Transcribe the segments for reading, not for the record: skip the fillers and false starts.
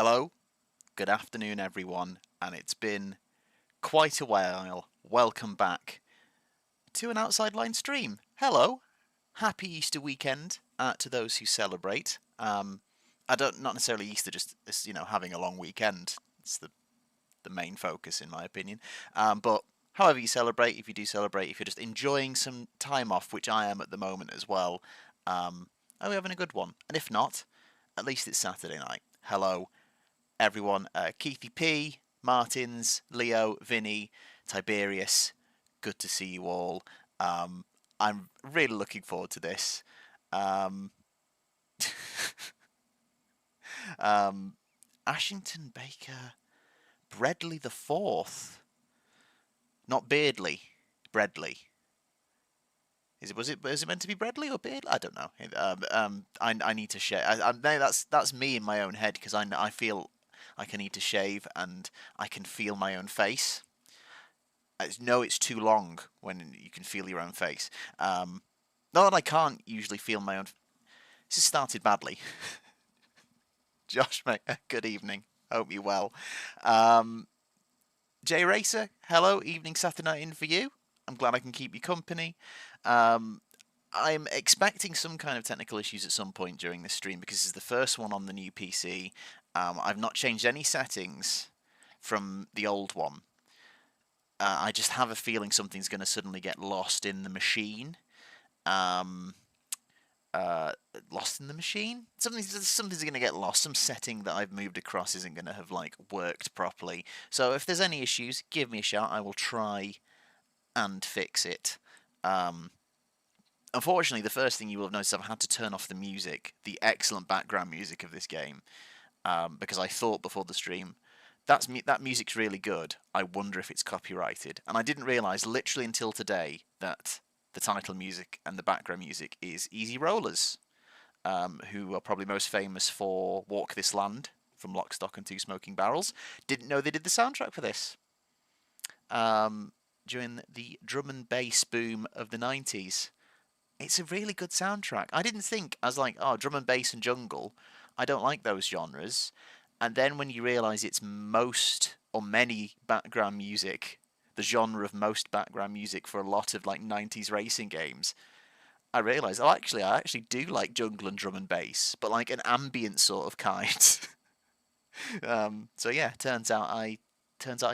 Hello, good afternoon everyone, and it's been quite a while. Welcome back to an Outside Line stream. Hello, happy Easter weekend to those who celebrate. Not necessarily Easter, just having a long weekend. It's the main focus in my opinion. But however you celebrate, if you do celebrate, if you're just enjoying some time off, which I am at the moment as well, are we having a good one? And if not, at least it's Saturday night. Hello, everyone, Keithy P, Martins, Leo, Vinny, Tiberius, good to see you all. I'm really looking forward to this. Ashington Baker, Bredley the Fourth, not Beardley, Bredley. Was it meant to be Bredley or Beardley? I don't know. I need to share. That's me in my own head because I feel like I need to shave and I can feel my own face. It's too long when you can feel your own face. Not that I can't usually feel my own. This has started badly. Josh, mate, good evening. Hope you're well. Jay Racer, hello. Evening Saturday night in for you. I'm glad I can keep you company. I'm expecting some kind of technical issues at some point during this stream because this is the first one on the new PC. I've not changed any settings from the old one. I just have a feeling something's going to suddenly get lost in the machine. Lost in the machine? Something's going to get lost. Some setting that I've moved across isn't going to have worked properly. So if there's any issues, give me a shout. I will try and fix it. Unfortunately, the first thing you will have noticed, I've had to turn off the music, the excellent background music of this game, because I thought before the stream, that music's really good. I wonder if it's copyrighted. And I didn't realise literally until today that the title music and the background music is Easy Rollers, who are probably most famous for Walk This Land from Lock, Stock and Two Smoking Barrels. Didn't know they did the soundtrack for this. During the drum and bass boom of the 90s. It's a really good soundtrack. I didn't think, I was like, oh, drum and bass and jungle, I don't like those genres. And then when you realise it's most, or many background music, the genre of most background music for a lot of 90s racing games, I realised, I actually do like jungle and drum and bass, but an ambient sort of kind. So yeah, turns out I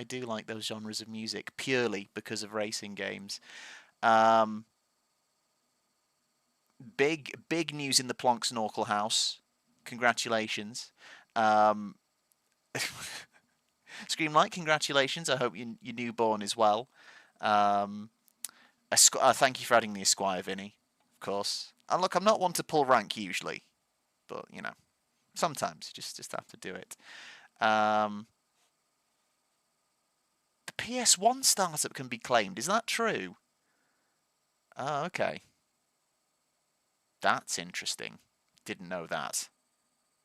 do like those genres of music purely because of racing games. Big news in the Plonk Snorkel house. Congratulations. Screamlight, congratulations. I hope your newborn is well. Thank you for adding the Esquire, Vinny, of course. And look, I'm not one to pull rank usually, but sometimes you just have to do it. The PS1 startup can be claimed. Is that true? Oh, okay. That's interesting. Didn't know that.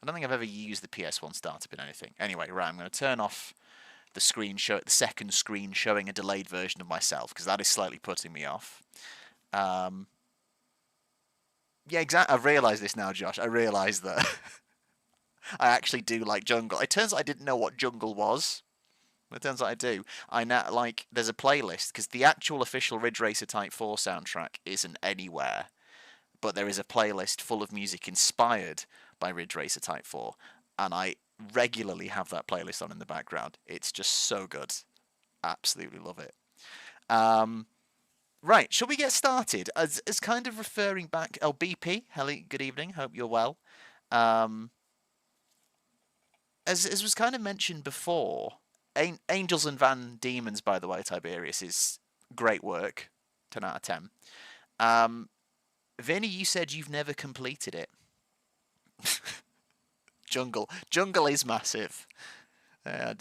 I don't think I've ever used the PS1 startup in anything. Anyway, right, I'm going to turn off the second screen showing a delayed version of myself, because that is slightly putting me off. Yeah, exactly. I've realised this now, Josh. I realised that I actually do like jungle. It turns out I didn't know what jungle was. It turns out I do. I now there's a playlist, because the actual official Ridge Racer Type 4 soundtrack isn't anywhere. But there is a playlist full of music inspired by Ridge Racer Type 4, and I regularly have that playlist on in the background. It's just so good. Absolutely love it. Right, shall we get started? As kind of referring back... Oh, BP, hello, good evening, hope you're well. As was kind of mentioned before, Angels and Van Diemen's, by the way, Tiberius, is great work. 10 out of 10. Vinny, you said you've never completed it. Jungle is massive. I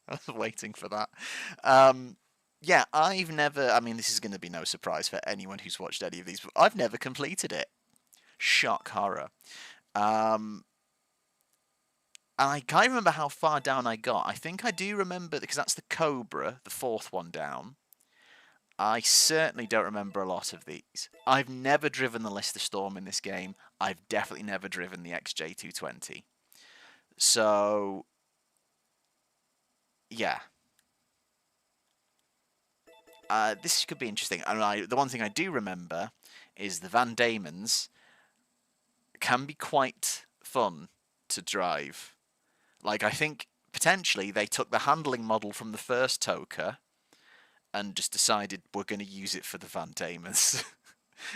was waiting for that. Yeah, I've never... I mean, this is going to be no surprise for anyone who's watched any of these, but I've never completed it. Shock horror. And I can't remember how far down I got. I think I do remember, because that's the Cobra, the fourth one down. I certainly don't remember a lot of these. I've never driven the Lister Storm in this game. I've definitely never driven the XJ220. So, yeah. This could be interesting. And the one thing I do remember is the Van Diemens can be quite fun to drive. Like, I think potentially they took the handling model from the first TOCA and just decided we're going to use it for the Van Diemens.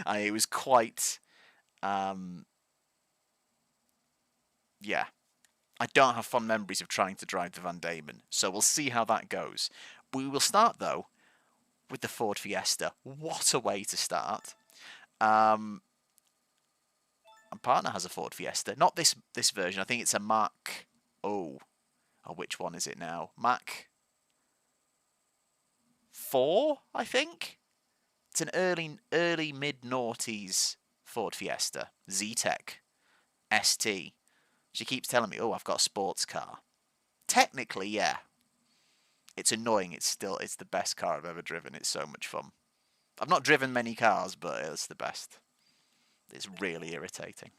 It was quite, yeah. I don't have fond memories of trying to drive the Van Diemen, so we'll see how that goes. We will start, though, with the Ford Fiesta. What a way to start. My partner has a Ford Fiesta. Not this version. I think it's a Mach... Oh, which one is it now? Mach 4, I think? It's an early mid-noughties Ford Fiesta. Z-Tech. ST. She keeps telling me, oh, I've got a sports car. Technically, yeah. It's annoying. It's the best car I've ever driven. It's so much fun. I've not driven many cars, but it's the best. It's really irritating.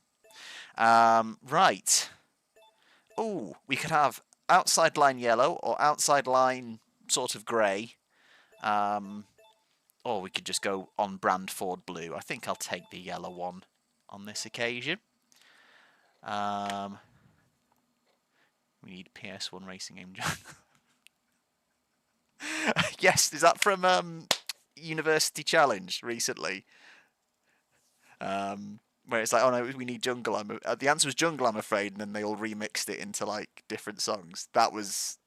Right. Oh, we could have outside line yellow or outside line sort of grey. Or we could just go on brand Ford blue. I think I'll take the yellow one on this occasion. We need PS1 Racing Engine. Yes, is that from University Challenge recently? Where it's like, oh no, we need Jungle. The answer was Jungle, I'm afraid, and then they all remixed it into like different songs. That was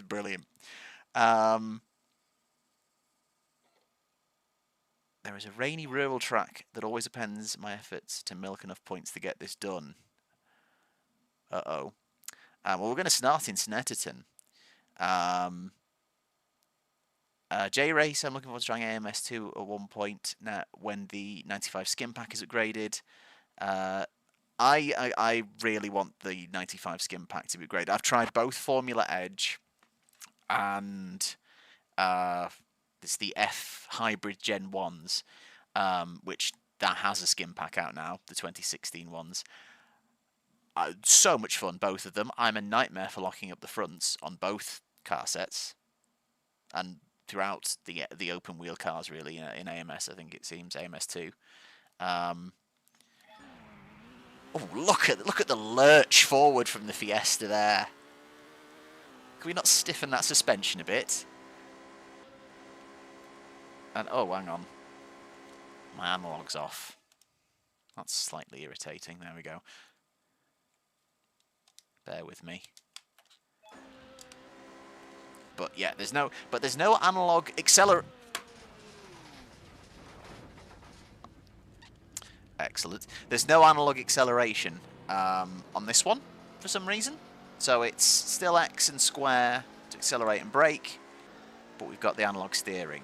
brilliant. There is a rainy rural track that always appends my efforts to milk enough points to get this done. Uh-oh. Well, we're going to start in Snetterton. J-Race, I'm looking forward to trying AMS2 at one point when the 95 skim pack is upgraded. I really want the 95 skim pack to be upgraded. I've tried both Formula Edge and it's the F Hybrid Gen 1s, which that has a skim pack out now, the 2016 ones. So much fun, both of them. I'm a nightmare for locking up the fronts on both car sets, and throughout the open wheel cars, really, in AMS, I think it seems, AMS2. Oh, look at the lurch forward from the Fiesta there. Can we not stiffen that suspension a bit? And oh, hang on, my analog's off. That's slightly irritating. There we go. Bear with me. But yeah, there's no analog accelerate. Excellent. There's no analog acceleration on this one for some reason. So it's still X and square to accelerate and brake, but we've got the analog steering.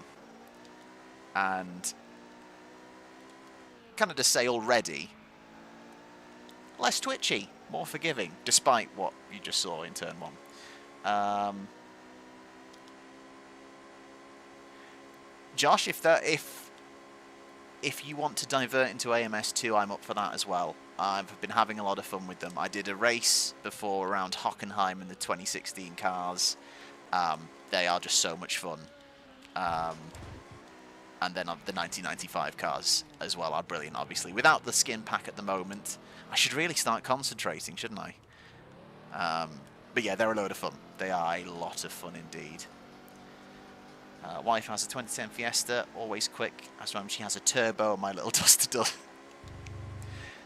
And can I just say already, less twitchy, more forgiving, despite what you just saw in turn 1. Josh, if you want to divert into AMS2, I'm up for that as well. I've been having a lot of fun with them. I did a race before around Hockenheim in the 2016 cars. They are just so much fun. And then the 1995 cars as well are brilliant, obviously. Without the skin pack at the moment, I should really start concentrating, shouldn't I? But yeah, they're a load of fun. They are a lot of fun indeed. Wife has a 2010 Fiesta, always quick. As well, she has a turbo, my little Duster Dud.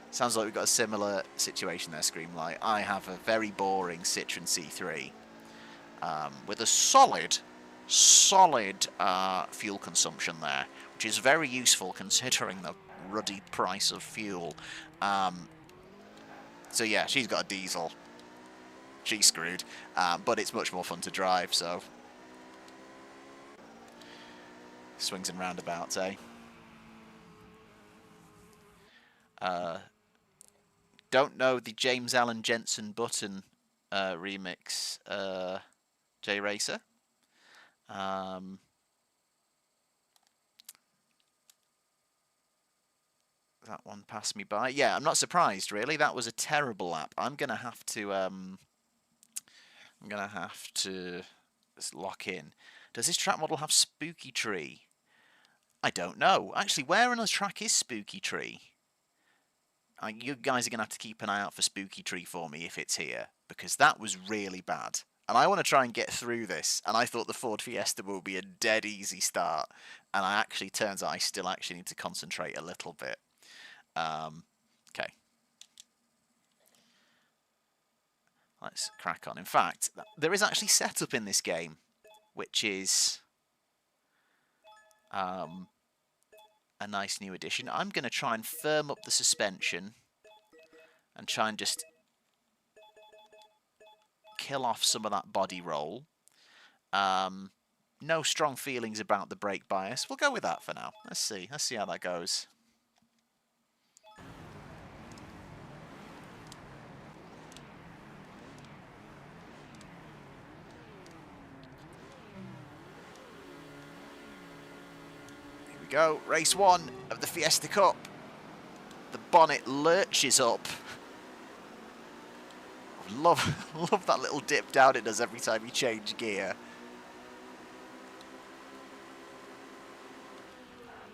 Sounds like we've got a similar situation there, Screamlight. I have a very boring Citroen C3 with a solid fuel consumption there, which is very useful considering the ruddy price of fuel. So yeah, she's got a diesel. She's screwed, but it's much more fun to drive, so... Swings and roundabouts, eh? Don't know the James Allen Jensen Button remix, J Racer. That one passed me by. Yeah, I'm not surprised, really. That was a terrible lap. I'm going to have to I'm going to have to lock in. Does this track model have Spooky Tree? I don't know. Actually, where on the track is Spooky Tree? You guys are going to have to keep an eye out for Spooky Tree for me if it's here, because that was really bad. And I want to try and get through this, and I thought the Ford Fiesta will be a dead easy start, and turns out I still actually need to concentrate a little bit. Okay. Let's crack on. In fact, there is actually setup in this game, which is a nice new addition. I'm going to try and firm up the suspension and try and just kill off some of that body roll. No strong feelings about the brake bias. We'll go with that for now. Let's see how that goes. Here we go. Race 1 of the Fiesta Cup. The bonnet lurches up. Love that little dip down it does every time you change gear.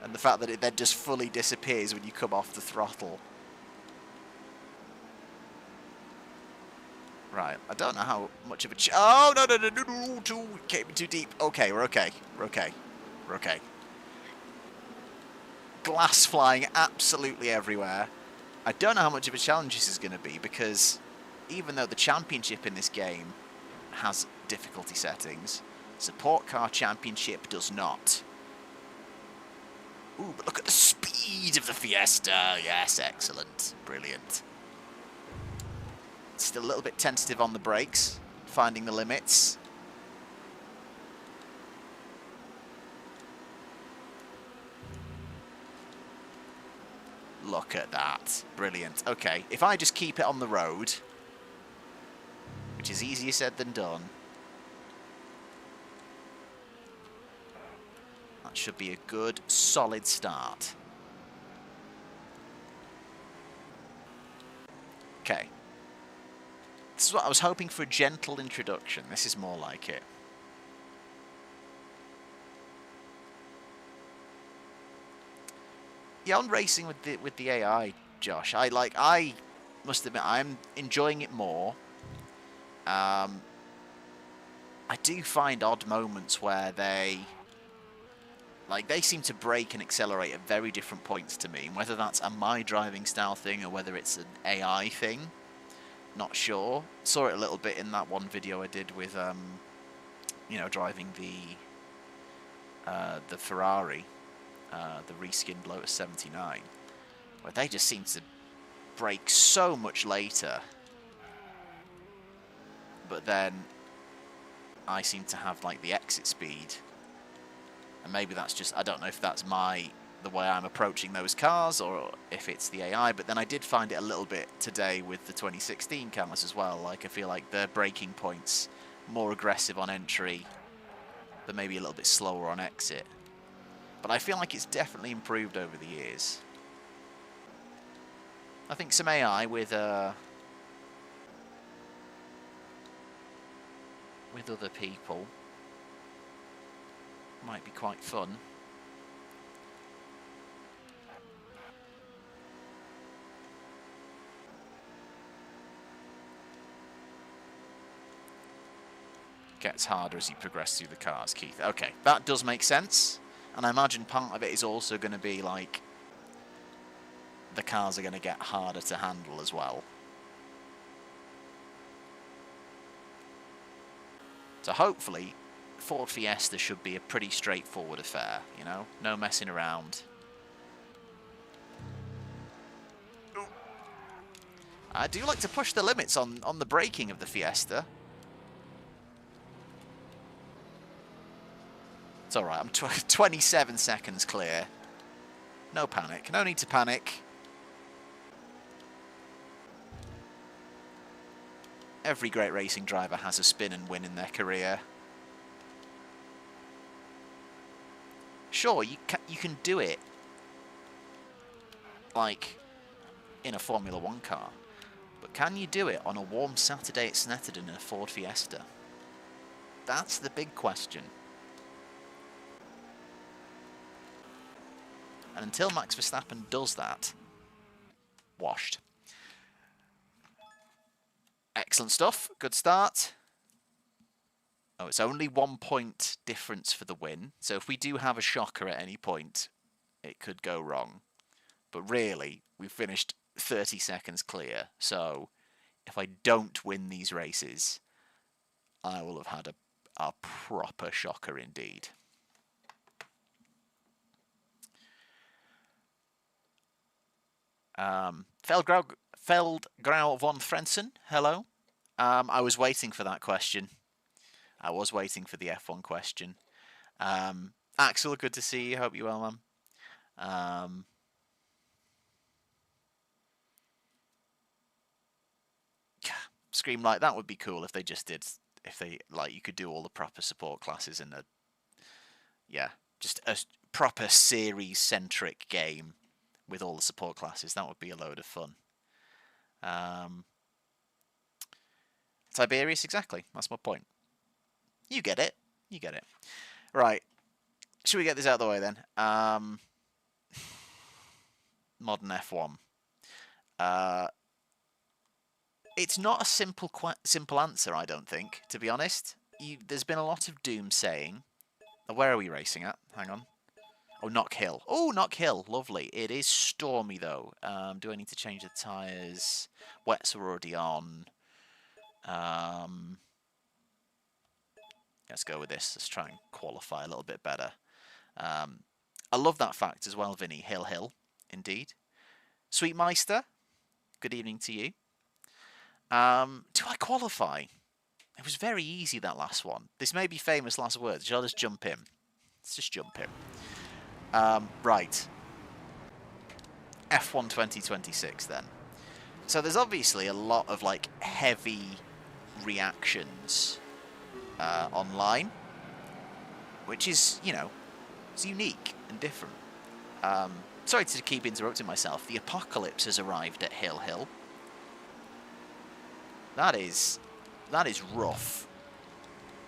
And the fact that it then just fully disappears when you come off the throttle. Right, I don't know how much of a... Oh, no, came in too deep. Okay, we're okay. We're okay. We're okay. Glass flying absolutely everywhere. I don't know how much of a challenge this is going to be, because even though the championship in this game has difficulty settings, Support Car Championship does not. Ooh, but look at the speed of the Fiesta. Yes, excellent. Brilliant. Still a little bit tentative on the brakes, finding the limits. Look at that. Brilliant. Okay, if I just keep it on the road, which is easier said than done, that should be a good, solid start. Okay. This is what I was hoping for, a gentle introduction. This is more like it. Yeah, on racing with the AI, Josh, I must admit I'm enjoying it more. I do find odd moments where they seem to brake and accelerate at very different points to me. And whether that's a my driving style thing or whether it's an AI thing, not sure. Saw it a little bit in that one video I did with, you know, driving the Ferrari, the reskinned Lotus 79, where they just seem to brake so much later. But then I seem to have like the exit speed. And maybe that's just, I don't know if that's the way I'm approaching those cars or if it's the AI, but then I did find it a little bit today with the 2016 cars as well. Like, I feel like their braking points more aggressive on entry, but maybe a little bit slower on exit. But I feel like it's definitely improved over the years. I think some AI with other people might be quite fun. Gets harder as you progress through the cars, Keith. Okay, that does make sense. And I imagine part of it is also going to be like the cars are going to get harder to handle as well. So hopefully Ford Fiesta should be a pretty straightforward affair, you know? No messing around. I do like to push the limits on the braking of the Fiesta. It's alright, I'm 27 seconds clear. No panic, no need to panic. Every great racing driver has a spin and win in their career. Sure, you can do it, like, in a Formula 1 car. But can you do it on a warm Saturday at Snetterton in a Ford Fiesta? That's the big question. And until Max Verstappen does that, washed. Excellent stuff. Good start. Oh, it's only 1 point difference for the win. So if we do have a shocker at any point, it could go wrong. But really, we finished 30 seconds clear. So if I don't win these races, I will have had a proper shocker indeed. Feldgrau von Frentzen, hello. I was waiting for that question. I was waiting for the F1 question. Axel, good to see you. Hope you're well, man. Scream like that would be cool if they just did. If they like, you could do all the proper support classes in just a proper series-centric game with all the support classes. That would be a load of fun. Tiberius, exactly. That's my point. You get it. You get it. Right. Should we get this out of the way then? Modern F1. It's not a simple answer, I don't think, to be honest. There's been a lot of doomsaying. Where are we racing at? Hang on. Oh, Knock Hill. Oh, Knock Hill. Lovely. It is stormy, though. Do I need to change the tyres? Wets are already on. Let's go with this. Let's try and qualify a little bit better. I love that fact as well, Vinny. Hill, indeed. Sweet Meister, good evening to you. Do I qualify? It was very easy, that last one. This may be famous last words. Shall I just jump in? Let's just jump in. Right. F1 2026 then. So there's obviously a lot of like heavy reactions online, which is, you know, it's unique and different. Sorry to keep interrupting myself. The apocalypse has arrived at Hill. That is rough.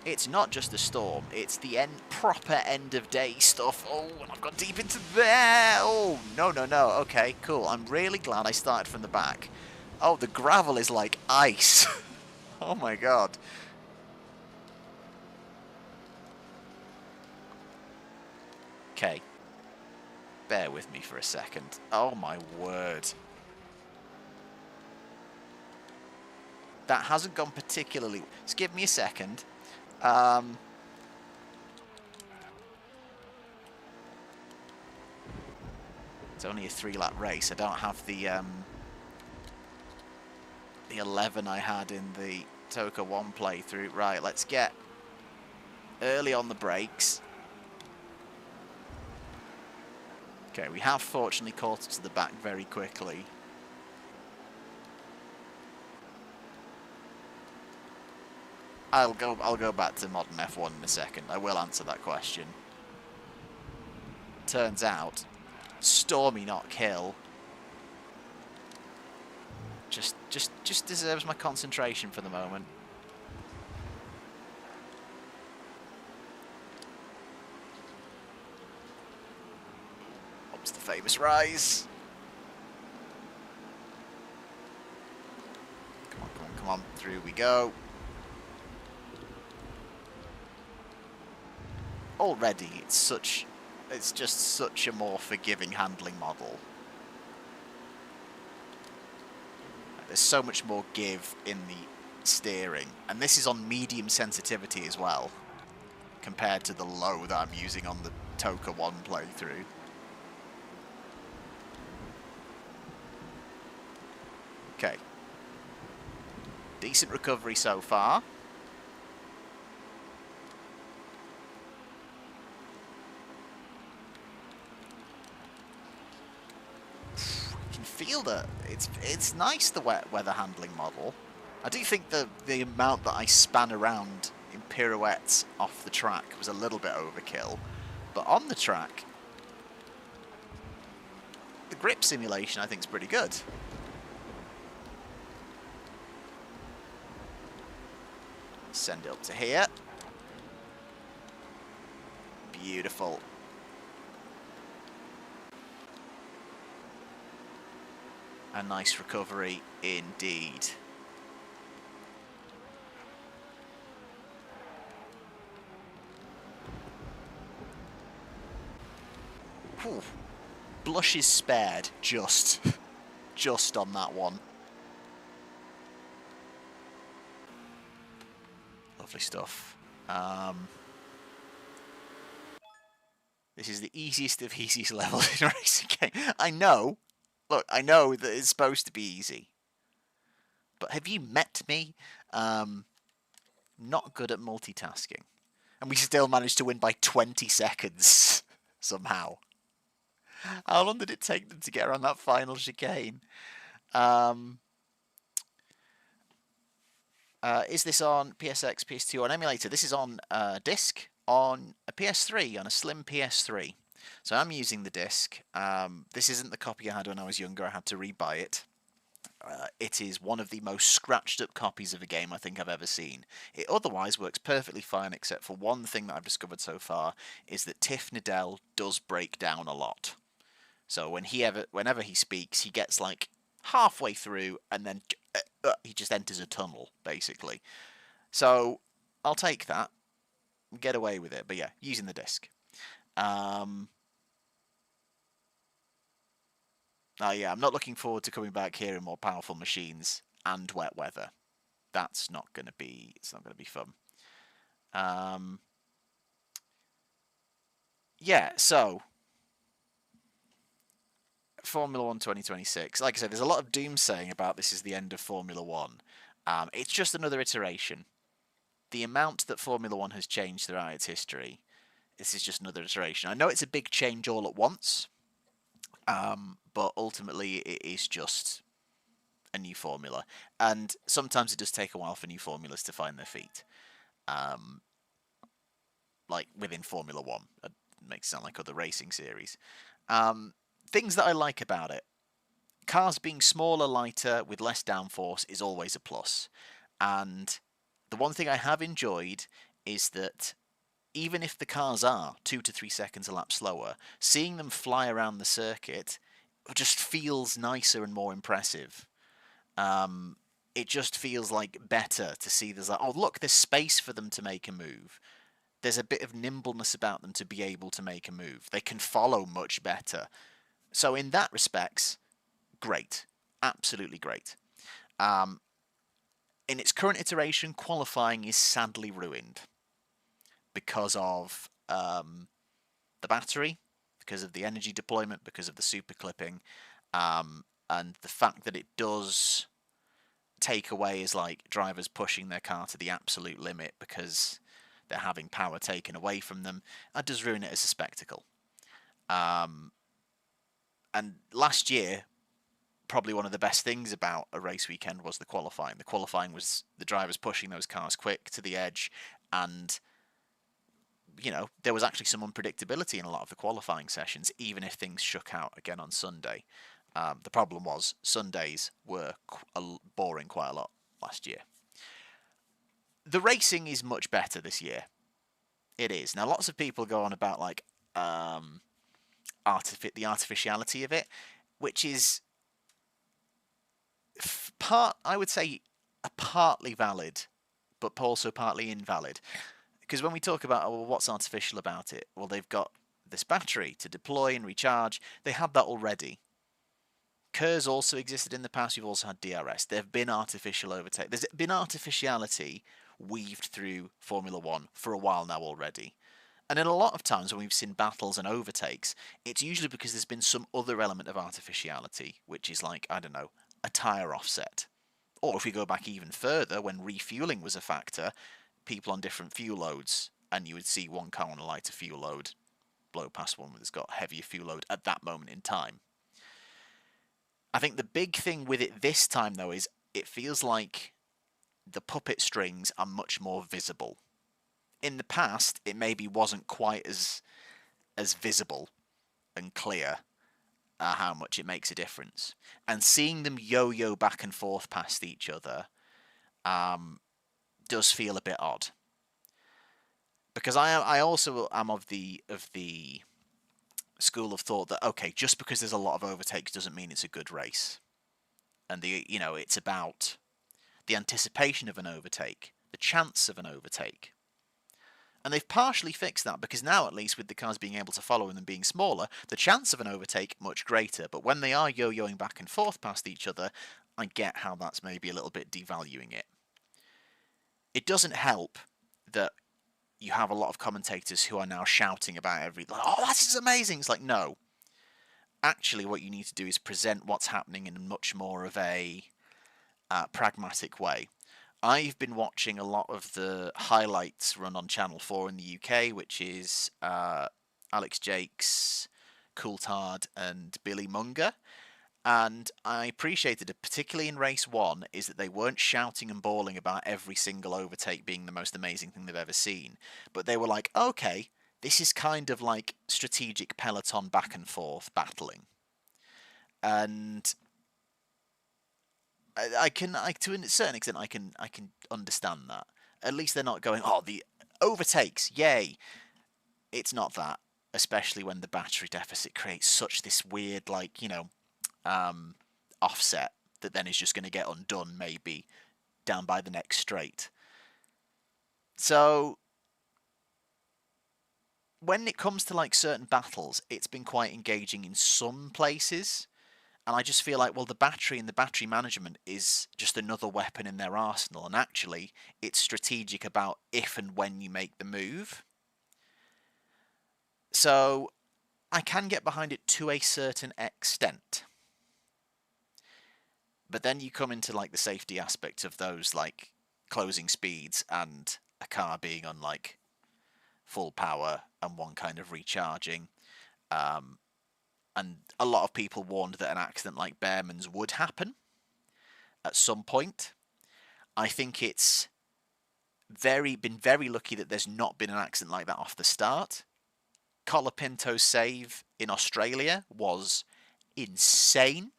It's not just a storm, it's the proper end of day stuff. Oh, and I've got deep into there. Oh, no. Okay, cool. I'm really glad I started from the back. Oh, the gravel is like ice. Oh my god. Okay. Bear with me for a second. Oh my word. That hasn't gone particularly... Just give me a second. It's only a 3-lap race. I don't have the 11 I had in the TOCA 1 playthrough. Right, let's get early on the brakes. Okay, we have fortunately caught up to the back very quickly. I'll go back to modern F1 in a second. I will answer that question. Turns out, stormy Knock Hill just deserves my concentration for the moment. Up to the famous rise. Come on, through we go. Already, it's just such a more forgiving handling model. There's so much more give in the steering, and this is on medium sensitivity as well, compared to the low that I'm using on the TOCA 1 playthrough. Okay. Decent recovery so far. Feel that it's nice, the wet weather handling model. I do think the amount that I span around in pirouettes off the track was a little bit overkill, but on the track the grip simulation I think is pretty good. Send it up to here. Beautiful. A nice recovery indeed. Whew. Blush is spared, just on that one. Lovely stuff. This is the easiest of easiest levels in a racing game. I know. Look, I know that it's supposed to be easy. But have you met me? Not good at multitasking. And we still managed to win by 20 seconds, somehow. How long did it take them to get around that final chicane? Is this on PSX, PS2, on emulator? This is on disc, on a PS3, on a slim PS3. So I'm using the disc. This isn't the copy I had when I was younger. I had to rebuy it. It is one of the most scratched up copies of a game I think I've ever seen. It otherwise works perfectly fine, except for one thing that I've discovered so far, is that Tiff Needell does break down a lot. So whenever he speaks, he gets like halfway through and then he just enters a tunnel, basically. So I'll take that and get away with it. But yeah, using the disc. Yeah, I'm not looking forward to coming back here in more powerful machines and wet weather. It's not going to be fun. Yeah, so Formula 1 2026. Like I said, there's a lot of doomsaying about this is the end of Formula 1. It's just another iteration. The amount that Formula 1 has changed throughout its history, this is just another iteration. I know it's a big change all at once, but ultimately it is just a new formula. And sometimes it does take a while for new formulas to find their feet. Like within Formula 1. It makes it sound like other racing series. Things that I like about it. Cars being smaller, lighter, with less downforce is always a plus. And the one thing I have enjoyed is that even if the cars are 2 to 3 seconds a lap slower, seeing them fly around the circuit just feels nicer and more impressive. It just feels like better to see there's like, oh look, there's space for them to make a move. There's a bit of nimbleness about them to be able to make a move. They can follow much better. So in that respects, great. Absolutely great. In its current iteration, qualifying is sadly ruined because of the battery, because of the energy deployment, because of the super clipping, and the fact that it does take away is like drivers pushing their car to the absolute limit because they're having power taken away from them. That does ruin it as a spectacle. And last year, probably one of the best things about a race weekend was the qualifying. The qualifying was the drivers pushing those cars quick to the edge, and there was actually some unpredictability in a lot of the qualifying sessions, even if things shook out again on Sunday. The problem was Sundays were boring quite a lot last year. The racing is much better this year. It is. Now, lots of people go on about like the artificiality of it, which is I would say, partly valid, but also partly invalid. Because when we talk about, well, what's artificial about it? Well, they've got this battery to deploy and recharge. They had that already. KERS also existed in the past. You've also had DRS. There have been artificial overtake. There's been artificiality weaved through Formula 1 for a while now already. And in a lot of times when we've seen battles and overtakes, it's usually because there's been some other element of artificiality, which is like, I don't know, a tyre offset. Or if we go back even further, when refueling was a factor, people on different fuel loads, and you would see one car on a lighter fuel load blow past one that's got heavier fuel load at that moment in time. I think the big thing with it this time, though, is it feels like the puppet strings are much more visible. In the past, it maybe wasn't quite as visible and clear how much it makes a difference. And seeing them yo-yo back and forth past each other does feel a bit odd. Because I also am of the school of thought that, okay, just because there's a lot of overtakes doesn't mean it's a good race. And it's about the anticipation of an overtake, the chance of an overtake. And they've partially fixed that, because now, at least with the cars being able to follow and them being smaller, the chance of an overtake much greater. But when they are yo-yoing back and forth past each other, I get how that's maybe a little bit devaluing it. It doesn't help that you have a lot of commentators who are now shouting about oh, this is amazing. It's like, no. Actually, what you need to do is present what's happening in much more of a pragmatic way. I've been watching a lot of the highlights run on Channel 4 in the UK, which is Alex Jakes, Coulthard and Billy Munger. And I appreciated it, particularly in race 1, is that they weren't shouting and bawling about every single overtake being the most amazing thing they've ever seen. But they were like, okay, this is kind of like strategic peloton back and forth battling. And I can, to a certain extent, I can understand that. At least they're not going, oh, the overtakes, yay. It's not that, especially when the battery deficit creates such this weird, like, offset that then is just going to get undone maybe down by the next straight. So when it comes to like certain battles, it's been quite engaging in some places. And I just feel like, well, the battery and the battery management is just another weapon in their arsenal. And actually, it's strategic about if and when you make the move. So I can get behind it to a certain extent. But then you come into like the safety aspect of those like closing speeds and a car being on like full power and one kind of recharging. And a lot of people warned that an accident like Behrman's would happen at some point. I think it's been very lucky that there's not been an accident like that off the start. Colapinto's save in Australia was insane.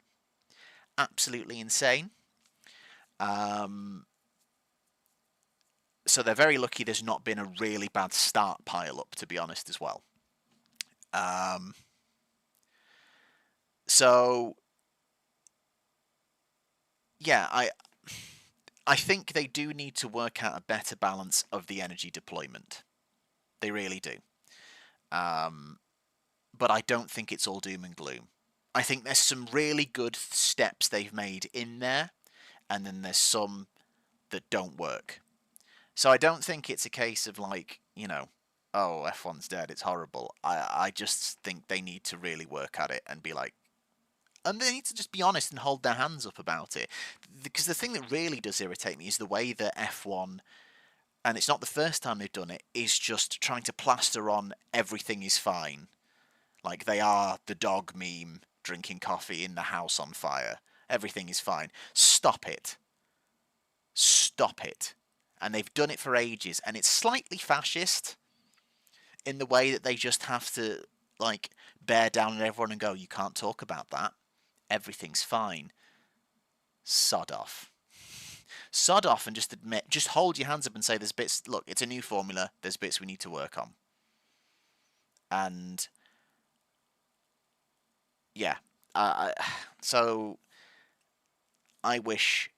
Absolutely insane. So they're very lucky there's not been a really bad start pile-up, to be honest, as well. So, yeah, I think they do need to work out a better balance of the energy deployment. They really do. But I don't think it's all doom and gloom. I think there's some really good steps they've made in there, and then there's some that don't work. So I don't think it's a case of like, oh, F1's dead, it's horrible. I just think they need to really work at it and be like, and they need to just be honest and hold their hands up about it. Because the thing that really does irritate me is the way that F1, and it's not the first time they've done it, is just trying to plaster on everything is fine. Like they are the dog meme drinking coffee in the house on fire. Everything is fine. Stop it. Stop it. And they've done it for ages, and it's slightly fascist in the way that they just have to like bear down on everyone and go, you can't talk about that. Everything's fine. Sod off. Sod off and just admit, just hold your hands up and say there's bits, look, it's a new formula, there's bits we need to work on. And yeah, so I wish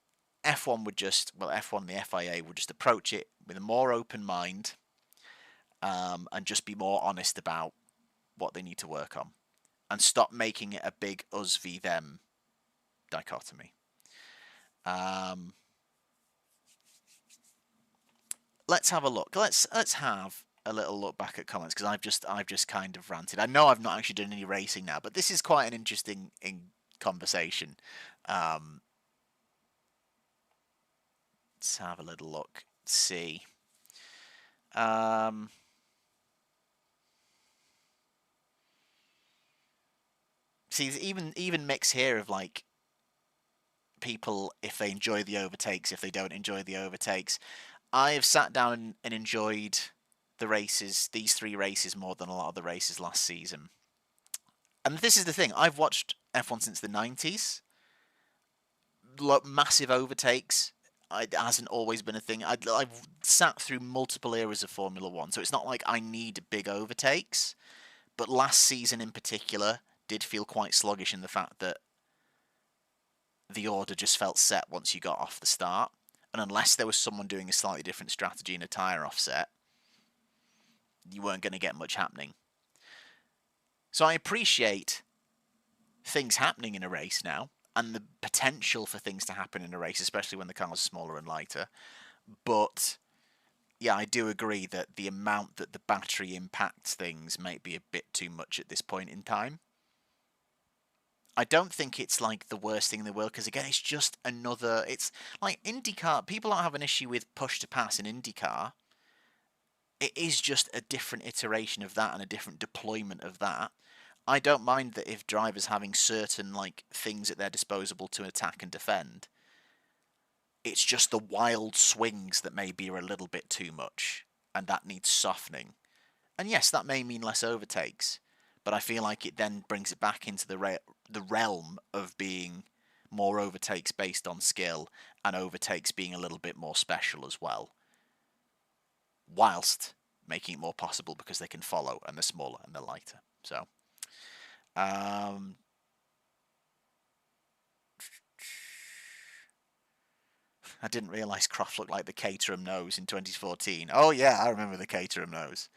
F1 would just, F1 and the FIA would just approach it with a more open mind, and just be more honest about what they need to work on, and stop making it a big us v them dichotomy. Let's have a look. Let's have a little look back at comments, because I've just kind of ranted. I know I've not actually done any racing now, but this is quite an interesting conversation. Let's have a little look. See. See, even mix here of like people, if they enjoy the overtakes, if they don't enjoy the overtakes. I have sat down and enjoyed the races, these 3 races, more than a lot of the races last season. And this is the thing, I've watched F1 since the 90s. Massive overtakes. It hasn't always been a thing. I've sat through multiple eras of Formula One, so it's not like I need big overtakes. But last season in particular did feel quite sluggish in the fact that the order just felt set once you got off the start. And unless there was someone doing a slightly different strategy in a tyre offset, you weren't going to get much happening. So I appreciate things happening in a race now, and the potential for things to happen in a race, especially when the cars are smaller and lighter. But yeah, I do agree that the amount that the battery impacts things might be a bit too much at this point in time. I don't think it's like the worst thing in the world, because again, it's just another. It's like IndyCar. People don't have an issue with push to pass in IndyCar. It is just a different iteration of that and a different deployment of that. I don't mind that if drivers having certain like things at their disposal to attack and defend. It's just the wild swings that maybe are a little bit too much, and that needs softening. And yes, that may mean less overtakes, but I feel like it then brings it back into the realm of being more overtakes based on skill, and overtakes being a little bit more special as well, whilst making it more possible because they can follow and they're smaller and they're lighter. So, I didn't realise Croft looked like the Caterham nose in 2014. Oh yeah, I remember the Caterham nose.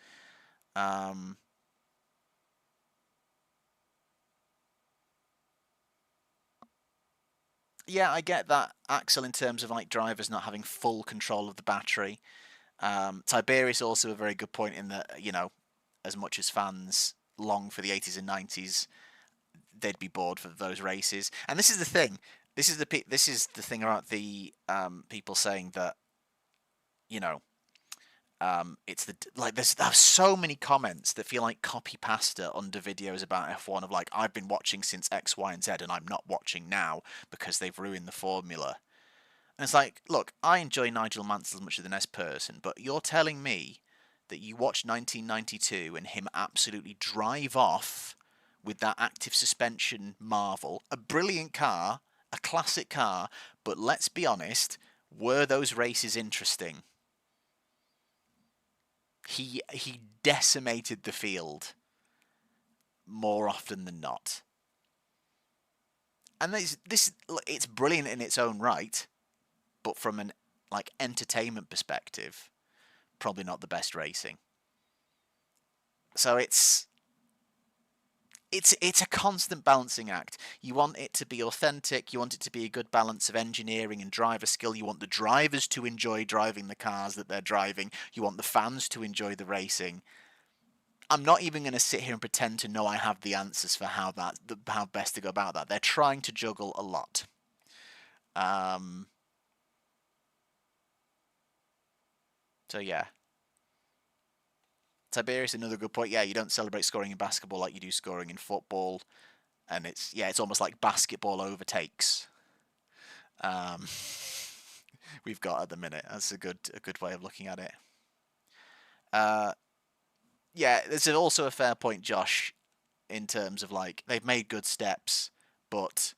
Yeah, I get that, Axel, in terms of like drivers not having full control of the battery. Tiberius also a very good point in that, you know, as much as fans long for the 80s and 90s, they'd be bored for those races. And this is the thing. This is the thing about the people saying that, you know, it's there's so many comments that feel like copy pasta under videos about F1 of like, I've been watching since X, Y, and Z, and I'm not watching now because they've ruined the formula. And it's like, look, I enjoy Nigel Mansell as much as the next person, but you're telling me that you watched 1992 and him absolutely drive off with that active suspension marvel, a brilliant car, a classic car, but let's be honest, were those races interesting? He decimated the field more often than not. And it's brilliant in its own right, but from an like entertainment perspective, probably not the best racing. So it's a constant balancing act. You want it to be authentic, you want it to be a good balance of engineering and driver skill, you want the drivers to enjoy driving the cars that they're driving, you want the fans to enjoy the racing. I'm not even going to sit here and pretend to know I have the answers for how best to go about that. They're trying to juggle a lot. So yeah. Tiberius, another good point. Yeah, you don't celebrate scoring in basketball like you do scoring in football, and it's almost like basketball overtakes. We've got at the minute. That's a good way of looking at it. Yeah, there's also a fair point, Josh, in terms of like they've made good steps, but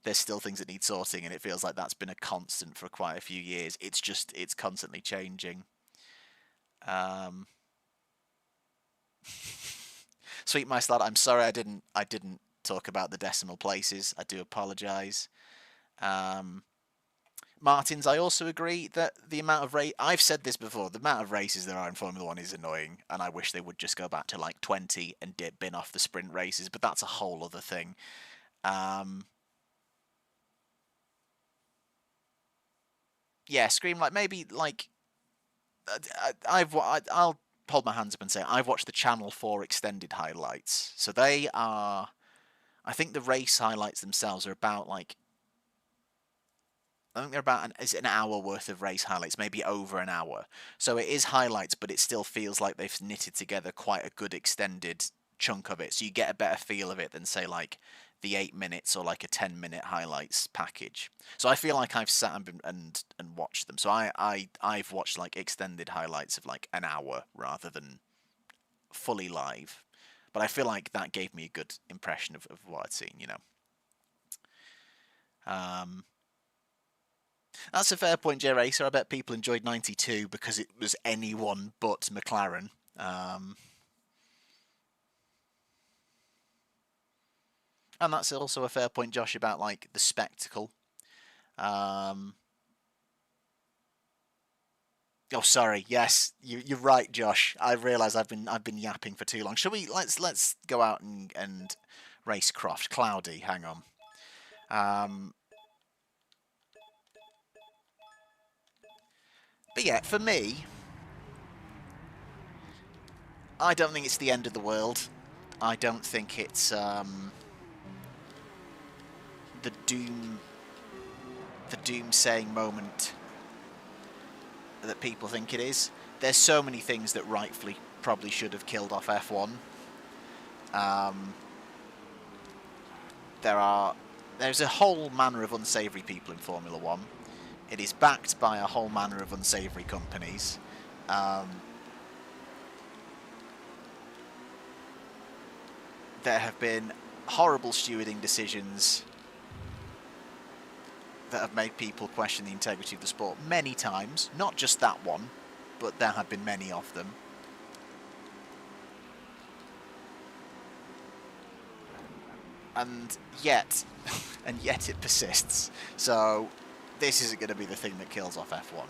there's still things that need sorting, and it feels like that's been a constant for quite a few years. It's constantly changing. Sweet Mice Lad, I'm sorry I didn't talk about the decimal places. I do apologise. Martins, I also agree that the amount of I've said this before, the amount of races there are in Formula 1 is annoying, and I wish they would just go back to like 20 and bin off the sprint races, but that's a whole other thing. Yeah, Scream, like maybe like I'll hold my hands up and say I've watched the Channel 4 extended highlights. So they are, I think the race highlights themselves are about like, I think they're about an hour worth of race highlights, maybe over an hour. So it is highlights, but it still feels like they've knitted together quite a good extended chunk of it. So you get a better feel of it than say like the 8 minutes or like a 10-minute highlights package. So I feel like I've sat and watched them. So I've watched like extended highlights of like an hour rather than fully live. But I feel like that gave me a good impression of what I'd seen, you know. That's a fair point, J Racer. I bet people enjoyed 92 because it was anyone but McLaren. And that's also a fair point, Josh, about like the spectacle. Oh, sorry. Yes, you're right, Josh. I realise I've been yapping for too long. Shall we? Let's go out and race Croft. Cloudy. Hang on. But yeah, for me, I don't think it's the end of the world. I don't think it's the doomsaying moment that people think it is. There's so many things that rightfully probably should have killed off F1. There's a whole manner of unsavoury people in Formula 1. It is backed by a whole manner of unsavoury companies. There have been horrible stewarding decisions that have made people question the integrity of the sport many times. Not just that one, but there have been many of them. And yet it persists. So this isn't going to be the thing that kills off F1.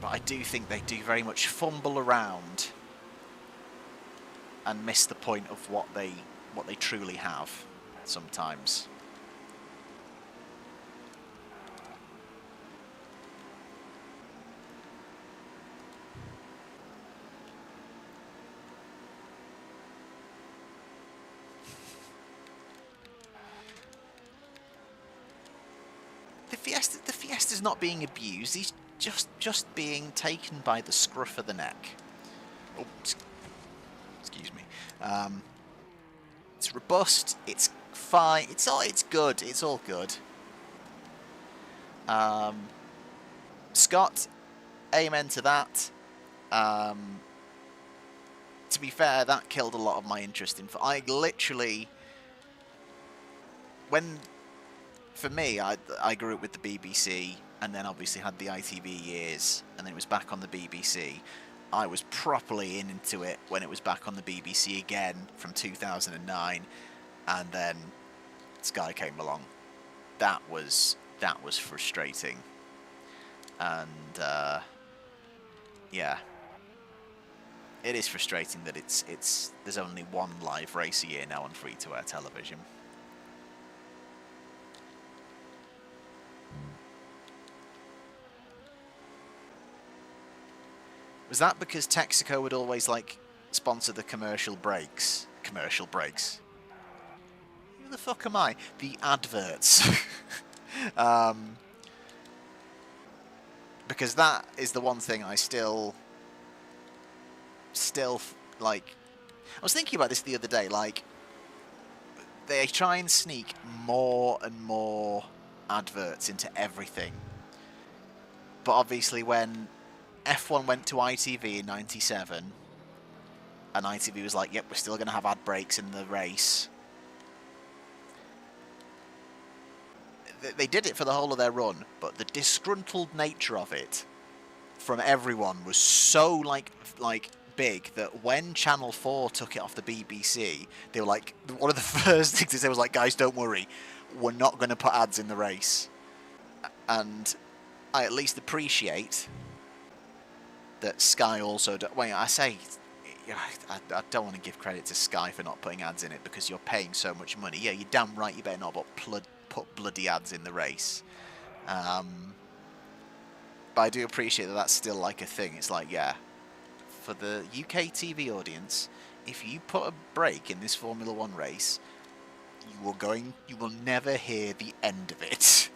But I do think they do very much fumble around and miss the point of what they truly have sometimes. The Fiesta's not being abused. He's just being taken by the scruff of the neck. Oh, excuse me. It's robust. It's fine. It's good. It's all good. Scott, amen to that. To be fair, that killed a lot of my interest in. I literally, for me, I grew up with the BBC, and then obviously had the ITV years, and then it was back on the BBC. I was properly into it when it was back on the BBC again from 2009, and then Sky came along. That was frustrating, and yeah, it is frustrating that there's only one live race a year now on free-to-air television. Was that because Texaco would always like sponsor the commercial breaks? Commercial breaks. Who the fuck am I? The adverts. Because that is the one thing I still like. I was thinking about this the other day. Like, they try and sneak more and more adverts into everything, but obviously when F1 went to ITV in '97, and ITV was like, yep, we're still going to have ad breaks in the race. They did it for the whole of their run, but the disgruntled nature of it from everyone was so like big that when Channel 4 took it off the BBC, they were like, one of the first things they said was like, guys, don't worry, we're not going to put ads in the race. And I at least appreciate that Sky also... I don't want to give credit to Sky for not putting ads in it because you're paying so much money. Yeah, you're damn right you better not put bloody ads in the race. But I do appreciate that that's still like a thing. It's like, yeah, for the UK TV audience, if you put a break in this Formula 1 race, you will never hear the end of it.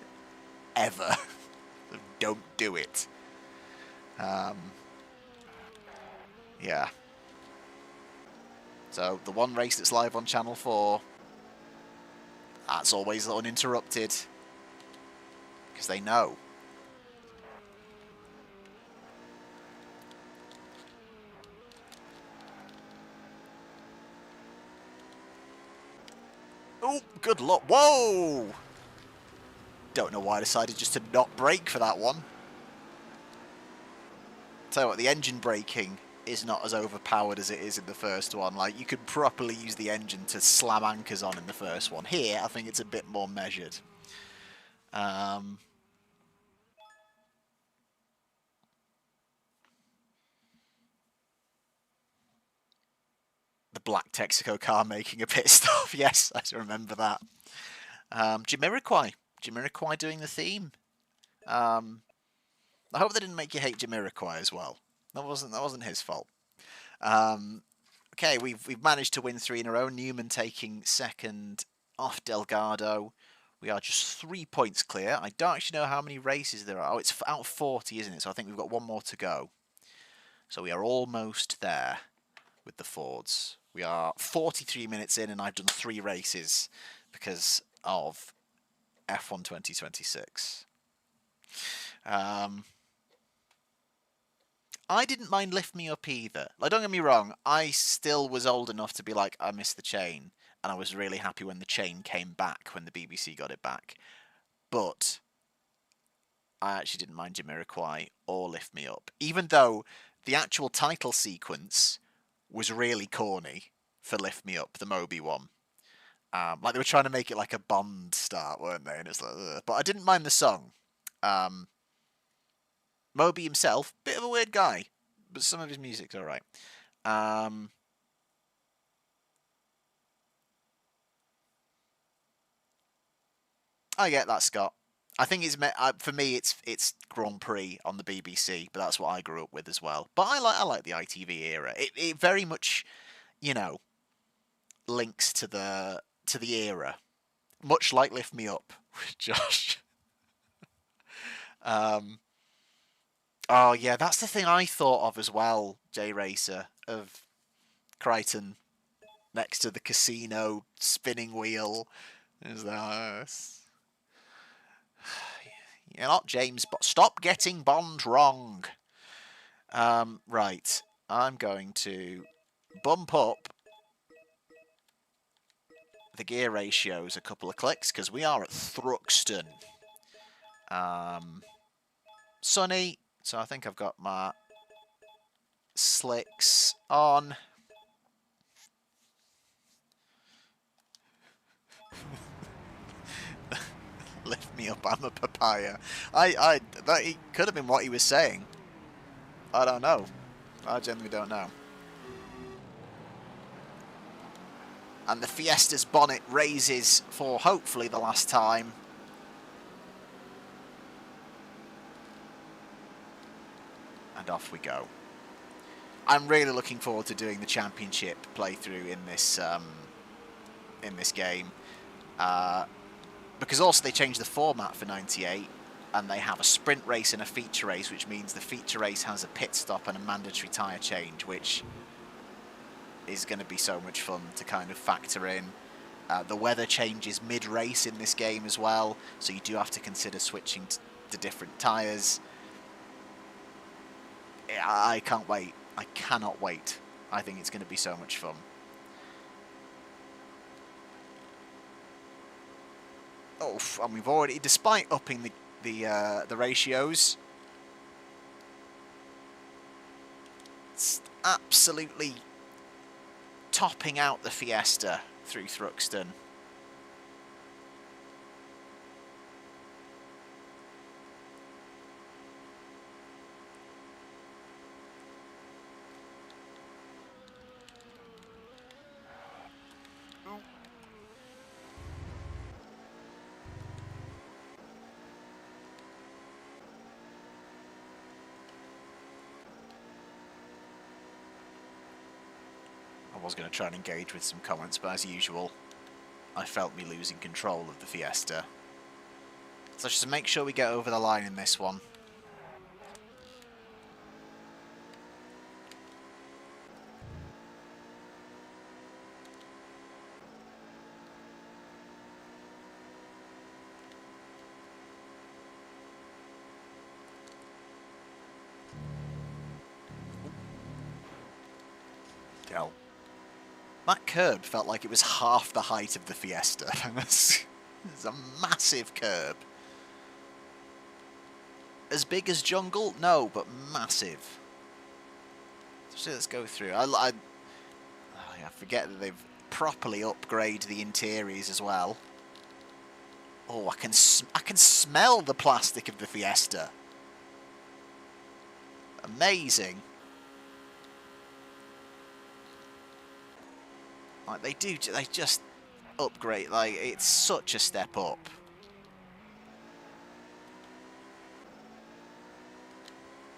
Ever. Don't do it. Yeah. So, the one race that's live on Channel 4, that's always uninterrupted. Because they know. Oh, good luck. Whoa! Don't know why I decided just to not brake for that one. Tell you what, the engine braking is not as overpowered as it is in the first one. Like, you could properly use the engine to slam anchors on in the first one. Here, I think it's a bit more measured. The black Texaco car making a pit stop. Yes, I remember that. Jamiroquai. Jamiroquai doing the theme. I hope they didn't make you hate Jamiroquai as well. That wasn't his fault. Okay, we've managed to win 3 in a row. Newman taking second off Delgado. We are just 3 points clear. I don't actually know how many races there are. Oh, it's out of 40, isn't it? So I think we've got one more to go. So we are almost there with the Fords. We are 43 minutes in and I've done 3 races because of F1 2026. I didn't mind Lift Me Up either. Like, don't get me wrong, I still was old enough to be like, I missed the chain. And I was really happy when the chain came back, when the BBC got it back. But I actually didn't mind Jamiroquai or Lift Me Up. Even though the actual title sequence was really corny for Lift Me Up, the Moby one. Like, they were trying to make it like a Bond start, weren't they? And it's like, ugh. But I didn't mind the song. Moby himself, bit of a weird guy, but some of his music's alright. Oh yeah, that's Scott. I think it's for me. It's Grand Prix on the BBC, but that's what I grew up with as well. But I like the ITV era. It very much, you know, links to the era, much like Lift Me Up with Josh. Oh yeah, that's the thing I thought of as well, J Racer, of Crichton next to the casino spinning wheel. Is that you're not James Bond. Stop getting Bond wrong. Right, I'm going to bump up the gear ratios a couple of clicks because we are at Thruxton. Sunny, so I think I've got my slicks on. Lift me up, I'm a papaya. That could have been what he was saying. I don't know. I genuinely don't know. And the Fiesta's bonnet raises for hopefully the last time. And off we go. I'm really looking forward to doing the championship playthrough in this game. Because also they changed the format for 98 and they have a sprint race and a feature race, which means the feature race has a pit stop and a mandatory tyre change, which is going to be so much fun to kind of factor in. The weather changes mid-race in this game as well, so you do have to consider switching to different tyres. I can't wait. I cannot wait. I think it's going to be so much fun. Oh, and we've already, despite upping the ratios, it's absolutely topping out the Fiesta through Thruxton. I was going to try and engage with some comments, but as usual, I felt me losing control of the Fiesta. So let's just make sure we get over the line in this one. Del. That curb felt like it was half the height of the Fiesta. It's a massive curb. As big as Jungle? No, but massive. So let's go through. I forget that they've properly upgraded the interiors as well. Oh, I can smell the plastic of the Fiesta. Amazing. Like they just upgrade. Like it's such a step up.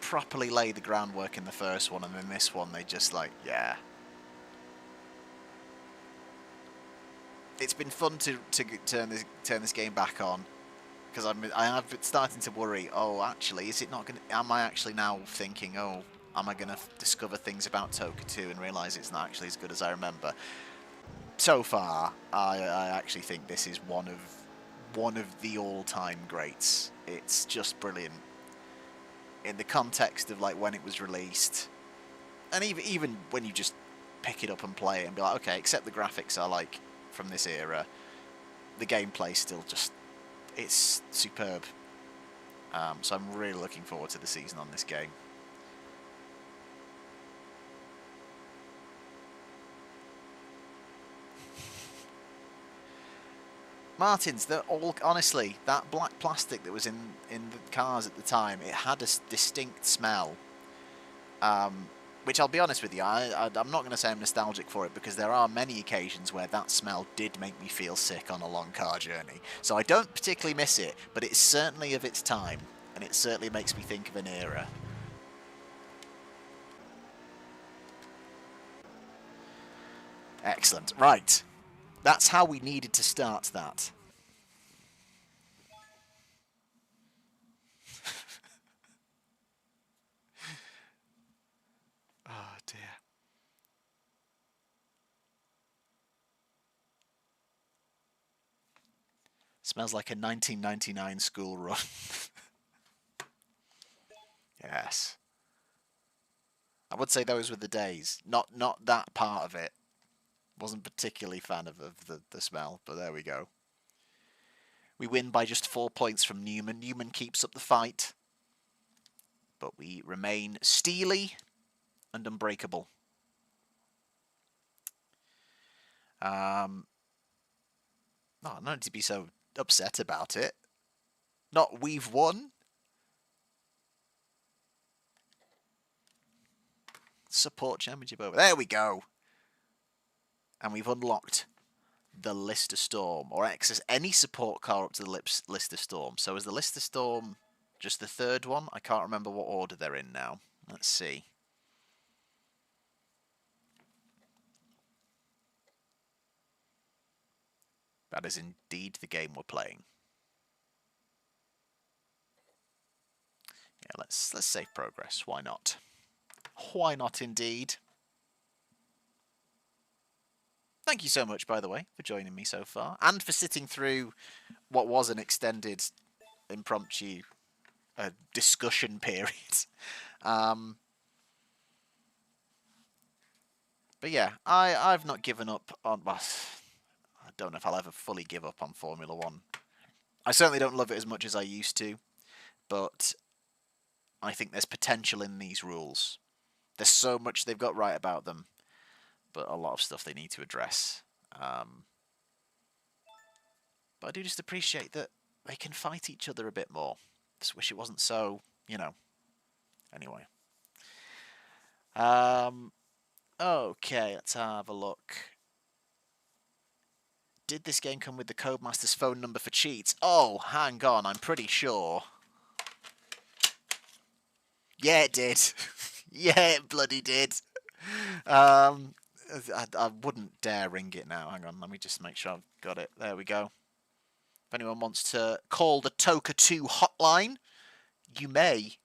Properly lay the groundwork in the first one, and then this one they just like, yeah. It's been fun to turn this game back on, because I have been starting to worry. Oh, actually, is it not going? Am I actually now thinking? Oh, am I going to discover things about TOCA 2 and realise it's not actually as good as I remember? So far, I actually think this is one of the all-time greats. It's just brilliant in the context of like when it was released, and even when you just pick it up and play it and be like, okay, except the graphics are like from this era, the gameplay still just, it's superb. So I'm really looking forward to the season on this game. Martins, they're all, honestly, that black plastic that was in the cars at the time, it had a distinct smell. Which I'll be honest with you, I'm not going to say I'm nostalgic for it, because there are many occasions where that smell did make me feel sick on a long car journey. So I don't particularly miss it, but it's certainly of its time, and it certainly makes me think of an era. Excellent. Right. That's how we needed to start that. Oh dear. Smells like a 1999 school run. Yes. I would say those were the days. Not that part of it. Wasn't particularly fan of the smell, but there we go. We win by just 4 points from Newman. Newman keeps up the fight, but we remain steely and unbreakable. No need to be so upset about it. Not we've won. Support championship over. There we go. And we've unlocked the Lister Storm, or access any support car up to the Lister Storm. So is the Lister Storm just the third one? I can't remember what order they're in now. Let's see. That is indeed the game we're playing. Yeah, let's save progress. Why not? Why not indeed? Thank you so much, by the way, for joining me so far, and for sitting through what was an extended, impromptu discussion period. But yeah, I've not given up on... Well, I don't know if I'll ever fully give up on Formula 1. I certainly don't love it as much as I used to, but I think there's potential in these rules. There's so much they've got right about them, but a lot of stuff they need to address. But I do just appreciate that they can fight each other a bit more. Just wish it wasn't so, you know. Anyway. Okay, let's have a look. Did this game come with the Codemaster's phone number for cheats? Oh, hang on, I'm pretty sure. Yeah, it did. Yeah, it bloody did. I wouldn't dare ring it now. Hang on, let me just make sure I've got it. There we go. If anyone wants to call the TOCA 2 hotline, you may.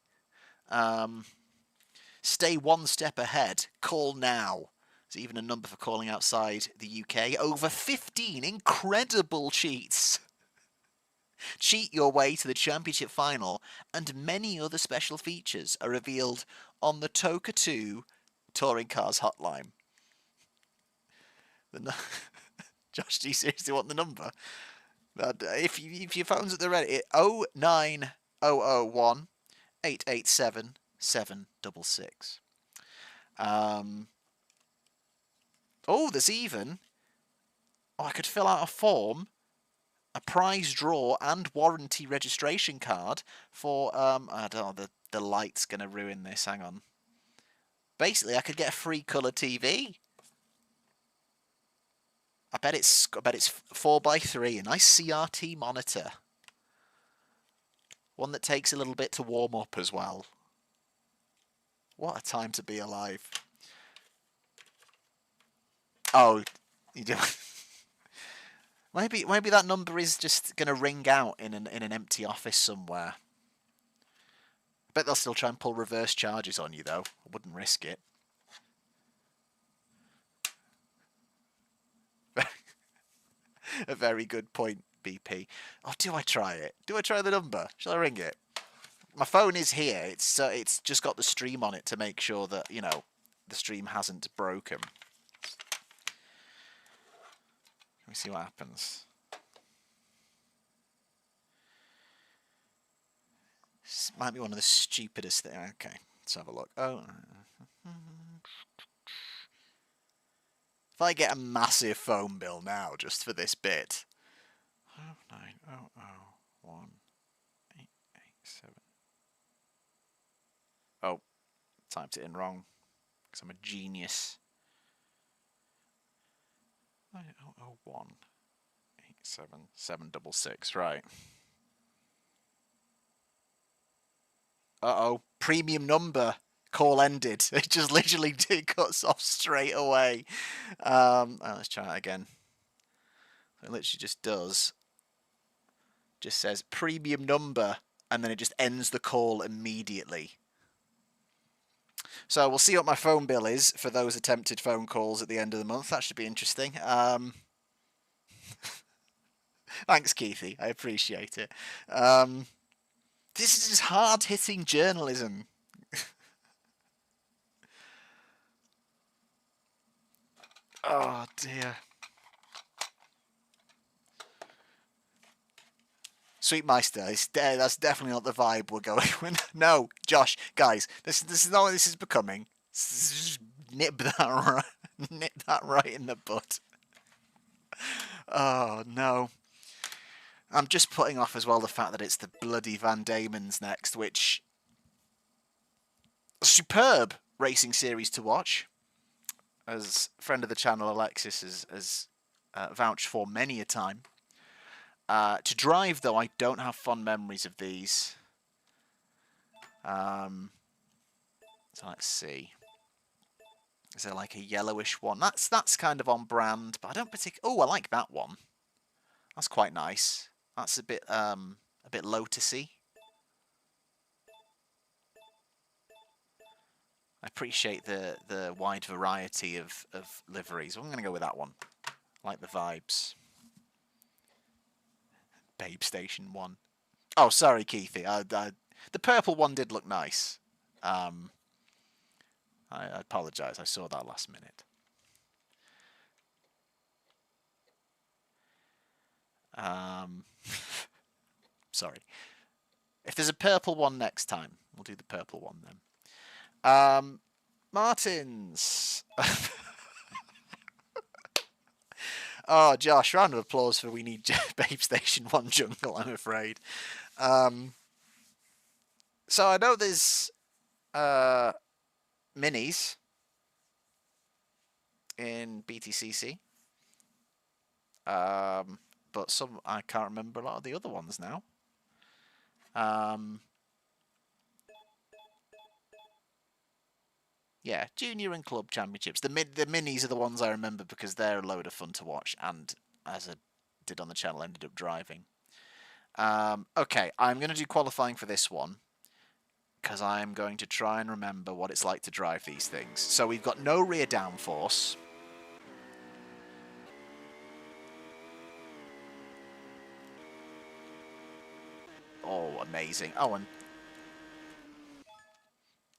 Stay one step ahead. Call now. There's even a number for calling outside the UK. Over 15 incredible cheats. Cheat your way to the championship final, and many other special features are revealed on the TOCA 2 Touring Cars hotline. Josh, do you seriously want the number? If your phone's at the ready, 09001 887 766. Oh, there's even. Oh, I could fill out a form, a prize draw, and warranty registration card for I don't know. The light's gonna ruin this. Hang on. Basically, I could get a free colour TV. I bet it's 4x3, a nice CRT monitor. One that takes a little bit to warm up as well. What a time to be alive. Oh, you do. Maybe that number is just going to ring out in an empty office somewhere. I bet they'll still try and pull reverse charges on you though. I wouldn't risk it. A very good point, BP. Oh, do I try it? Do I try the number? Shall I ring it? My phone is here. It's just got the stream on it to make sure that, you know, the stream hasn't broken. Let me see what happens. This might be one of the stupidest things. Okay, let's have a look. Oh. If I get a massive phone bill now just for this bit. 9001887. Oh, typed it in wrong. Because I'm a genius. 900187766. Right. Uh-oh. Premium number. Call ended. It just literally cuts off straight away. Let's try that again. It literally just does. Just says premium number, and then it just ends the call immediately. So we'll see what my phone bill is for those attempted phone calls at the end of the month. That should be interesting. Thanks, Keithy. I appreciate it. This is just hard-hitting journalism. Oh, dear. Sweet Meister, that's definitely not the vibe we're going with. No, Josh, guys, this is not what this is becoming. Just nip that right in the butt. Oh, no. I'm just putting off as well the fact that it's the bloody Van Diemen's next, which... Superb racing series to watch. As a friend of the channel, Alexis, has vouched for many a time. To drive, though, I don't have fond memories of these. So let's see. Is there like a yellowish one? That's kind of on brand, but I don't particularly... Oh, I like that one. That's quite nice. That's a bit lotusy. I appreciate the wide variety of liveries. I'm going to go with that one. I like the vibes. Babe Station 1. Oh, sorry, Keithy. The purple one did look nice. I apologise. I saw that last minute. Sorry. If there's a purple one next time, we'll do the purple one then. Martins. Oh, Josh, round of applause for We Need Babe Station 1 Jungle, I'm afraid. So I know there's minis in BTCC. But some, I can't remember a lot of the other ones now. Yeah, junior and club championships. The minis are the ones I remember because they're a load of fun to watch, and as I did on the channel, ended up driving. Okay, I'm going to do qualifying for this one because I'm going to try and remember what it's like to drive these things. So we've got no rear downforce. Oh, amazing. Oh, and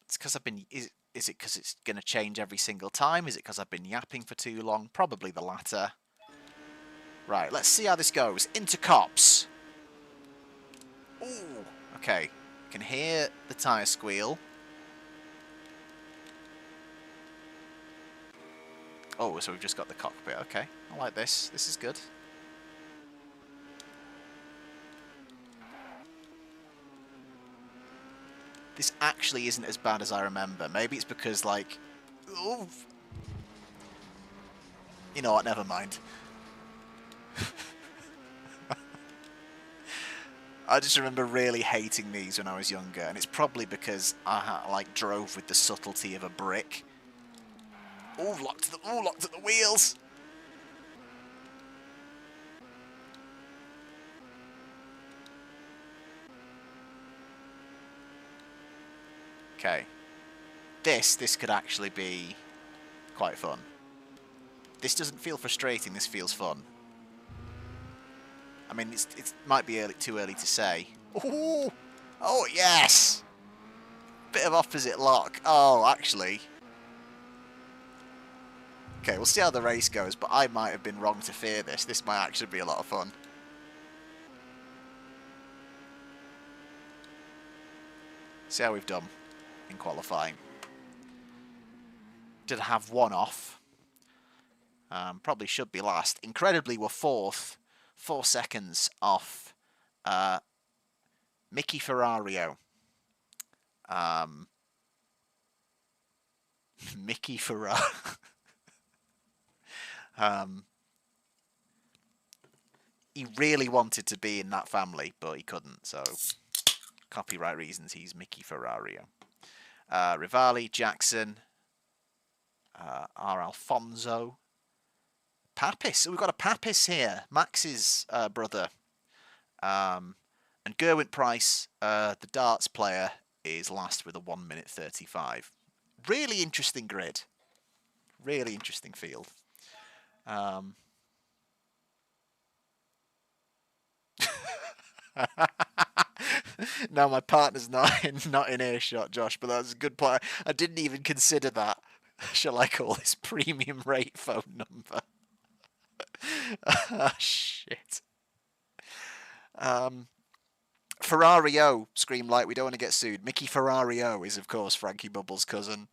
it's because I've been... Is Is it because it's going to change every single time? Is it because I've been yapping for too long? Probably the latter. Right, let's see how this goes. Into cops. Ooh, okay. Can hear the tyre squeal. Oh, so we've just got the cockpit. Okay, I like this. This is good. This actually isn't as bad as I remember. Maybe it's because, like... Ooh. You know what, never mind. I just remember really hating these when I was younger, and it's probably because I, like, drove with the subtlety of a brick. Ooh, locked at the wheels! Okay. This could actually be quite fun. This doesn't feel frustrating, this feels fun. I mean, it might be too early to say. Ooh! Oh, yes! Bit of opposite lock. Oh, actually. Okay, we'll see how the race goes, but I might have been wrong to fear this. This might actually be a lot of fun. See how we've done in qualifying. Did have one off. Probably should be last. Incredibly, we're fourth. 4 seconds off Mickey Ferrario. Mickey Ferrario. He really wanted to be in that family, but he couldn't, so copyright reasons, he's Mickey Ferrario. Rivali, Jackson, R. Alfonso, Papis. So we've got a Papis here, Max's brother. And Gerwent Price, the darts player, is last with a 1 minute 35. Really interesting grid. Really interesting field. No, my partner's not in earshot, Josh, but that's a good point. I didn't even consider that. Shall I call this premium rate phone number? Ah, shit. Ferrario, Scream Light, we don't want to get sued. Mickey Ferrario is, of course, Frankie Bubbles' cousin.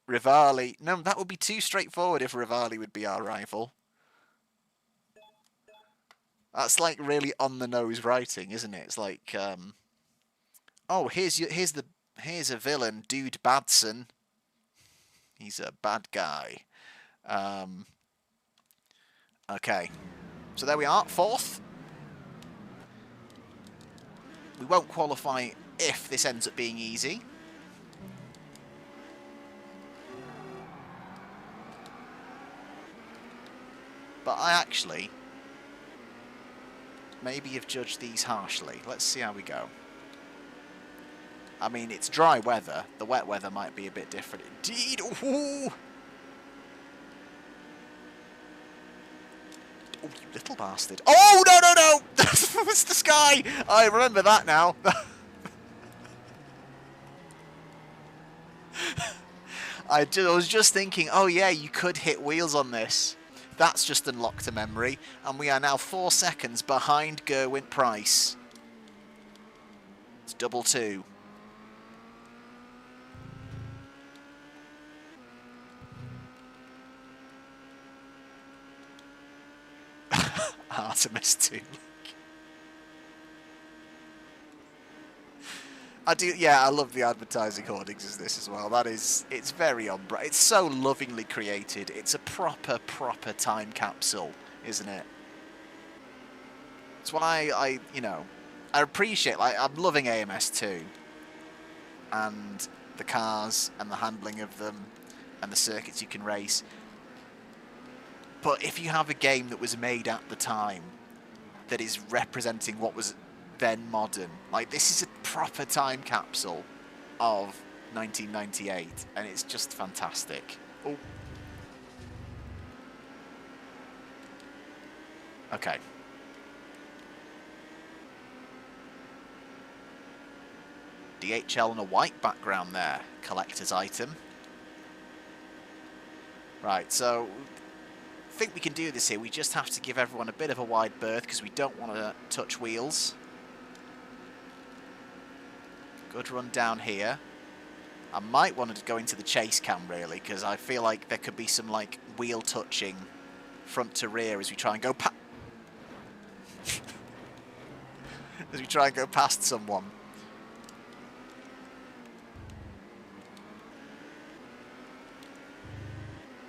Rivali. No, that would be too straightforward if Rivali would be our rival. That's like really on the nose writing, isn't it? It's like, oh, here's a villain, Dude Badson. He's a bad guy. Okay, so there we are, fourth. We won't qualify if this ends up being easy. But I actually maybe have judged these harshly. Let's see how we go. I mean, it's dry weather. The wet weather might be a bit different indeed. Ooh. Oh, you little bastard. Oh, no, no, no! It's the sky! I remember that now. I was just thinking, oh yeah, you could hit wheels on this. That's just unlocked a memory. And we are now 4 seconds behind Gerwent Price. It's 2-2. Artemis 2. I do, yeah, I love the advertising hoardings as this as well. That is, it's very it's so lovingly created. It's a proper time capsule, isn't it? That's why I you know, I appreciate, like, I'm loving AMS2 and the cars and the handling of them and the circuits you can race. But if you have a game that was made at the time that is representing what was then modern, like, this is a proper time capsule of 1998, and it's just fantastic. Oh. Okay. DHL on a white background there. Collector's item. Right, so I think we can do this here. We just have to give everyone a bit of a wide berth because we don't want to touch wheels. Good run down here. I might want to go into the chase cam really because I feel like there could be some like wheel touching front to rear as we try and go as we try and go past someone.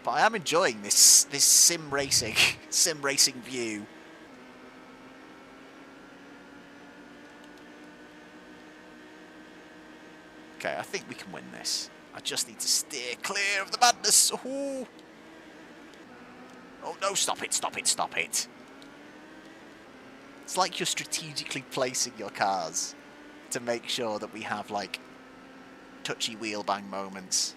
But I am enjoying this sim racing view. Okay, I think we can win this. I just need to steer clear of the madness. Ooh. Oh no, stop it, stop it, stop it. It's like you're strategically placing your cars to make sure that we have like touchy wheel bang moments.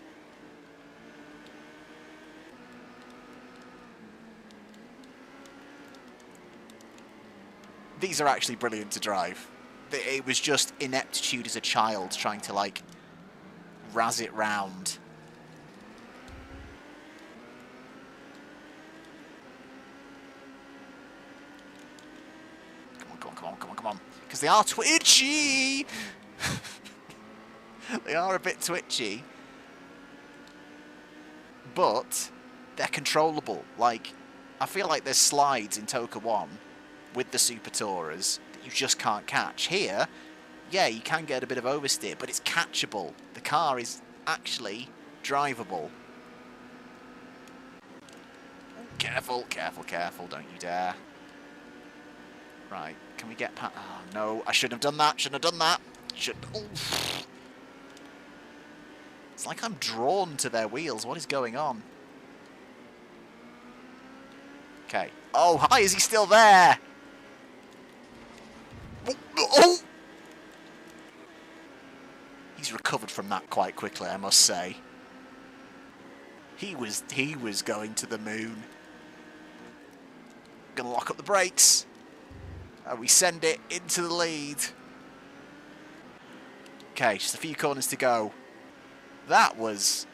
These are actually brilliant to drive. It was just ineptitude as a child trying to like razz it round. Come on, come on, come on, come on, come on. Because they are twitchy! They are a bit twitchy. But they're controllable. Like, I feel like there's slides in TOCA 1 with the Super Tourers that you just can't catch. Here, yeah, you can get a bit of oversteer, but it's catchable. The car is actually drivable. Careful, careful, careful, don't you dare. Right, can we get past... Oh, no, I shouldn't have done that, shouldn't have done that. Oof. It's like I'm drawn to their wheels. What is going on? Okay. Oh, hi, is he still there? Oh! He's recovered from that quite quickly, I must say. He was going to the moon. Gonna lock up the brakes. And we send it into the lead. Okay, just a few corners to go. That was...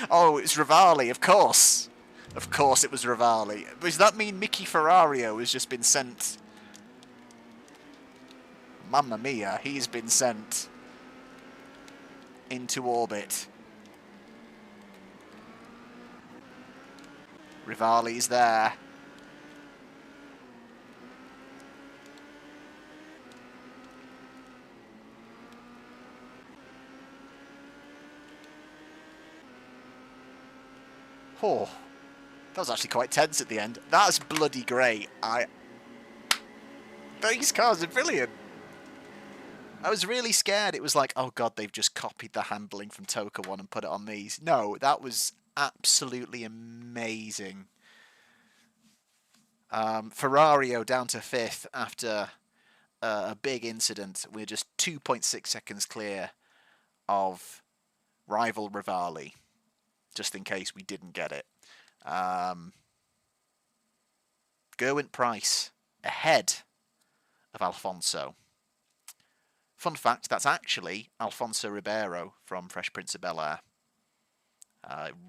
Oh, it's Rivali, of course. Of course it was Rivali. Does that mean Mickey Ferrario has just been sent? Mamma mia, he's been sent into orbit. Rivali's there. Oh, that was actually quite tense at the end. That's bloody great. These cars are brilliant. I was really scared. It was like, oh god, they've just copied the handling from TOCA 1 and put it on these. No, that was absolutely amazing. Ferrario down to 5th after a big incident. We're just 2.6 seconds clear of rival Rivali, just in case we didn't get it. Gerwent Price ahead of Alfonso. Fun fact, that's actually Alfonso Ribeiro from Fresh Prince of Bel-Air.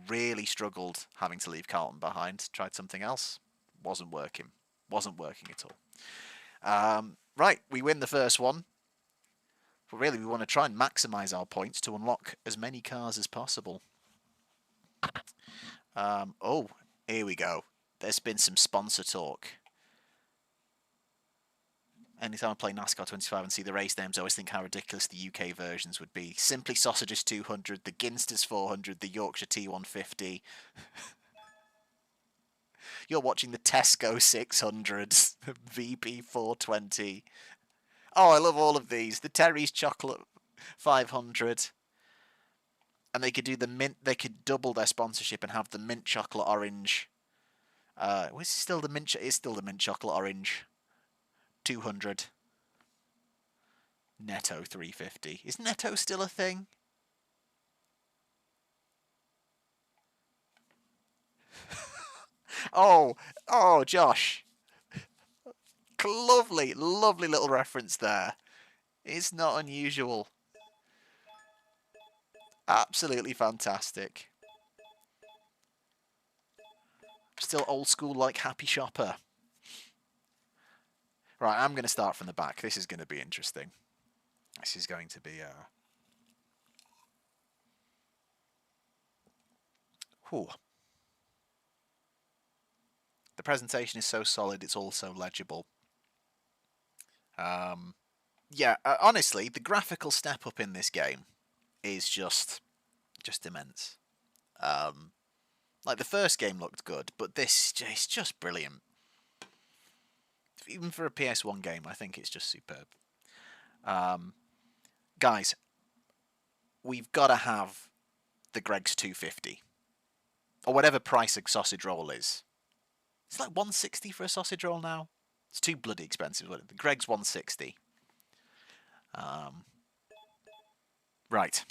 Really struggled having to leave Carlton behind. Tried something else. Wasn't working. Wasn't working at all. Right, we win the first one. But really, we want to try and maximise our points to unlock as many cars as possible. Oh, here we go. There's been some sponsor talk. Anytime I play NASCAR 25 and see the race names, I always think how ridiculous the UK versions would be. Simply Sausages 200, the Ginsters 400, the Yorkshire T150. You're watching the Tesco 600, VP 420. Oh, I love all of these. The Terry's Chocolate 500. And they could do the mint. They could double their sponsorship and have the mint chocolate orange. Was it still the mint? It's still the mint chocolate orange. 200. Netto 350. Is Netto still a thing? Oh, Josh. Lovely, lovely little reference there. It's not unusual. Absolutely fantastic. Still old school like Happy Shopper. Right, I'm going to start from the back. This is going to be interesting. This is going to be... Whew. The presentation is so solid, it's also legible. Yeah, honestly, the graphical step up in this game is just immense. Like the first game looked good, but this is just brilliant. Even for a PS1 game, I think it's just superb. Guys, we've got to have the Greg's 250. Or whatever price a sausage roll is. It's like 160 for a sausage roll now. It's too bloody expensive. The Greg's 160. Right.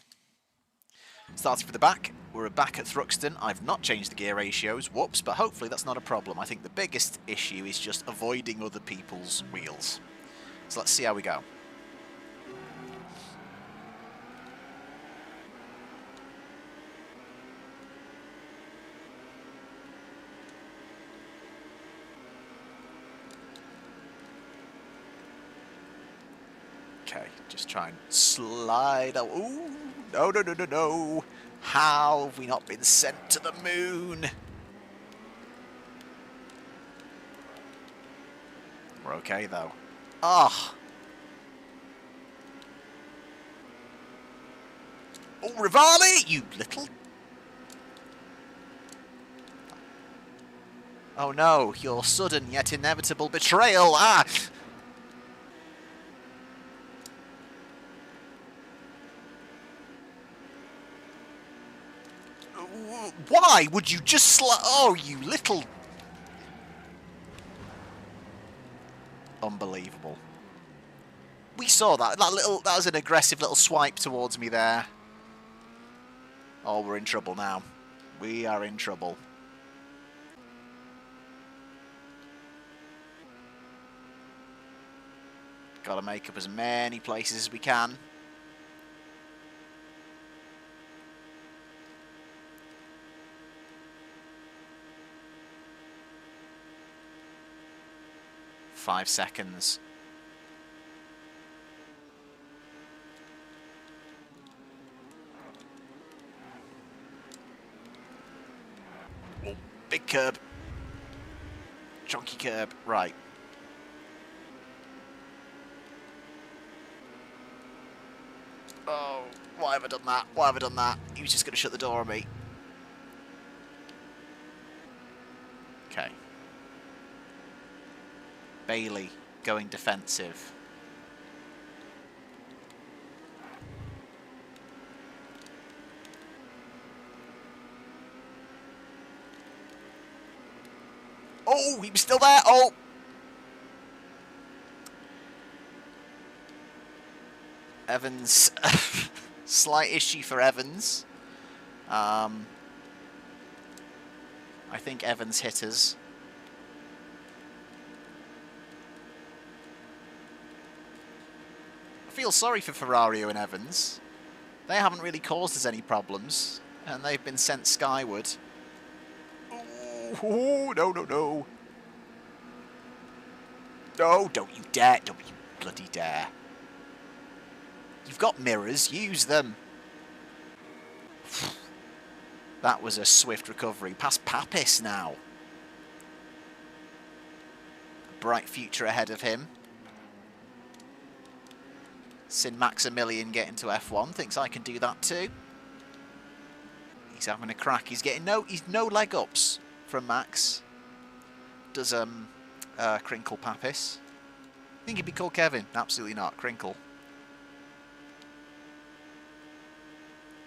Starting from the back, we're back at Thruxton. I've not changed the gear ratios, whoops, but hopefully that's not a problem. I think the biggest issue is just avoiding other people's wheels. So let's see how we go. Okay, just try and slide. Ooh, no, no, no, no, no. How have we not been sent to the moon? We're okay, though. Ah. Oh, Rivali, you little... Oh, no, your sudden yet inevitable betrayal. Ah. Why would you just oh, you little... Unbelievable. We saw that. That was an aggressive little swipe towards me there. Oh, we're in trouble now. We are in trouble. Got to make up as many places as we can. Five seconds. Oh, big curb. Chunky curb. Right. Oh, why have I done that? Why have I done that? He was just going to shut the door on me. Okay. Bailey going defensive. Oh, he was still there. Oh. Evans. Slight issue for Evans. I think Evans hit us. I feel sorry for Ferrario and Evans. They haven't really caused us any problems, and they've been sent skyward. Oh, no, no, no. No, don't you dare. Don't you bloody dare. You've got mirrors, use them. That was a swift recovery. Past Papis now. Bright future ahead of him. Sin Maximilian getting to F1. Thinks I can do that too. He's having a crack. He's no leg ups from Max. Does Crinkle Papis. I think he'd be called Kevin. Absolutely not. Crinkle.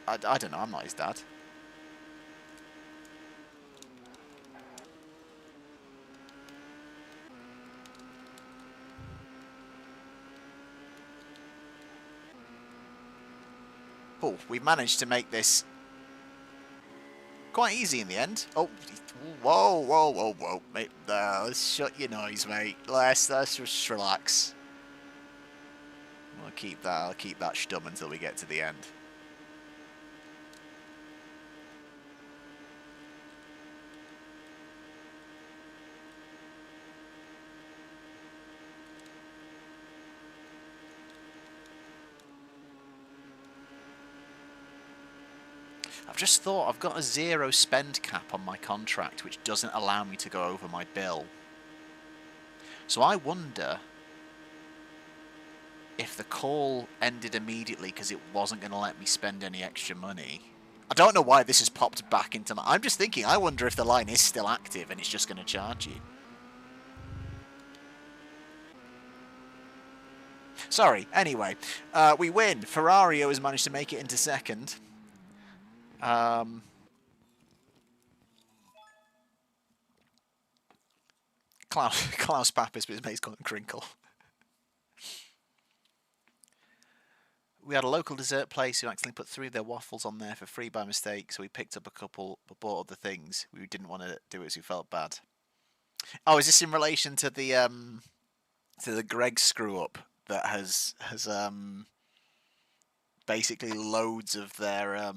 I don't know. I'm not his dad. Oh, we've managed to make this quite easy in the end. Oh, whoa, whoa, whoa, whoa. Mate, let's shut your noise, mate. Let's just relax. I'll keep that stum until we get to the end. I've just thought I've got a 0 spend cap on my contract, which doesn't allow me to go over my bill. So I wonder if the call ended immediately because it wasn't going to let me spend any extra money. I don't know why this has popped back into my... I'm just thinking, I wonder if the line is still active and it's just going to charge you. Sorry, anyway. We win. Ferrario has managed to make it into second. Klaus Pappas, but his mate's called him Crinkle. We had a local dessert place who accidentally put 3 of their waffles on there for free by mistake, so we picked up a couple but bought other things. We didn't want to do it, so we felt bad. Oh, is this in relation to the Greg screw up that has basically loads of their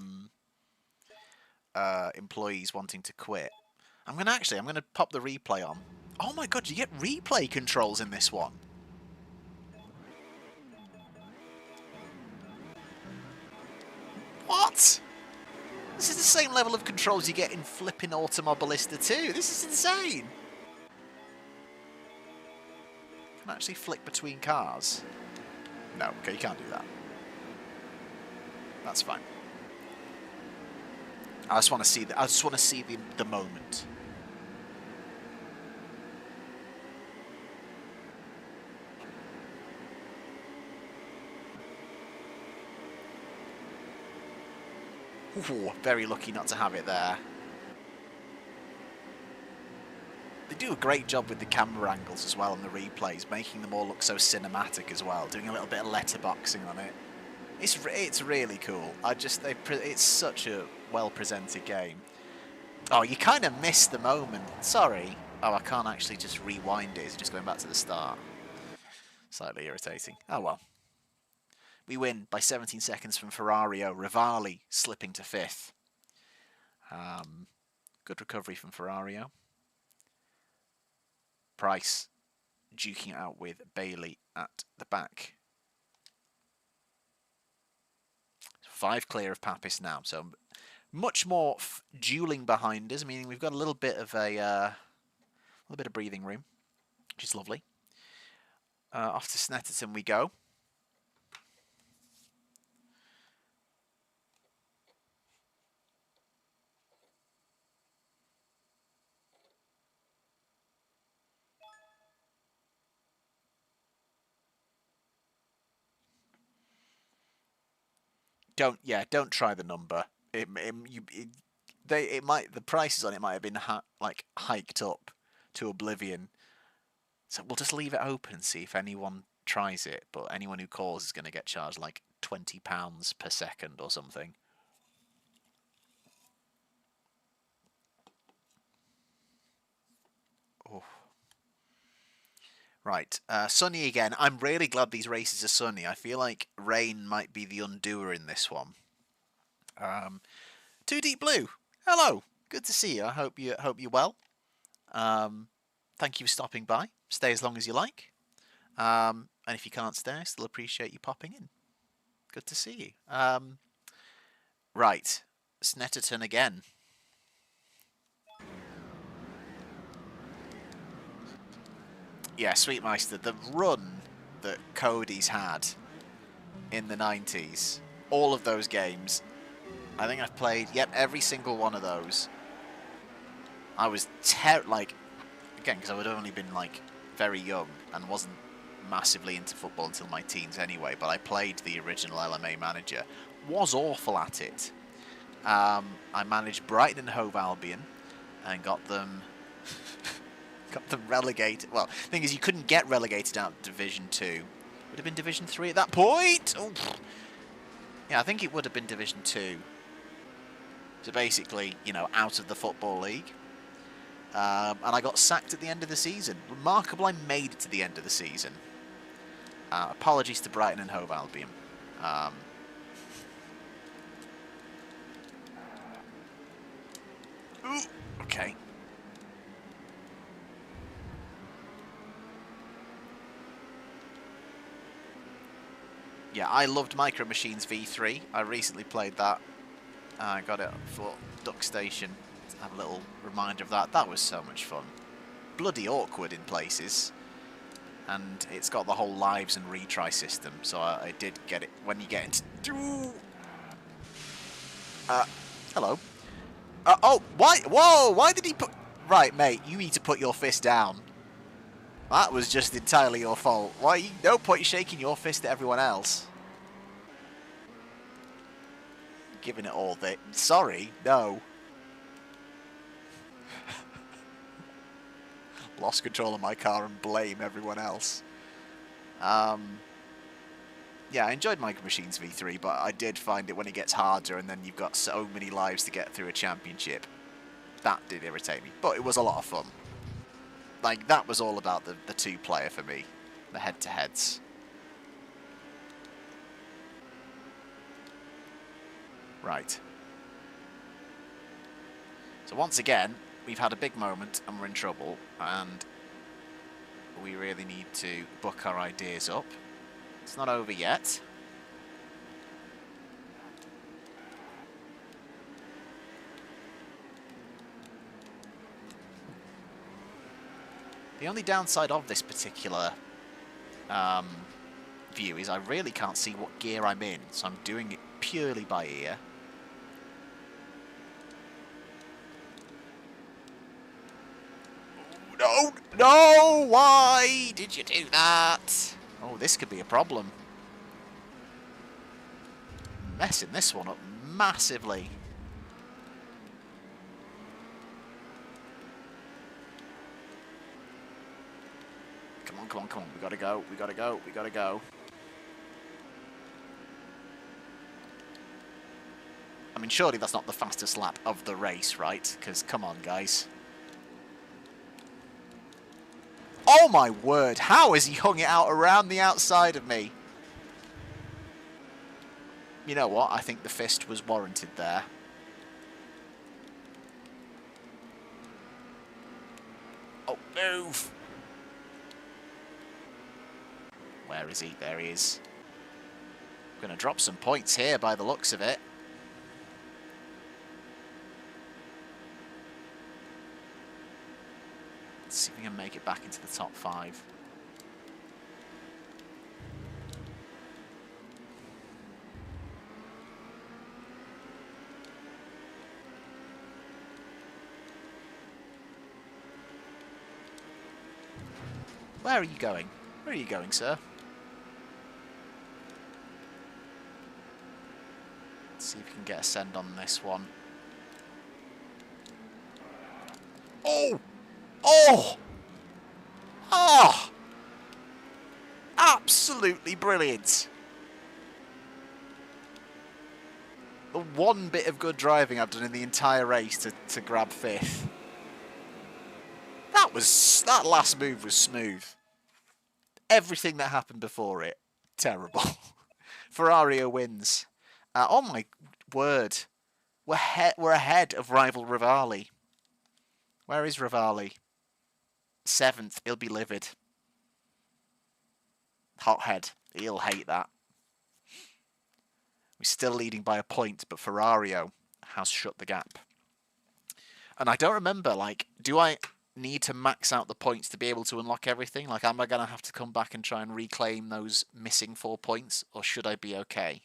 employees wanting to quit? I'm gonna pop the replay on. Oh my god, you get replay controls in this one. What? This is the same level of controls you get in flipping Automobilista 2. This is insane. Can I actually flick between cars? No, okay, you can't do that. That's fine. I just want to see the moment. Ooh, very lucky not to have it there. They do a great job with the camera angles as well on the replays, making them all look so cinematic as well, doing a little bit of letterboxing on it. It's really cool. It's such a well-presented game. Oh, you kind of missed the moment. Sorry. Oh, I can't actually just rewind it. It's just going back to the start. Slightly irritating. Oh well. We win by 17 seconds from Ferrario. Rivali slipping to 5th. Good recovery from Ferrario. Price duking it out with Bailey at the back. 5 clear of Pappas now, so much more dueling behind us, meaning we've got a little bit of breathing room, which is lovely. Off to Snetterton we go. Don't try the number. The prices on it might have been hiked up to oblivion. So we'll just leave it open and see if anyone tries it. But anyone who calls is going to get charged like £20 per second or something. Oh. Right, sunny again. I'm really glad these races are sunny. I feel like rain might be the undoer in this one. Too Deep Blue, hello. Good to see you. I hope you're well. Thank you for stopping by. Stay as long as you like. And if you can't stay, I still appreciate you popping in. Good to see you. Right, Snetterton again. Yeah, Sweetmeister, the run that Cody's had in the 90s, all of those games, I think I've played, every single one of those. I was, again, because I would have only been, very young and wasn't massively into football until my teens anyway, but I played the original LMA manager. Was awful at it. I managed Brighton and Hove Albion and got them... got them relegated. Well, the thing is, you couldn't get relegated out of Division 2. Would have been Division 3 at that point. Oh. Yeah, I think it would have been Division 2. So basically, out of the Football League. And I got sacked at the end of the season. Remarkable, I made it to the end of the season. Apologies to Brighton and Hove Albion. Ooh, okay. Yeah, I loved Micro Machines V3. I recently played that. I got it for Duck Station. To have a little reminder of that. That was so much fun. Bloody awkward in places. And it's got the whole lives and retry system, so I did get it. When you get into... hello. Oh, why? Whoa, why did he put... Right, mate, you need to put your fist down. That was just entirely your fault. Why? No point shaking your fist at everyone else. Giving it all the... Sorry, no. Lost control of my car and blame everyone else. Yeah, I enjoyed Micro Machines V3, but I did find it when it gets harder and then you've got so many lives to get through a championship. That did irritate me, but it was a lot of fun. Like, that was all about the two-player for me. The head-to-heads. Right. So once again, we've had a big moment and we're in trouble, and we really need to book our ideas up. It's not over yet. The only downside of this particular view is I really can't see what gear I'm in, so I'm doing it purely by ear. No! No! Why did you do that? Oh, this could be a problem. Messing this one up massively. Come on, come on, come on. We gotta go, we gotta go, we gotta go. I mean, surely that's not the fastest lap of the race, right? Because, come on, guys. Oh my word, how has he hung it out around the outside of me? You know what, I think the fist was warranted there. Oh, move! Where is he? There he is. Going to drop some points here by the looks of it. Let's see if we can make it back into the top 5. Where are you going? Where are you going, sir? Let's see if we can get a send on this one. Oh! Oh! Oh! Absolutely brilliant. The one bit of good driving I've done in the entire race to grab 5th. That last move was smooth. Everything that happened before it, terrible. Ferrario wins. Oh my word. We're ahead of rival Rivali. Where is Rivali? 7th. He'll be livid. Hothead. He'll hate that. We're still leading by a point, but Ferrario has shut the gap. And I don't remember, like, do I need to max out the points to be able to unlock everything? Like, am I going to have to come back and try and reclaim those missing 4 points, or should I be okay?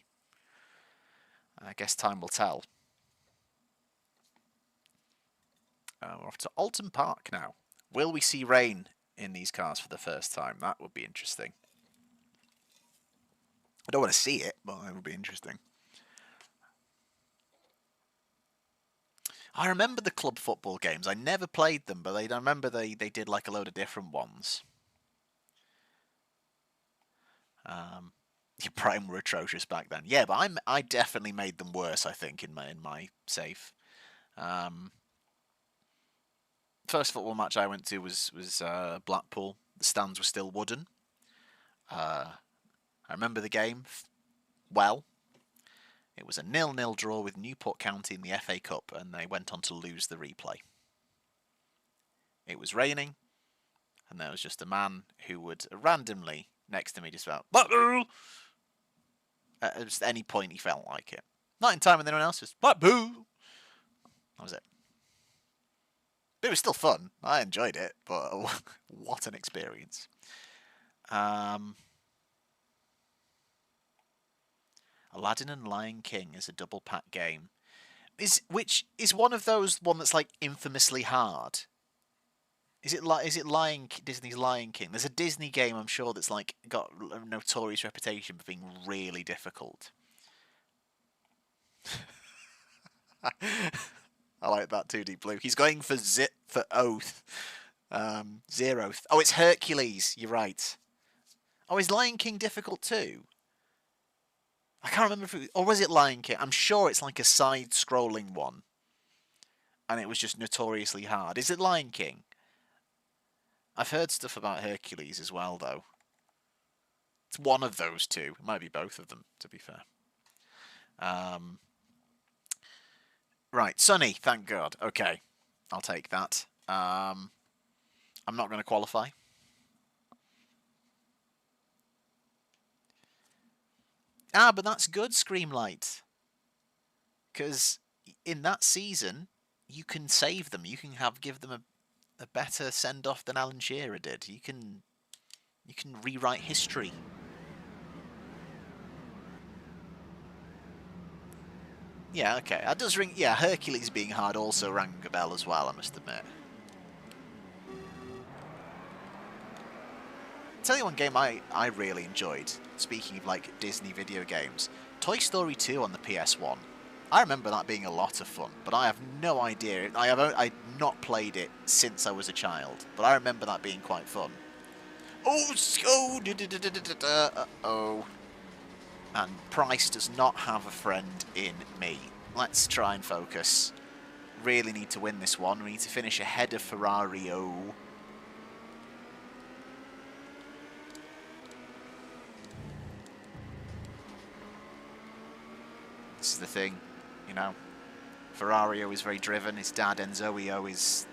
I guess time will tell. We're off to Alton Park now. Will we see rain in these cars for the first time? That would be interesting. I don't want to see it, but it would be interesting. I remember the club football games. I never played them, but I remember they did like a load of different ones. Your Prime were atrocious back then. Yeah, but I definitely made them worse, I think, in my save. First football match I went to was Blackpool. The stands were still wooden. I remember the game well. It was a 0-0 draw with Newport County in the FA Cup, and they went on to lose the replay. It was raining, and there was just a man who would randomly next to me just about Blackpool at just any point he felt like it. Not in time with anyone else, just Blackpool. That was it. But it was still fun. I enjoyed it, but what an experience. Aladdin and Lion King is a double pack game. Which is one of those that's like infamously hard. Is it Disney's Lion King? There's a Disney game I'm sure that's like got a notorious reputation for being really difficult. I like that too, Deep Blue. He's going for oath. Zeroth. Oh, it's Hercules. You're right. Oh, is Lion King difficult too? I can't remember or was it Lion King? I'm sure it's like a side-scrolling one. And it was just notoriously hard. Is it Lion King? I've heard stuff about Hercules as well, though. It's one of those two. It might be both of them, to be fair. Right, Sunny, thank God. Okay, I'll take that. I'm not going to qualify. But that's good, Screamlight. Because in that season, you can save them. You can give them a better send-off than Alan Shearer did. You can rewrite history. Yeah, okay. That does ring... Yeah, Hercules being hard also rang a bell as well, I must admit. Tell you one game I really enjoyed, speaking of like Disney video games, Toy Story 2 on the PS1. I remember that being a lot of fun, but I have no idea. I've not played it since I was a child, but I remember that being quite fun. Uh-oh. And Price does not have a friend in me. Let's try and focus. Really need to win this one. We need to finish ahead of Ferrari. This is the thing, you know. Ferrario is very driven. His dad Enzio is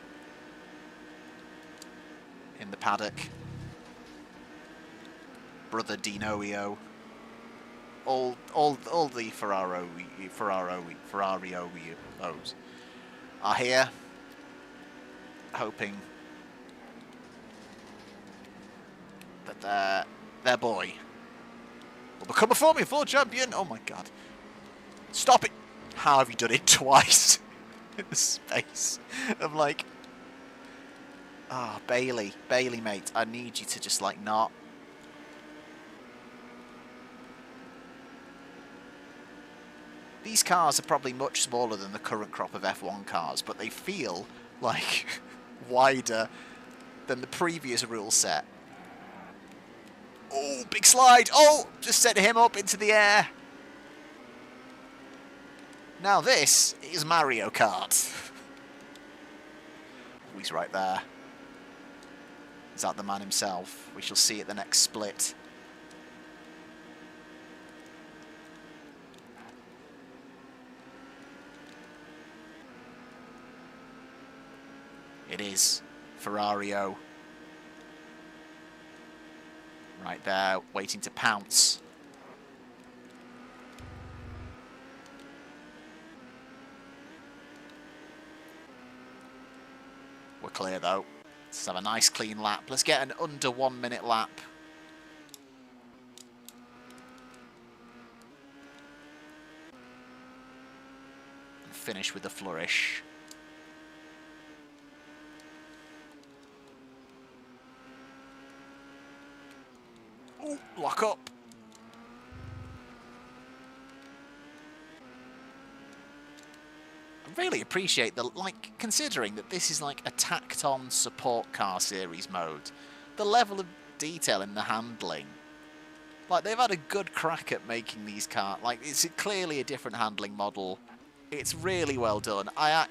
in the paddock. Brother Dinoio. All the Ferrarios are here, hoping that their boy will become a Formula 4 champion. Oh my God. Stop it! How have you done it twice in the space of like... Bailey, mate, I need you to just like not... These cars are probably much smaller than the current crop of F1 cars, but they feel like wider than the previous rule set. Oh, big slide! Oh, just set him up into the air. Now this is Mario Kart. Oh, he's right there. Is that the man himself? We shall see at the next split. It is Ferrario. Right there, waiting to pounce. We're clear though. Let's have a nice clean lap. Let's get an under 1 minute lap. And finish with a flourish. Ooh, lock up. I really appreciate considering that this is like a tacked on support car series mode, the level of detail in the handling. Like, they've had a good crack at making these cars. Like, it's clearly a different handling model. It's really well done. I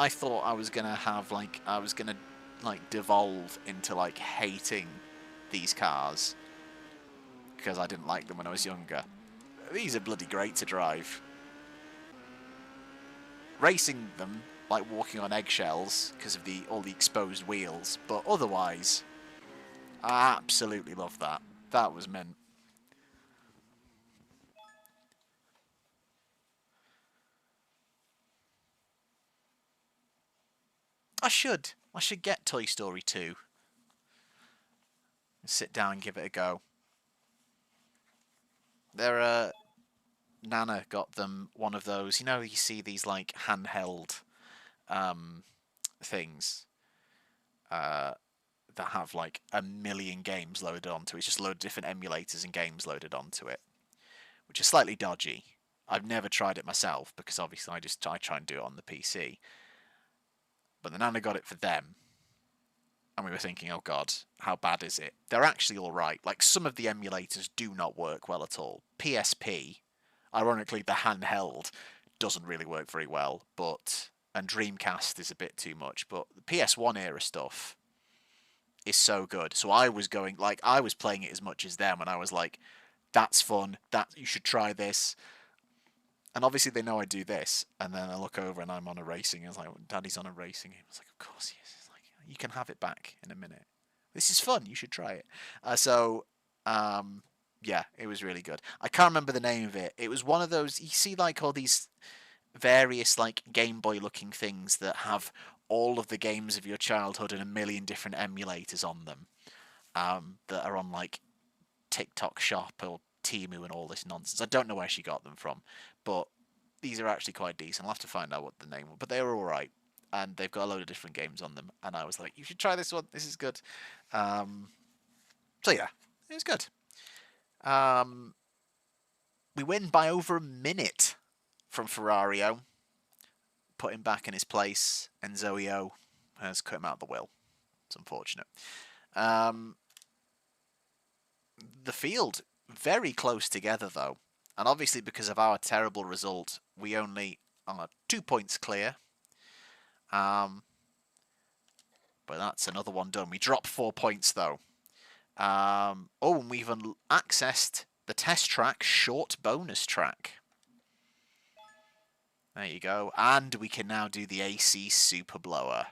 thought I was gonna have devolve into like hating these cars. because I didn't like them when I was younger. These are bloody great to drive. Racing them like walking on eggshells because of all the exposed wheels, but otherwise, I absolutely love that. That was mint. I should get Toy Story 2. Sit down and give it a go. Nana got them one of those, you see these like handheld things that have like a million games loaded onto it. It's just a load of different emulators and games loaded onto it, which is slightly dodgy. I've never tried it myself because obviously I try and do it on the PC. But the Nana got it for them, and we were thinking, oh god, how bad is it? They're actually alright. Like, some of the emulators do not work well at all. PSP, ironically the handheld, doesn't really work very well, and Dreamcast is a bit too much, but the PS1 era stuff is so good. So I was playing it as much as them, and I was like, that's fun, you should try this. And obviously they know I do this, and then I look over and I'm on a racing, and it's like, Daddy's on a racing game. I was like, of course he is. It's like, you can have it back in a minute. This is fun, you should try it. Yeah, it was really good. I can't remember the name of it. It was one of those, you see like all these various like Game Boy looking things that have all of the games of your childhood and a million different emulators on them, that are on like TikTok Shop or Temu and all this nonsense. I don't know where she got them from, but these are actually quite decent. I'll have to find out what the name was, but they were alright, and they've got a load of different games on them, and I was like, you should try this one, this is good. So yeah, it was good. We win by over a minute from Ferrario. Put him back in his place, and Zoeo has cut him out of the will. It's unfortunate. The field, very close together though. And obviously because of our terrible result, we only are 2 points clear. But that's another one done. We drop 4 points though. And we've accessed the test track short bonus track. There you go. And we can now do the AC Superblower.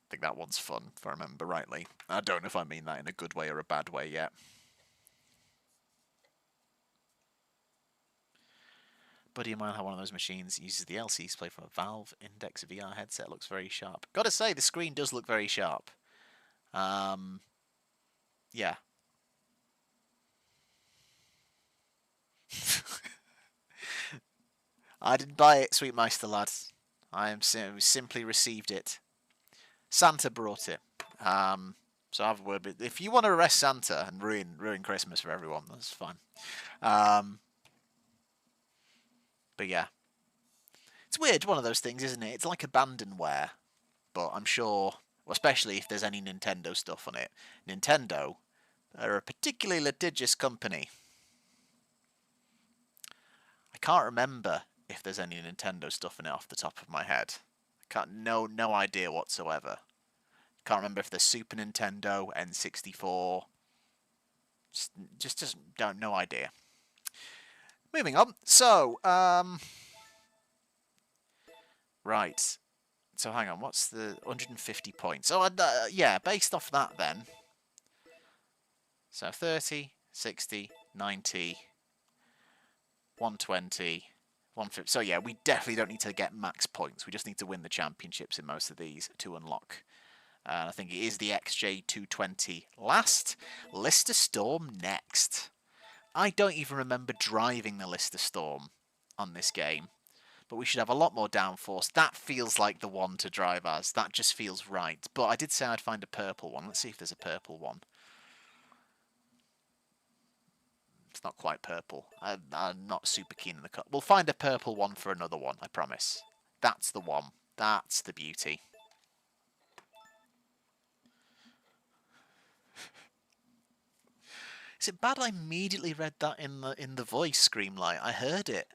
I think that one's fun, if I remember rightly. I don't know if I mean that in a good way or a bad way yet. Buddy of mine had one of those machines. Uses the LCD display from a Valve Index VR headset. Looks very sharp. Gotta say, the screen does look very sharp. Yeah. I didn't buy it, Sweet Meister lad. I simply received it. Santa brought it. So I have a word with. If you want to arrest Santa and ruin Christmas for everyone, that's fine. But yeah, it's weird. One of those things, isn't it? It's like abandonware, but I'm sure, well, especially if there's any Nintendo stuff on it. Nintendo are a particularly litigious company. I can't remember if there's any Nintendo stuff in it off the top of my head. No idea whatsoever. Can't remember if there's Super Nintendo, N64. Just no idea. Moving on. So, right. So hang on, what's the 150 points? Oh, yeah, based off that then. So 30, 60, 90, 120, 150. So yeah, we definitely don't need to get max points. We just need to win the championships in most of these to unlock. I think it is the XJ220 last. Lister Storm next. I don't even remember driving the Lister Storm on this game, but we should have a lot more downforce. That feels like the one to drive as. That just feels right. But I did say I'd find a purple one. Let's see if there's a purple one. It's not quite purple. I'm not super keen in the cut. We'll find a purple one for another one, I promise. That's the one. That's the beauty. Is it bad I immediately read that in the voice Screamlight? I heard it.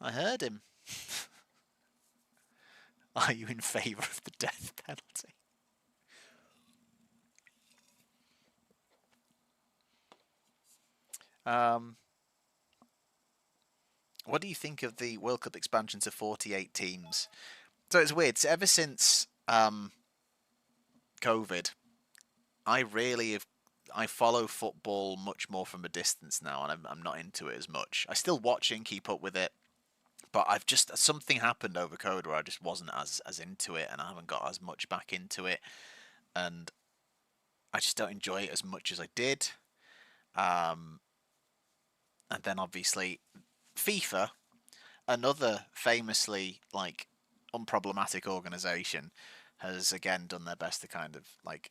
I heard him. Are you in favour of the death penalty? Um, what do you think of the World Cup expansion to 48 teams? So it's weird. So ever since COVID, I follow football much more from a distance now, and I'm not into it as much. I still watch and keep up with it, but something happened over COVID where I just wasn't as into it, and I haven't got as much back into it, and I just don't enjoy it as much as I did. And then obviously FIFA, another famously unproblematic organization, has again done their best to kind of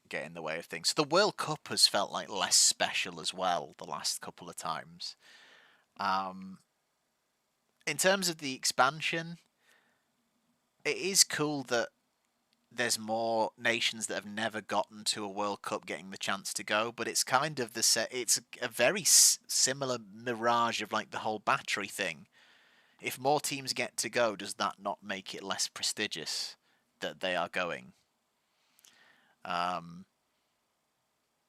get in the way of things. So the World Cup has felt like less special as well the last couple of times. In terms of the expansion, it is cool that there's more nations that have never gotten to a World Cup getting the chance to go, but it's kind of it's a very similar mirage of the whole battery thing. If more teams get to go, does that not make it less prestigious that they are going?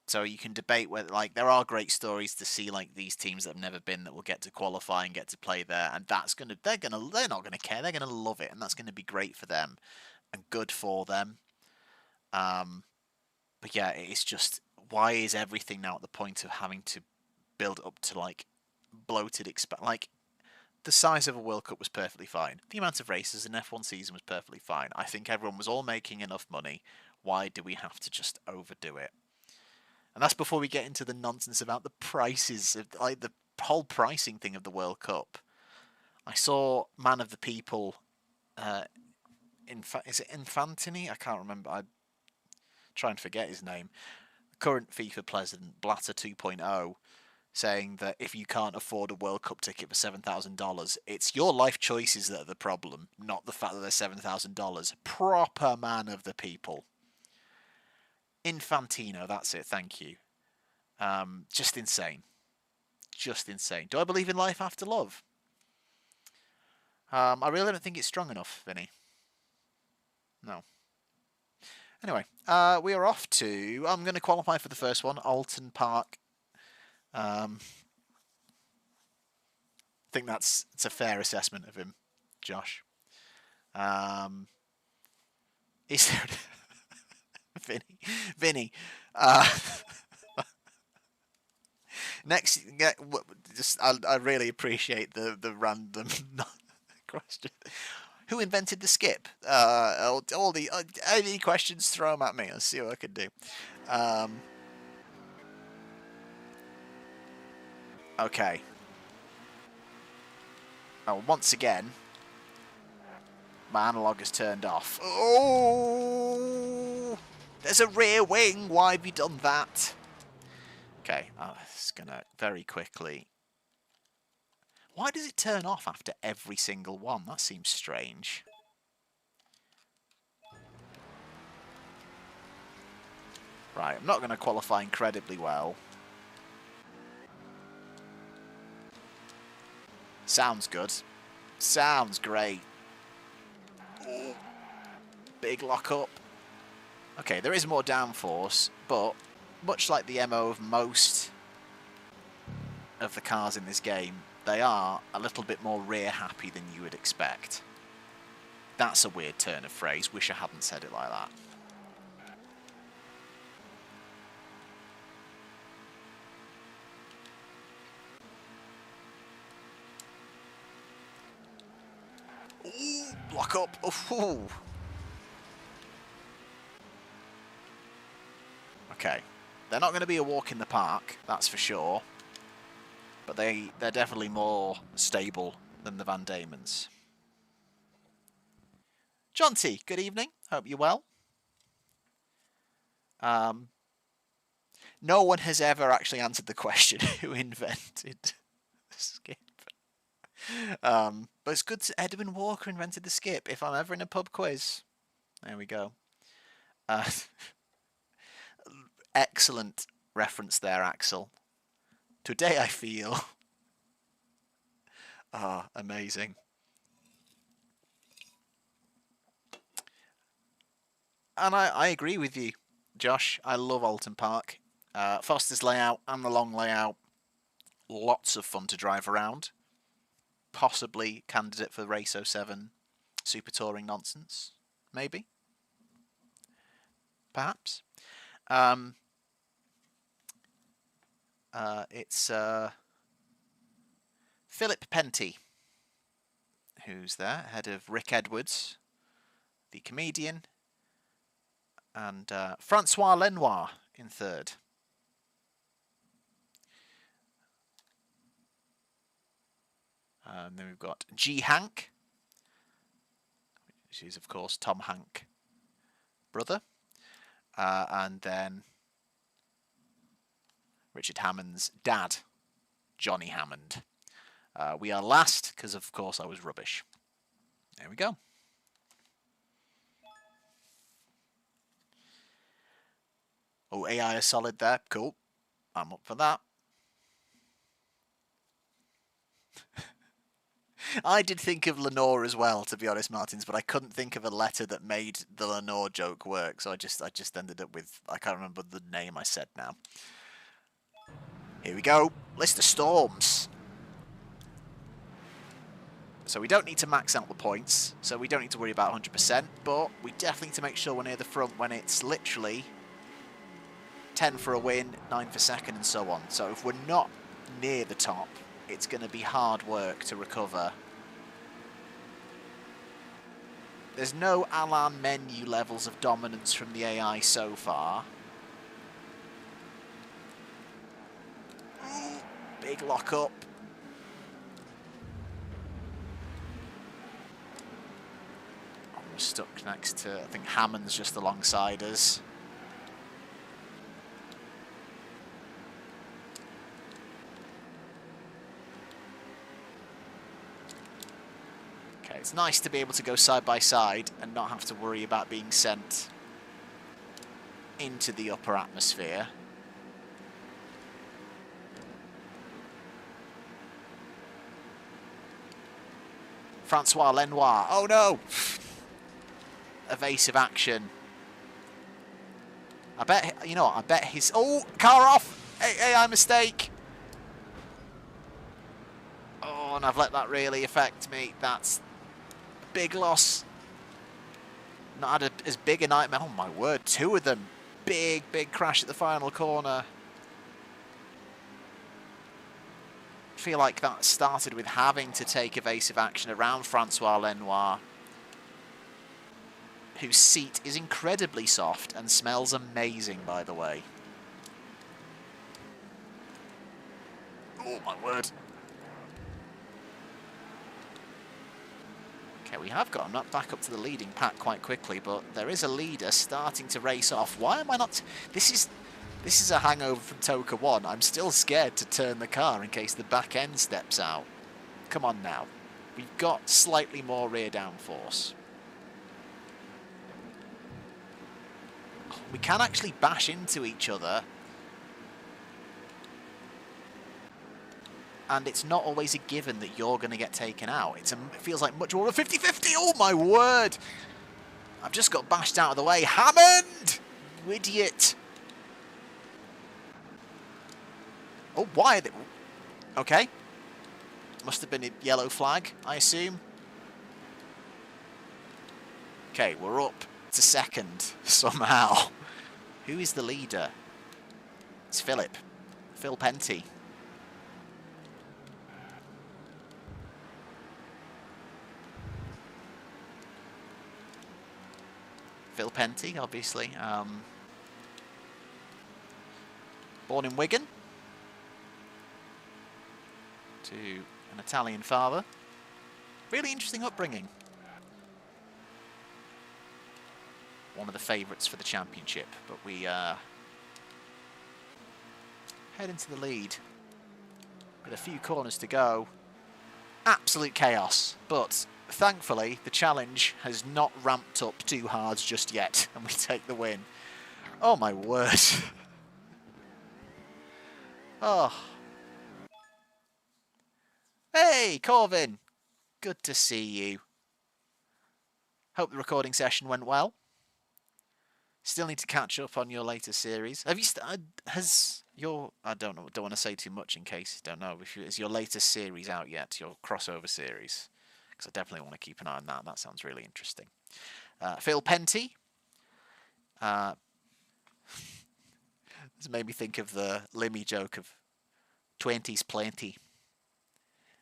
So you can debate whether there are great stories to see these teams that have never been that will get to qualify and get to play there, and they're not gonna care. They're gonna love it, and that's gonna be great for them and good for them. But yeah, it's just, why is everything now at the point of having to build up to bloated the size of a World Cup was perfectly fine. The amount of races in F1 season was perfectly fine. I think everyone was all making enough money. Why do we have to just overdo it? And that's before we get into the nonsense about the prices of the whole pricing thing of the World Cup. I saw Man of the People, is it Infantini? I can't remember. I'm trying to forget his name. Current FIFA president Blatter 2.0 saying that if you can't afford a World Cup ticket for $7,000, it's your life choices that are the problem, not the fact that they're $7,000. Proper Man of the People. Infantino, that's it, thank you. Just insane. Just insane. Do I believe in life after love? I really don't think it's strong enough, Vinny. No. Anyway, we are off to... I'm going to qualify for the first one, Alton Park. I think it's a fair assessment of him, Josh. Is there... Vinny. Next, I really appreciate the random question. Who invented the skip? All the any questions, throw them at me. Let's see what I can do. Okay. Oh, once again, my analog has turned off. Oh, there's a rear wing. Why have you done that? Okay, I'm just gonna very quickly. Why does it turn off after every single one? That seems strange. Right, I'm not going to qualify incredibly well. Sounds good. Sounds great. Ooh, big lock up. Okay, there is more downforce, but much like the MO of most of the cars in this game, they are a little bit more rear happy than you would expect. That's a weird turn of phrase. Wish I hadn't said it like that. Ooh, block up. Ooh. Okay. They're not going to be a walk in the park, that's for sure. But they're definitely more stable than the Van Diemens. John T, good evening. Hope you're well. No one has ever actually answered the question who invented the skip. But it's good that Edwin Walker invented the skip. If I'm ever in a pub quiz, there we go. Excellent reference there, Axel. Today I feel... Ah, amazing. And I agree with you, Josh. I love Alton Park. Foster's layout and the long layout. lots of fun to drive around. Possibly candidate for Race 07 Super Touring nonsense, maybe, perhaps. It's Philip Penty, who's there, ahead of Rick Edwards, the comedian, and Francois Lenoir in third. Then we've got G. Hank, which is, of course, Tom Hank, brother. And then Richard Hammond's dad, Johnny Hammond. We are last because, of course, I was rubbish. There we go. Oh, AI is solid there. Cool. I'm up for that. I did think of Lenore as well, to be honest, Martins, but I couldn't think of a letter that made the Lenore joke work, so I just ended up with, I can't remember the name I said now. Here we go. List of storms. So we don't need to max out the points, so we don't need to worry about 100%, but we definitely need to make sure we're near the front when it's literally 10 for a win, 9 for second, and so on. So if we're not near the top, it's going to be hard work to recover. There's no Alan menu levels of dominance from the AI so far. Big lock up. We're stuck next to, I think Hammond's just alongside us. It's nice to be able to go side by side and not have to worry about being sent into the upper atmosphere. Francois Lenoir. Oh no! Evasive action. I bet, you know what, I bet his... Oh, car off! AI mistake! Oh, and I've let that really affect me. That's big loss. Not had as big a nightmare. Oh my word, two of them. Big crash at the final corner. I feel like that started with having to take evasive action around Francois Lenoir, whose seat is incredibly soft and smells amazing, by the way. Oh my word. Okay, we have got him back up to the leading pack quite quickly, but there is a leader starting to race off. Why am I not... This is a hangover from TOCA 1. I'm still scared to turn the car in case the back end steps out. Come on now. We've got slightly more rear downforce. We can actually bash into each other. And it's not always a given that you're going to get taken out. It feels like much more of a 50-50. Oh, my word. I've just got bashed out of the way. Hammond! You idiot. Oh, why are they... Okay. Must have been a yellow flag, I assume. Okay, we're up to second somehow. Who is the leader? It's Phil Penty. Phil Penty, obviously. Born in Wigan. To an Italian father. Really interesting upbringing. One of the favourites for the championship, but we head into the lead with a few corners to go. Absolute chaos, but thankfully the challenge has not ramped up too hard just yet, and we take the win. Oh my word. Oh. Hey, Corvin. Good to see you. Hope the recording session went well. Still need to catch up on your latest series. Have you has I don't know, don't want to say too much in case you don't know. Is your latest series out yet? Your crossover series? Because I definitely want to keep an eye on that. That sounds really interesting. Phil Penty. This made me think of the Limmy joke of 20's plenty.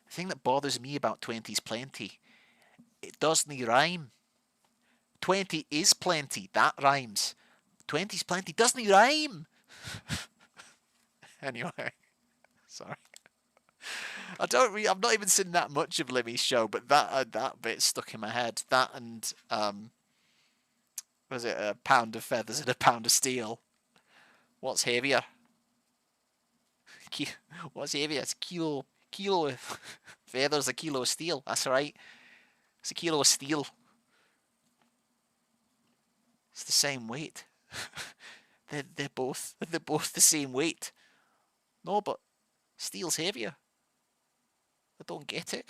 The thing that bothers me about 20's plenty, it doesn't rhyme. 20 is plenty, that rhymes. 20's plenty doesn't rhyme. Anyway, sorry. I've not even seen that much of Limmy's show, but that bit stuck in my head. That and was it a pound of feathers and a pound of steel? What's heavier? What's heavier? It's a kilo of feathers, a kilo of steel. That's right. It's a kilo of steel. It's the same weight. they're both the same weight. No, but steel's heavier. I don't get it.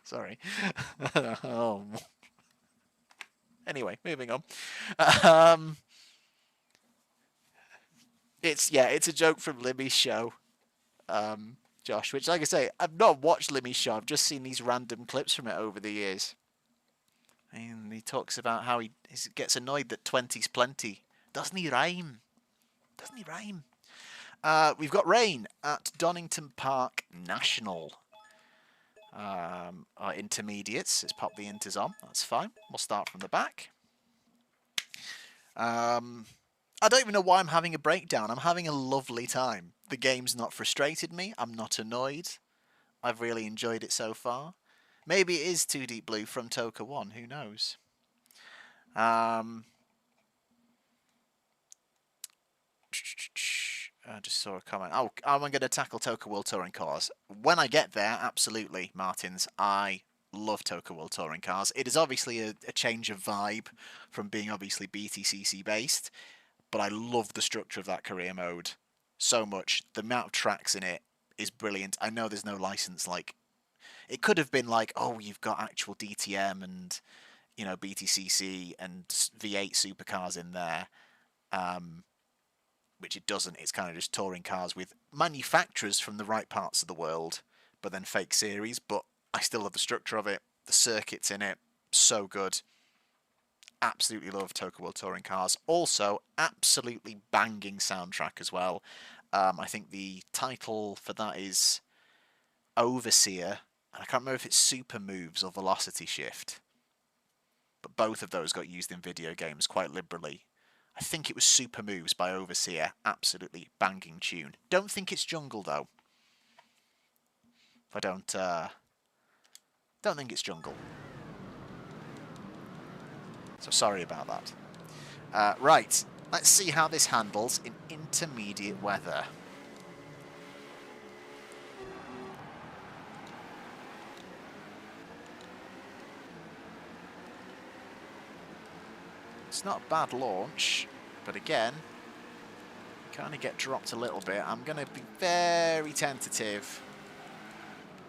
Sorry. Oh. Anyway, moving on. It's a joke from Limmy's show, Josh. Which, like I say, I've not watched Limmy's show. I've just seen these random clips from it over the years. And he talks about how he gets annoyed that 20's plenty. Doesn't he rhyme? Doesn't he rhyme? We've got rain at Donington Park National. Our intermediates. Let's pop the inters on. That's fine. We'll start from the back. I don't even know why I'm having a breakdown. I'm having a lovely time. The game's not frustrated me. I'm not annoyed. I've really enjoyed it so far. Maybe it is 2 Deep Blue from TOCA 1. Who knows? I just saw a comment. Oh, I'm going to tackle TOCA World Touring Cars. When I get there, absolutely, Martins. I love TOCA World Touring Cars. It is obviously a change of vibe from being obviously BTCC based, but I love the structure of that career mode so much. The amount of tracks in it is brilliant. I know there's no license. Like, it could have been like, oh, you've got actual DTM and, you know, BTCC and V8 supercars in there. Which it doesn't. It's kind of just touring cars with manufacturers from the right parts of the world, but then fake series. But I still love the structure of it. The circuits in it, so good. Absolutely love TOCA World Touring Cars. Also, absolutely banging soundtrack as well. I think the title for that is Overseer. And I can't remember if it's Super Moves or Velocity Shift. But both of those got used in video games quite liberally. I think it was Super Moves by Overseer. Absolutely banging tune. Don't think it's Jungle, though. I don't think it's Jungle. So sorry about that. Right, let's see how this handles in intermediate weather. It's not a bad launch, but again, kind of get dropped a little bit. I'm going to be very tentative.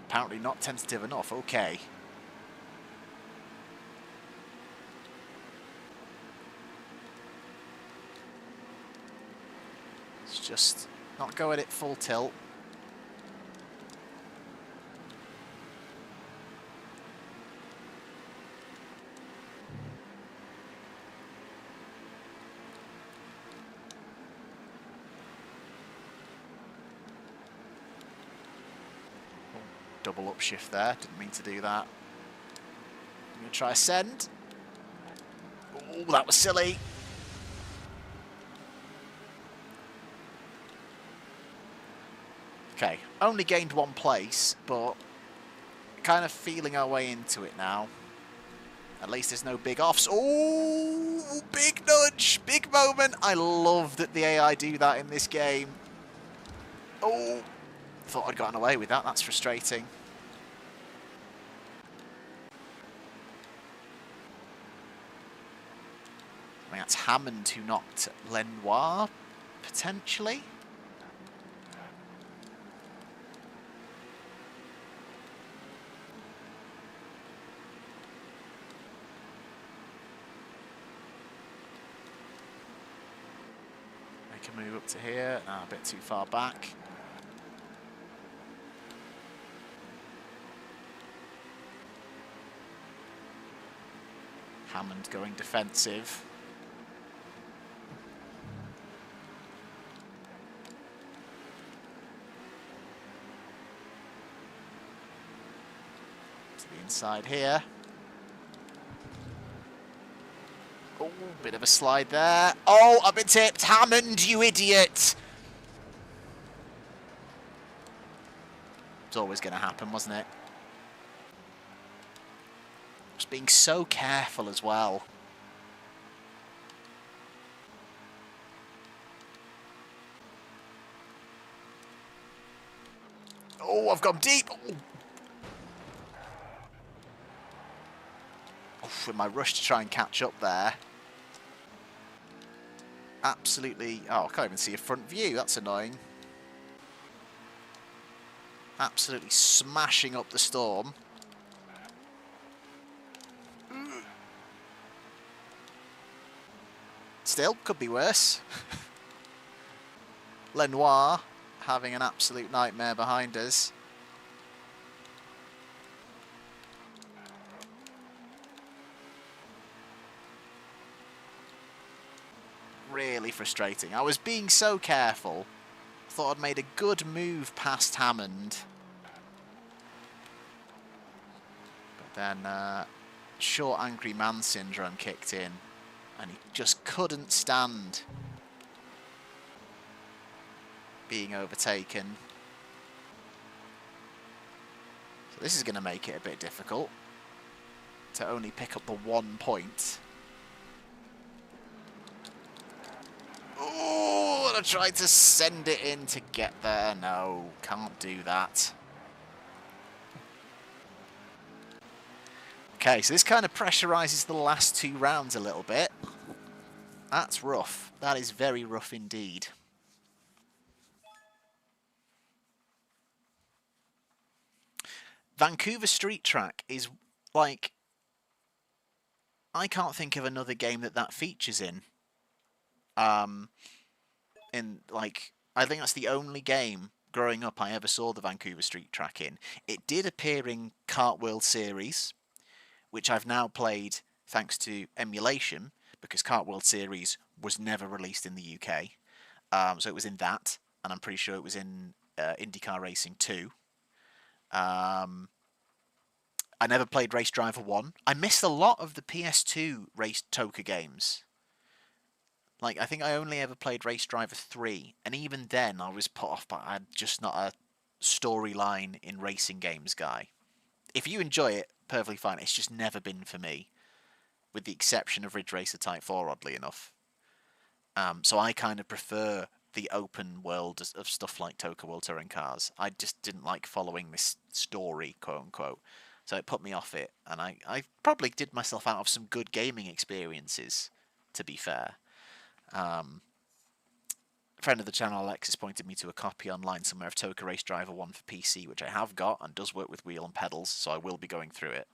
Apparently not tentative enough. Okay. Let's just not go at it full tilt. Double upshift there, didn't mean to do that. I'm going to try a send. Oh, that was silly. Okay, only gained 1 place, but kind of feeling our way into it now. At least there's no big offs. Oh, big nudge, big moment. I love that the AI do that in this game. Oh. Thought I'd gotten away with that. That's frustrating. I think that's Hammond who knocked Lenoir, potentially. Make a move up to here. Now a bit too far back. Hammond going defensive. To the inside here. Oh, bit of a slide there. Oh, I've been tipped. Hammond, you idiot. It's always going to happen, wasn't it? Just being so careful as well. Oh, I've gone deep. Oh. Oof, with my rush to try and catch up there. Absolutely. Oh, I can't even see a front view. That's annoying. Absolutely smashing up the storm. Still, could be worse. Lenoir having an absolute nightmare behind us. Really frustrating. I was being so careful. Thought I'd made a good move past Hammond. But then short angry man syndrome kicked in. And he just couldn't stand being overtaken. So this is going to make it a bit difficult to only pick up the 1 point. Oh, I tried to send it in to get there. No, can't do that. Okay, so this kind of pressurizes the last 2 rounds a little bit. That's rough. That is very rough indeed. Vancouver Street Track is like... I can't think of another game that features in. I think that's the only game growing up I ever saw the Vancouver Street Track in. It did appear in Kart World Series, which I've now played thanks to emulation, because Kart World Series was never released in the UK. So it was in that, and I'm pretty sure it was in IndyCar Racing 2. I never played Race Driver 1. I missed a lot of the PS2 Race TOCA games. Like, I think I only ever played Race Driver 3, and even then I was put off by I'm just not a storyline in racing games guy. If you enjoy it, perfectly fine. It's just never been for me, with the exception of Ridge Racer Type 4, oddly enough. So I kind of prefer the open world of stuff like TOCA World Touring Cars. I just didn't like following this story, quote-unquote. So it put me off it, and I probably did myself out of some good gaming experiences, to be fair. Friend of the channel, Alexis, pointed me to a copy online somewhere of TOCA Race Driver 1 for PC, which I have got, and does work with wheel and pedals, so I will be going through it.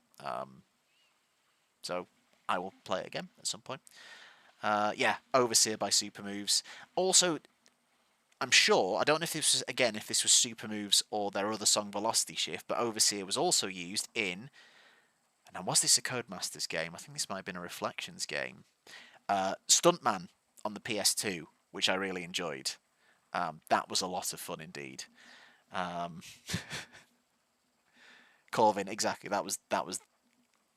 So I will play it again at some point. Yeah, Overseer by Supermoves. Also, I'm sure, I don't know if this was, again, if this was Supermoves or their other song Velocity Shift, but Overseer was also used in, and now was this a Codemasters game? I think this might have been a Reflections game. Stuntman on the PS2, which I really enjoyed. That was a lot of fun indeed. Corvin, exactly. That was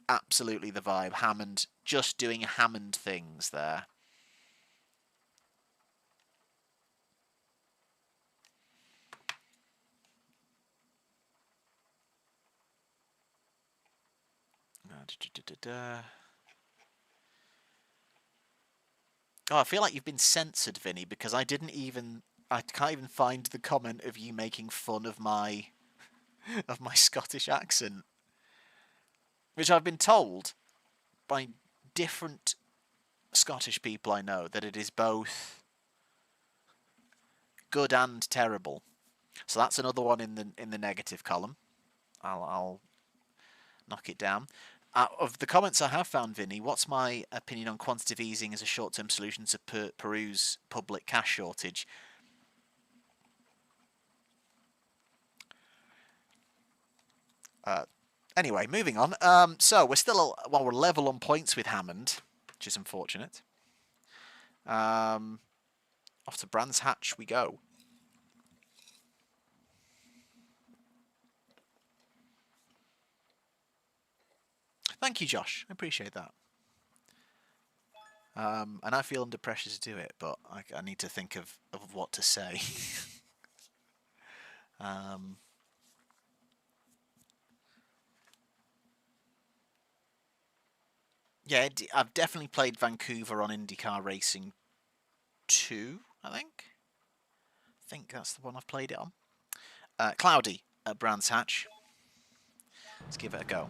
absolutely the vibe. Hammond just doing Hammond things there. Oh, I feel like you've been censored, Vinny, because I can't even find the comment of you making fun of my Scottish accent, which I've been told by different Scottish people I know that it is both good and terrible. So that's another one in the negative column. I'll knock it down. Out of the comments I have found, Vinny, what's my opinion on quantitative easing as a short-term solution to Peru's public cash shortage? Anyway, moving on. So we're level on points with Hammond, which is unfortunate. Off to Brands Hatch we go. Thank you, Josh. I appreciate that. And I feel under pressure to do it, but I need to think of what to say. Yeah, I've definitely played Vancouver on IndyCar Racing 2, I think. I think that's the one I've played it on. Cloudy at Brands Hatch. Let's give it a go.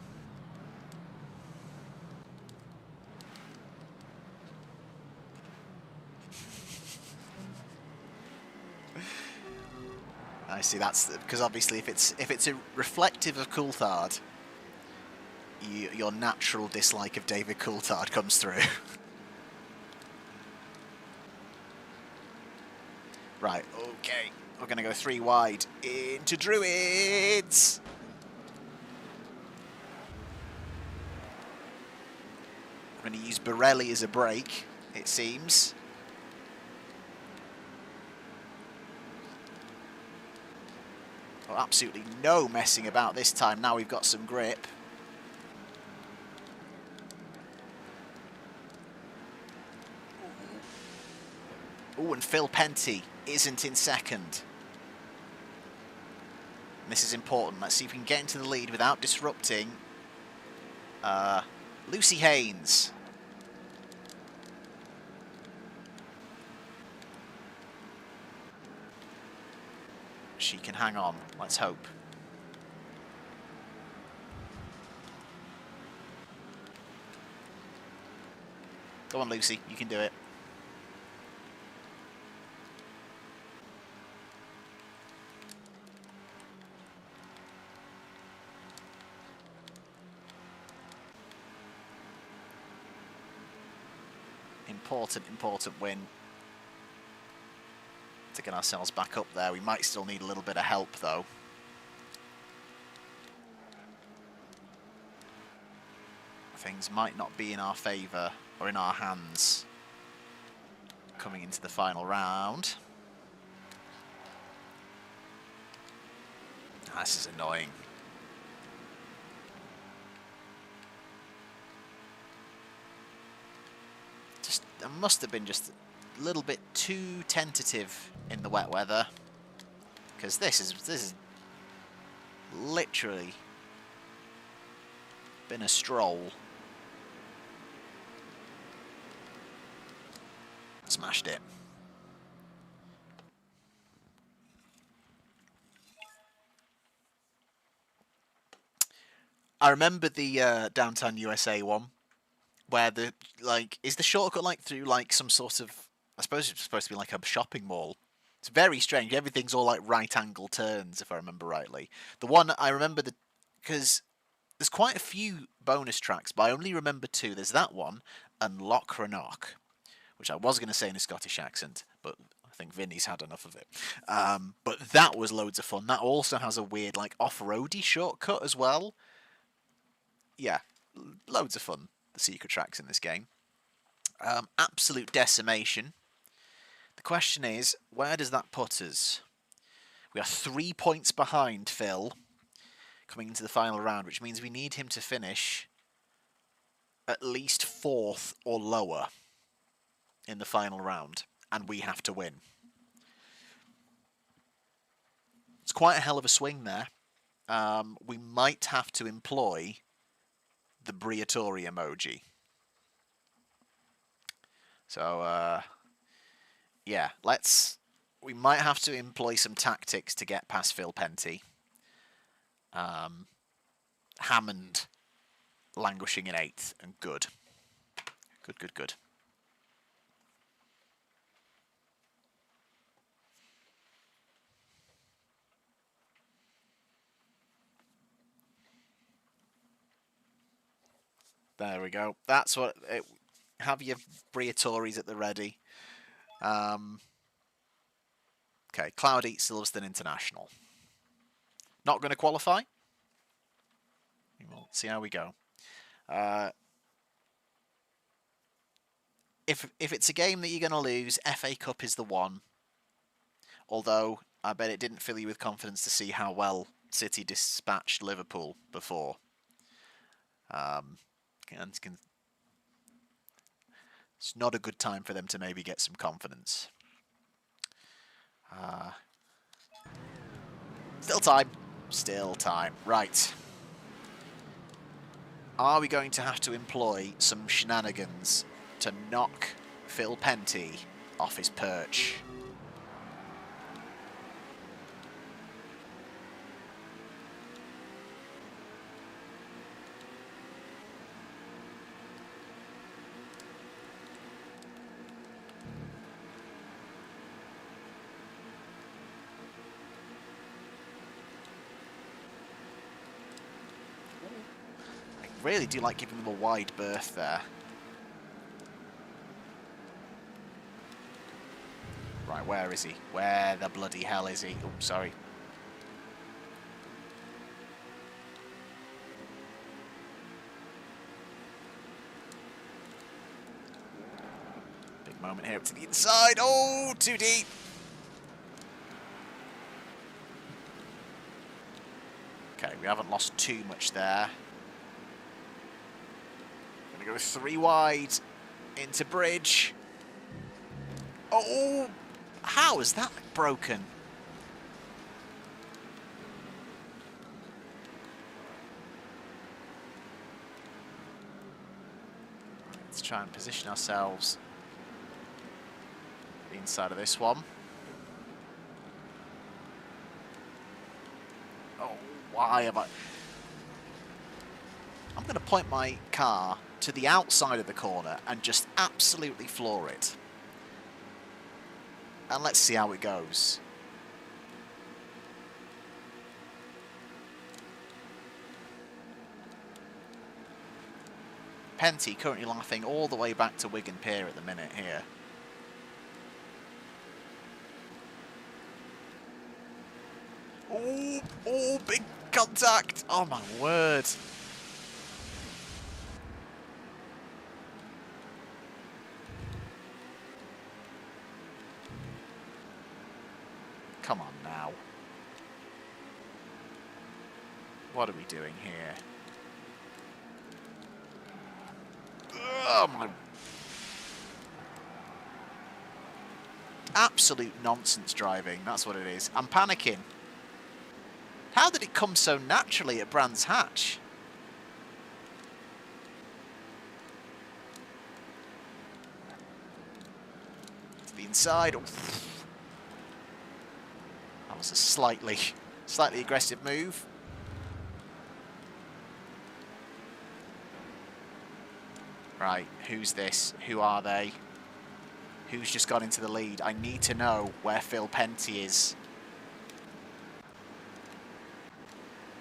I see. That's because obviously if it's a reflective of Coulthard, your natural dislike of David Coulthard comes through. Right. Okay. We're gonna go 3 wide into Druids. We're going to use Borelli as a brake, it seems. Well, absolutely no messing about this time. Now we've got some grip. Oh, and Phil Penty isn't in second. And this is important. Let's see if we can get into the lead without disrupting Lucy Haynes. She can hang on, let's hope. Go on, Lucy, you can do it. Important win. To get ourselves back up there. We might still need a little bit of help, though. Things might not be in our favour or in our hands coming into the final round. This is annoying. I must have been just a little bit too tentative in the wet weather, because this is literally been a stroll. Smashed it. I remember the Downtown USA one, where is the shortcut through some sort of, I suppose it's supposed to be like a shopping mall. It's very strange. Everything's all like right angle turns, if I remember rightly. The one I remember, because there's quite a few bonus tracks, but I only remember 2. There's that one and Loch Rannoch, which I was going to say in a Scottish accent, but I think Vinny's had enough of it. But that was loads of fun. That also has a weird off-roady shortcut as well. Yeah, loads of fun. The secret tracks in this game. Absolute decimation. The question is, where does that put us? We are 3 points behind Phil coming into the final round, which means we need him to finish at least 4th or lower in the final round, and we have to win. It's quite a hell of a swing there. We might have to employ the Briatore emoji. So, yeah, we might have to employ some tactics to get past Phil Penty. Hammond languishing in 8th, and good. Good. There we go. That's what... have your Briatoris at the ready. Okay, Cloud Eat Silverstone International. Not going to qualify. We'll see how we go. If it's a game that you're going to lose, FA Cup is the one. Although, I bet it didn't fill you with confidence to see how well City dispatched Liverpool before. It's not a good time for them to maybe get some confidence. Still time. Still time. Right. Are we going to have to employ some shenanigans to knock Phil Penty off his perch? Really do like giving them a wide berth there. Right, where is he? Where the bloody hell is he? Oh, sorry. Big moment here up to the inside. Oh, too deep. Okay, we haven't lost too much there. Go 3 wide into bridge. Oh, how is that broken? Let's try and position ourselves inside of this one. Oh, why have I... I'm going to point my car to the outside of the corner and just absolutely floor it. And let's see how it goes. Penty currently laughing all the way back to Wigan Pier at the minute here. Oh, oh, big contact. Oh my word. Come on now. What are we doing here? Oh my... Absolute nonsense driving, that's what it is. I'm panicking. How did it come so naturally at Brands Hatch? To the inside. Oh. That was a slightly aggressive move. Right, who's this? Who are they? Who's just got into the lead? I need to know where Phil Penty is.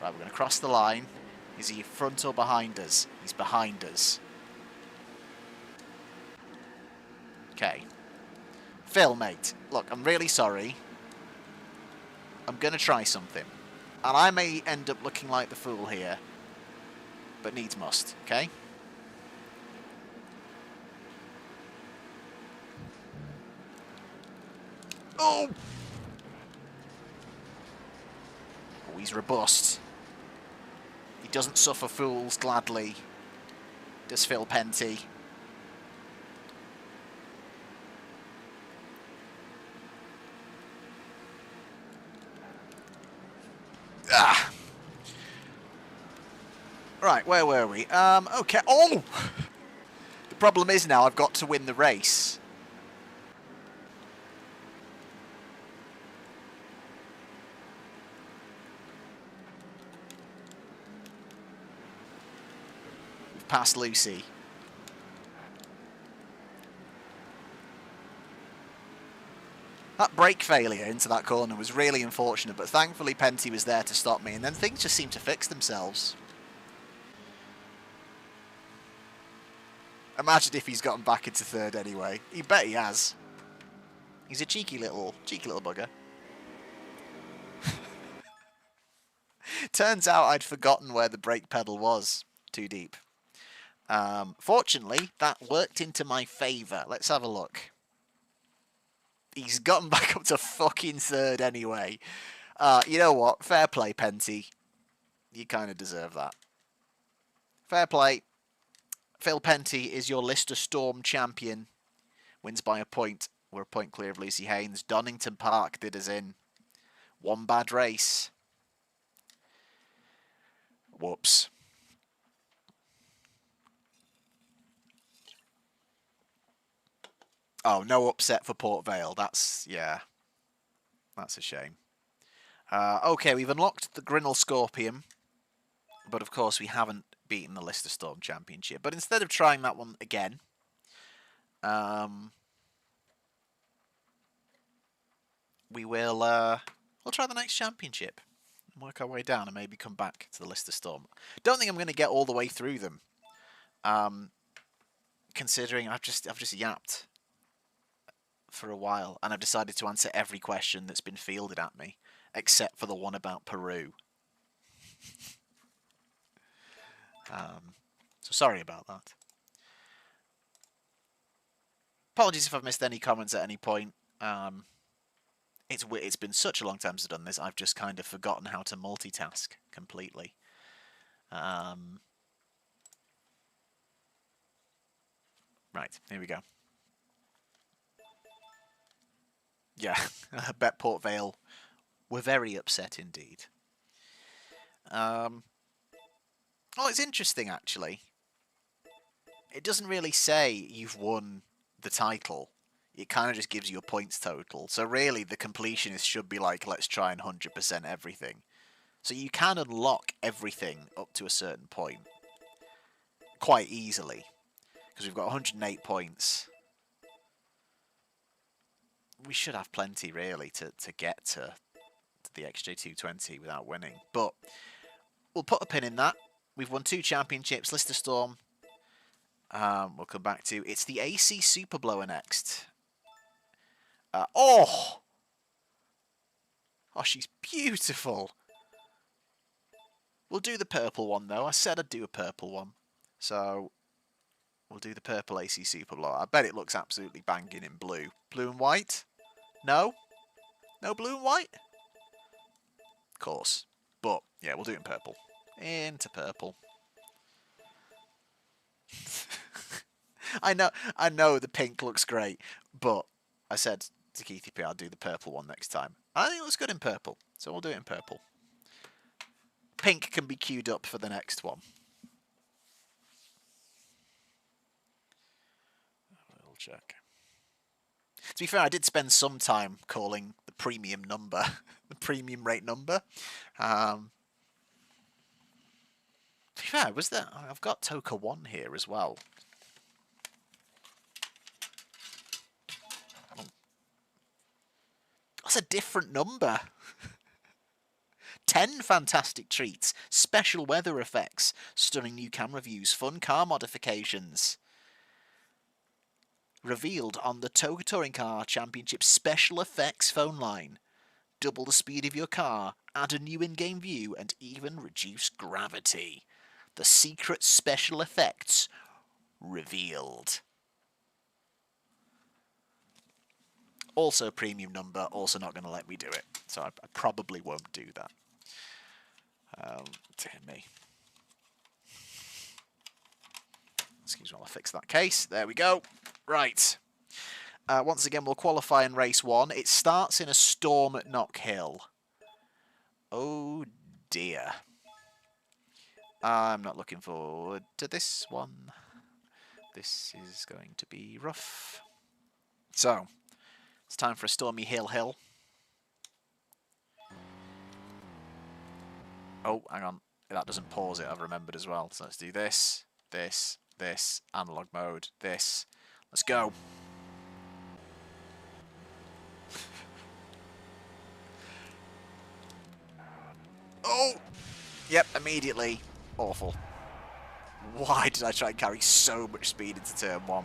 Right, we're going to cross the line. Is he front or behind us? He's behind us. Okay. Phil, mate, look, I'm really sorry. I'm going to try something. And I may end up looking like the fool here. But needs must, okay? Oh! Oh, he's robust. He doesn't suffer fools gladly, does Phil Penty. Ah! Right, where were we? Okay. Oh! The problem is now I've got to win the race. Past Lucy. That brake failure into that corner was really unfortunate, but thankfully Penty was there to stop me, and then things just seemed to fix themselves. Imagine if he's gotten back into third anyway. He bet he has. He's a cheeky little bugger. Turns out I'd forgotten where the brake pedal was. Too deep. Fortunately, that worked into my favour. Let's have a look. He's gotten back up to fucking third anyway. You know what? Fair play, Penty. You kind of deserve that. Fair play. Phil Penty is your Lister Storm champion. Wins by a point. We're a point clear of Lucy Haynes. Donington Park did us in. One bad race. Whoops. Oh, no upset for Port Vale. That's a shame. Okay, we've unlocked the Grinnell Scorpion. But of course, we haven't beaten the Lister Storm Championship. But instead of trying that one again, we'll try the next championship. Work our way down and maybe come back to the Lister Storm. Don't think I'm going to get all the way through them. Considering I've just yapped for a while, and I've decided to answer every question that's been fielded at me, except for the one about Peru. So sorry about that. Apologies if I've missed any comments at any point. It's been such a long time since I've done this, I've just kind of forgotten how to multitask completely. Right, here we go. Yeah, I bet Port Vale were very upset indeed. Oh, it's interesting actually. It doesn't really say you've won the title. It kind of just gives you a points total. So really, the completionist should be like, let's try and 100% everything. So you can unlock everything up to a certain point quite easily. Because we've got 108 points. We should have plenty, really, to get to the XJ220 without winning. But we'll put a pin in that. We've won 2 championships, Lister Storm. We'll come back to... It's the AC Superblower next. Oh, she's beautiful. We'll do the purple one, though. I said I'd do a purple one. So, we'll do the purple AC Superblower. I bet it looks absolutely banging in blue. Blue and white? No? No blue and white? Of course. But, yeah, we'll do it in purple. Into purple. I know the pink looks great, but I said to Keithy P, I'll do the purple one next time. I think it looks good in purple, so we'll do it in purple. Pink can be queued up for the next one. We'll check. To be fair, I did spend some time calling the premium number, the premium rate number. To be fair, was there? I've got TOCA 1 here as well. That's a different number. 10 fantastic treats, special weather effects, stunning new camera views, fun car modifications. Revealed on the TOCA Touring Car Championship Special Effects phone line. Double the speed of your car, add a new in-game view, and even reduce gravity. The secret special effects revealed. Also premium number, also not going to let me do it. So I probably won't do that. Dear me. Excuse me while I fix that case. There we go. Right. Once again, we'll qualify in race 1. It starts in a storm at Knock Hill. Oh dear. I'm not looking forward to this one. This is going to be rough. So, it's time for a stormy hill. Oh, hang on. That doesn't pause it, I've remembered as well. So let's do this, this, this, analog mode, this. Let's go. Oh! Yep, immediately. Awful. Why did I try and carry so much speed into turn 1?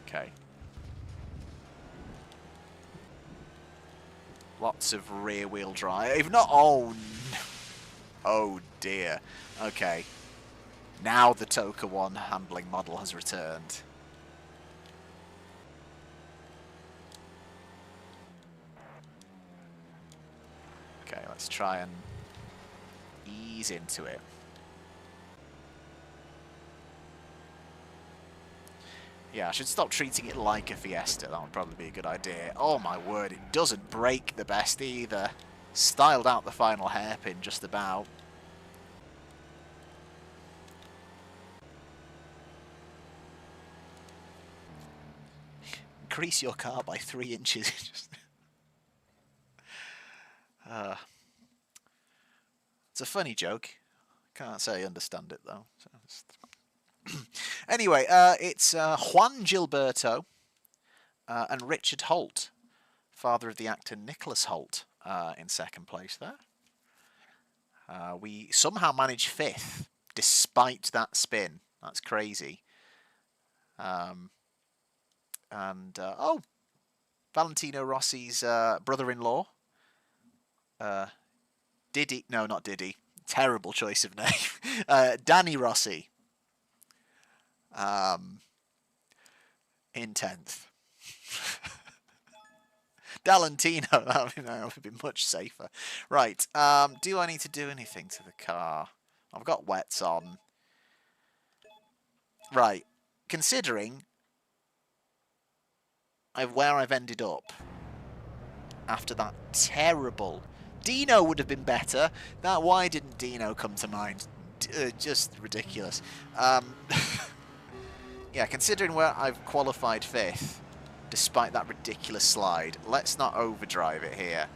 Okay. Lots of rear-wheel drive. Not... Oh, no. Oh, dear. Okay. Now the TOCA 1 handling model has returned. Okay, let's try and ease into it. Yeah, I should stop treating it like a Fiesta. That would probably be a good idea. Oh my word, it doesn't brake the best either. Styled out the final hairpin just about. Increase your car by 3 inches. It's a funny joke. Can't say I understand it though. So anyway, it's Juan Gilberto and Richard Holt, father of the actor Nicholas Holt, in second place there. We somehow managed 5th despite that spin. That's crazy. Oh, Valentino Rossi's brother-in-law. Diddy, no, not Diddy. Terrible choice of name. Danny Rossi. In 10th. Dallantino, that would be much safer. Right, do I need to do anything to the car? I've got wets on. Right, considering where I've ended up after that terrible... Dino would have been better. Why didn't Dino come to mind? Just ridiculous. Yeah, considering where I've qualified 5th, despite that ridiculous slide, let's not overdrive it here.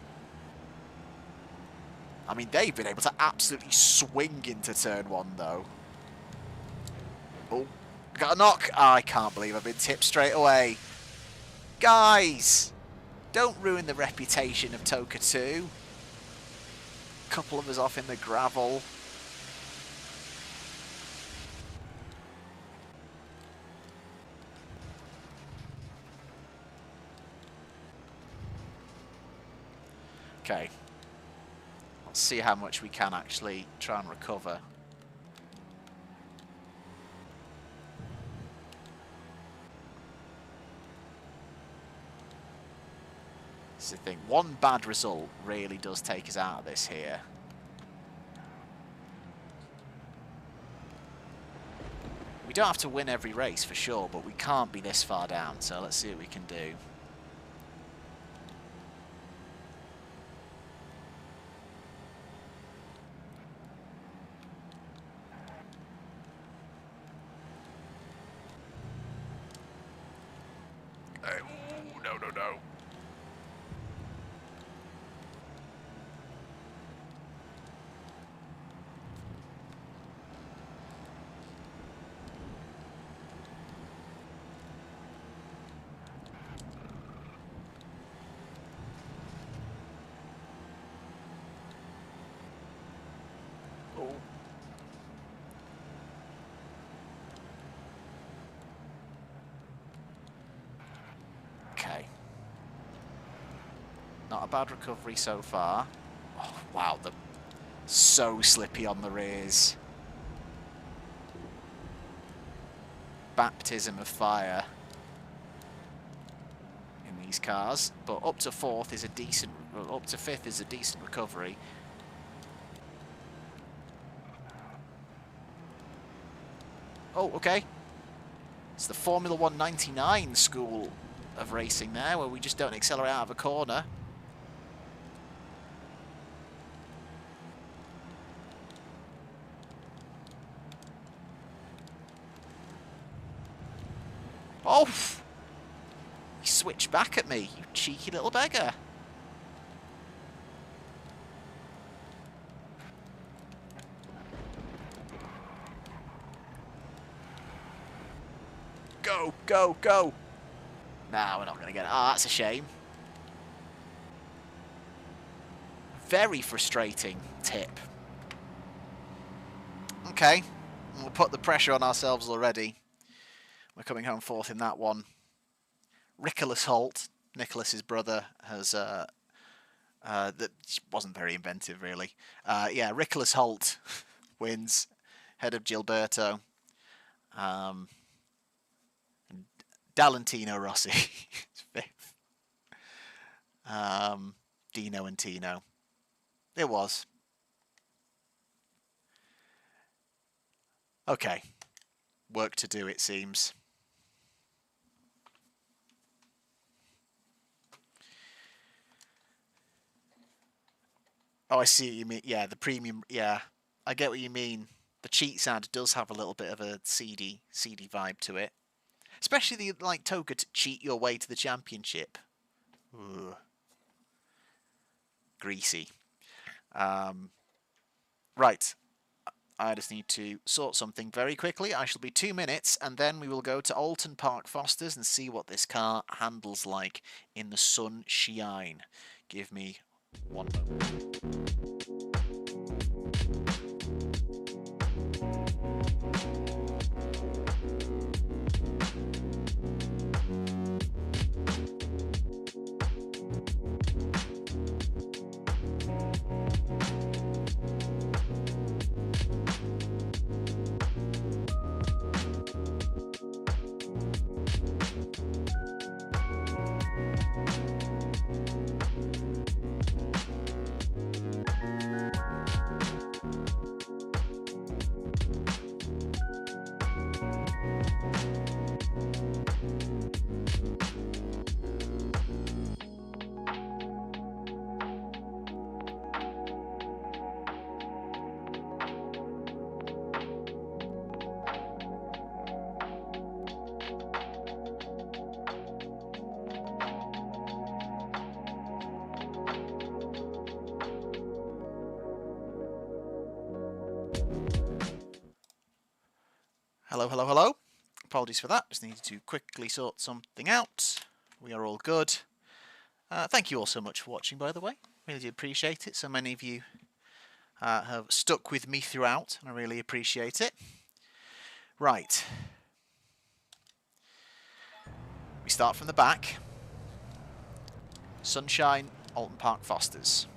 I mean, they've been able to absolutely swing into turn 1, though. Oh, got a knock. Oh, I can't believe I've been tipped straight away. Guys, don't ruin the reputation of TOCA 2. Couple of us off in the gravel. Okay. Let's see how much we can actually try and recover. This is the thing. One bad result really does take us out of this here. We don't have to win every race for sure, but we can't be this far down, so let's see what we can do. No. Oh. Okay. Not a bad recovery so far. Oh, wow, so slippy on the rears. Baptism of fire in these cars, but up to 4th is a decent, up to 5th is a decent recovery. Oh, okay. It's the Formula 199 school of racing there, where we just don't accelerate out of a corner. Oh! You switched back at me, you cheeky little beggar. Go, go, go! Nah, we're not going to get it. Ah, that's a shame. Very frustrating tip. Okay, we'll put the pressure on ourselves already. We're coming home fourth in that one. Nicholas Holt, Nicholas's brother, has that wasn't very inventive, really. Yeah, Nicholas Holt wins, head of Gilberto. Dallantino Rossi fifth. Dino and Tino. It was. Okay. Work to do, it seems. Oh, I see what you mean. Yeah, the premium. Yeah, I get what you mean. The cheat sound does have a little bit of a seedy vibe to it. Especially the, like, TOCA to cheat your way to the championship. Ugh. Greasy. Right. I just need to sort something very quickly. I shall be 2 minutes, and then we will go to Alton Park Fosters and see what this car handles like in the sunshine. Give me 1 moment. Hello, hello, hello. Apologies for that. Just needed to quickly sort something out. We are all good. Thank you all so much for watching, by the way. Really do appreciate it. So many of you have stuck with me throughout, and I really appreciate it. Right. We start from the back. Sunshine, Alton Park Fosters.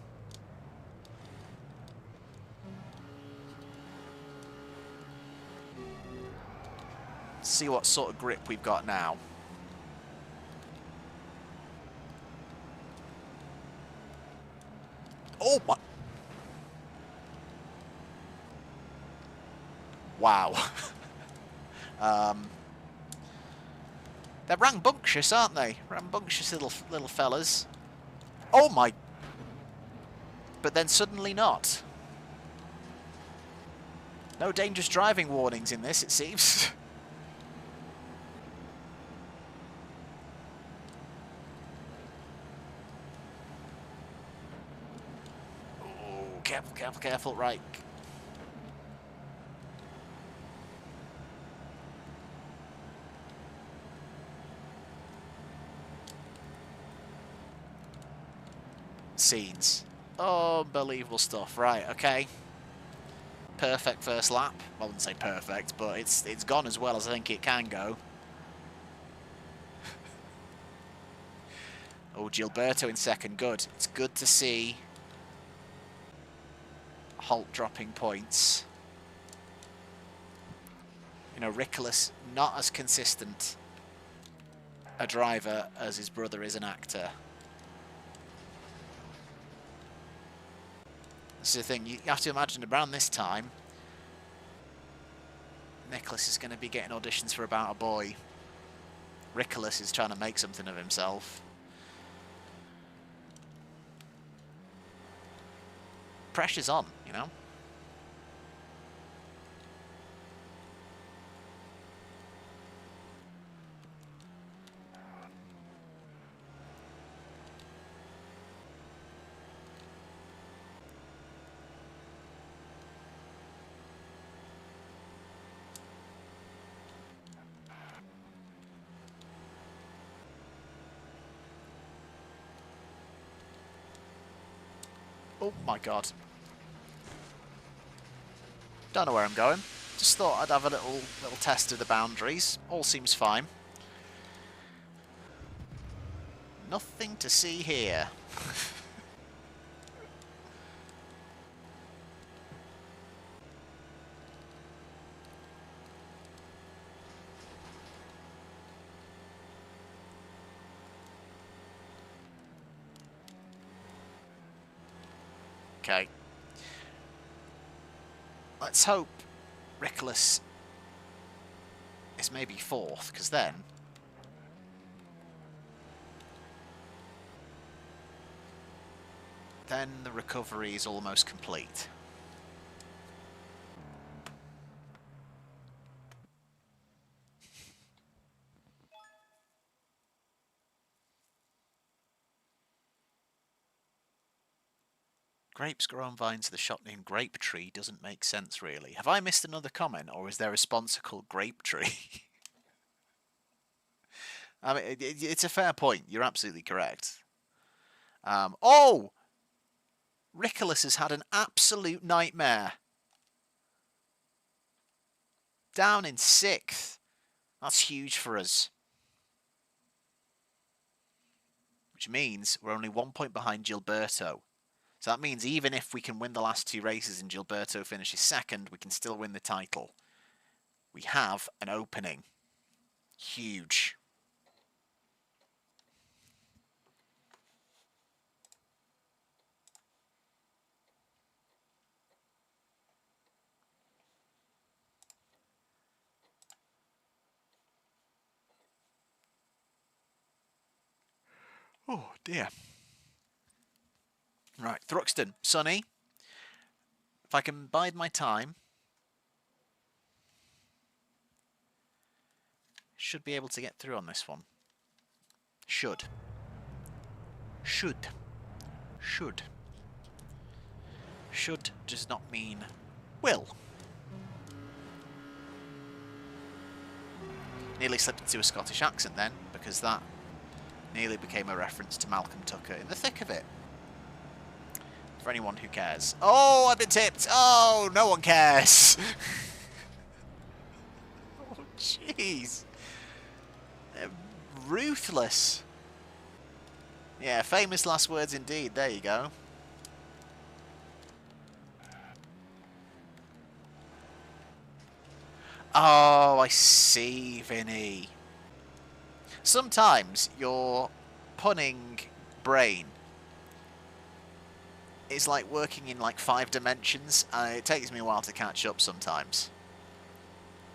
See what sort of grip we've got now. Oh my! Wow. They're rambunctious, aren't they? Rambunctious little fellas. Oh my! But then suddenly not. No dangerous driving warnings in this, it seems. Oh, careful, careful, careful. Right. Scenes. Unbelievable stuff. Right, okay. Perfect first lap. I wouldn't say perfect, but it's gone as well as I think it can go. Oh, Gilberto in second. Good. It's good to see Holt dropping points. You know, Nicholas not as consistent a driver as his brother is an actor. This is the thing, you have to imagine around this time, Nicholas is going to be getting auditions for About a Boy. Nicholas is trying to make something of himself. Pressure's on, you know? Oh my god. Don't know where I'm going. Just thought I'd have a little test of the boundaries. All seems fine. Nothing to see here. Okay. Let's hope Rickless is maybe fourth, because then the recovery is almost complete. Grapes grow on vines of the shop named Grape Tree doesn't make sense, really. Have I missed another comment, or is there a sponsor called Grape Tree? I mean, it's a fair point. You're absolutely correct. Oh! Rickolas has had an absolute nightmare. Down in 6th. That's huge for us. Which means we're only 1 point behind Gilberto. So that means even if we can win the last 2 races and Gilberto finishes 2nd, we can still win the title. We have an opening. Huge. Oh dear. Right, Thruxton, Sonny. If I can bide my time, should be able to get through on this one. Should. Should. Should. Should does not mean will. Nearly slipped into a Scottish accent then, because that nearly became a reference to Malcolm Tucker in the thick of it. For anyone who cares. Oh, I've been tipped! Oh, no one cares! Oh, jeez. They're ruthless. Yeah, famous last words indeed. There you go. Oh, I see, Vinny. Sometimes your punning brain is like working in like 5 dimensions, and it takes me a while to catch up sometimes.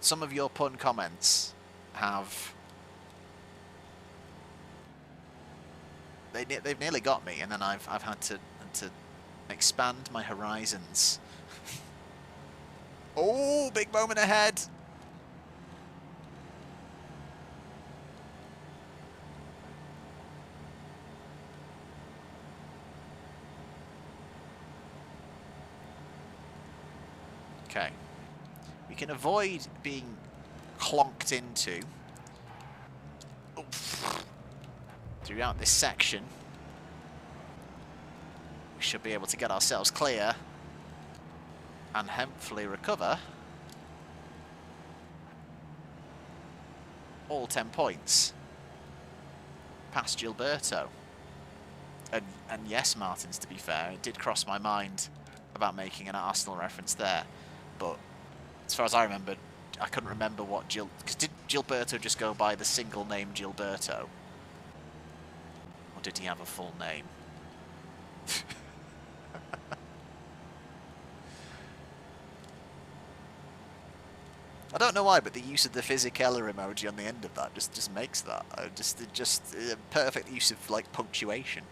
Some of your pun comments have... They've nearly got me, and then I've had to expand my horizons. Oh, big moment ahead! Okay. We can avoid being clonked into throughout this section. We should be able to get ourselves clear and hopefully recover all 10 points past Gilberto. And yes, Martins, to be fair, it did cross my mind about making an Arsenal reference there. But as far as I remember, I couldn't remember what because did Gilberto just go by the single name Gilberto? Or did he have a full name? I don't know why, but the use of the Physicella emoji on the end of that just makes that. Just a perfect use of like punctuation.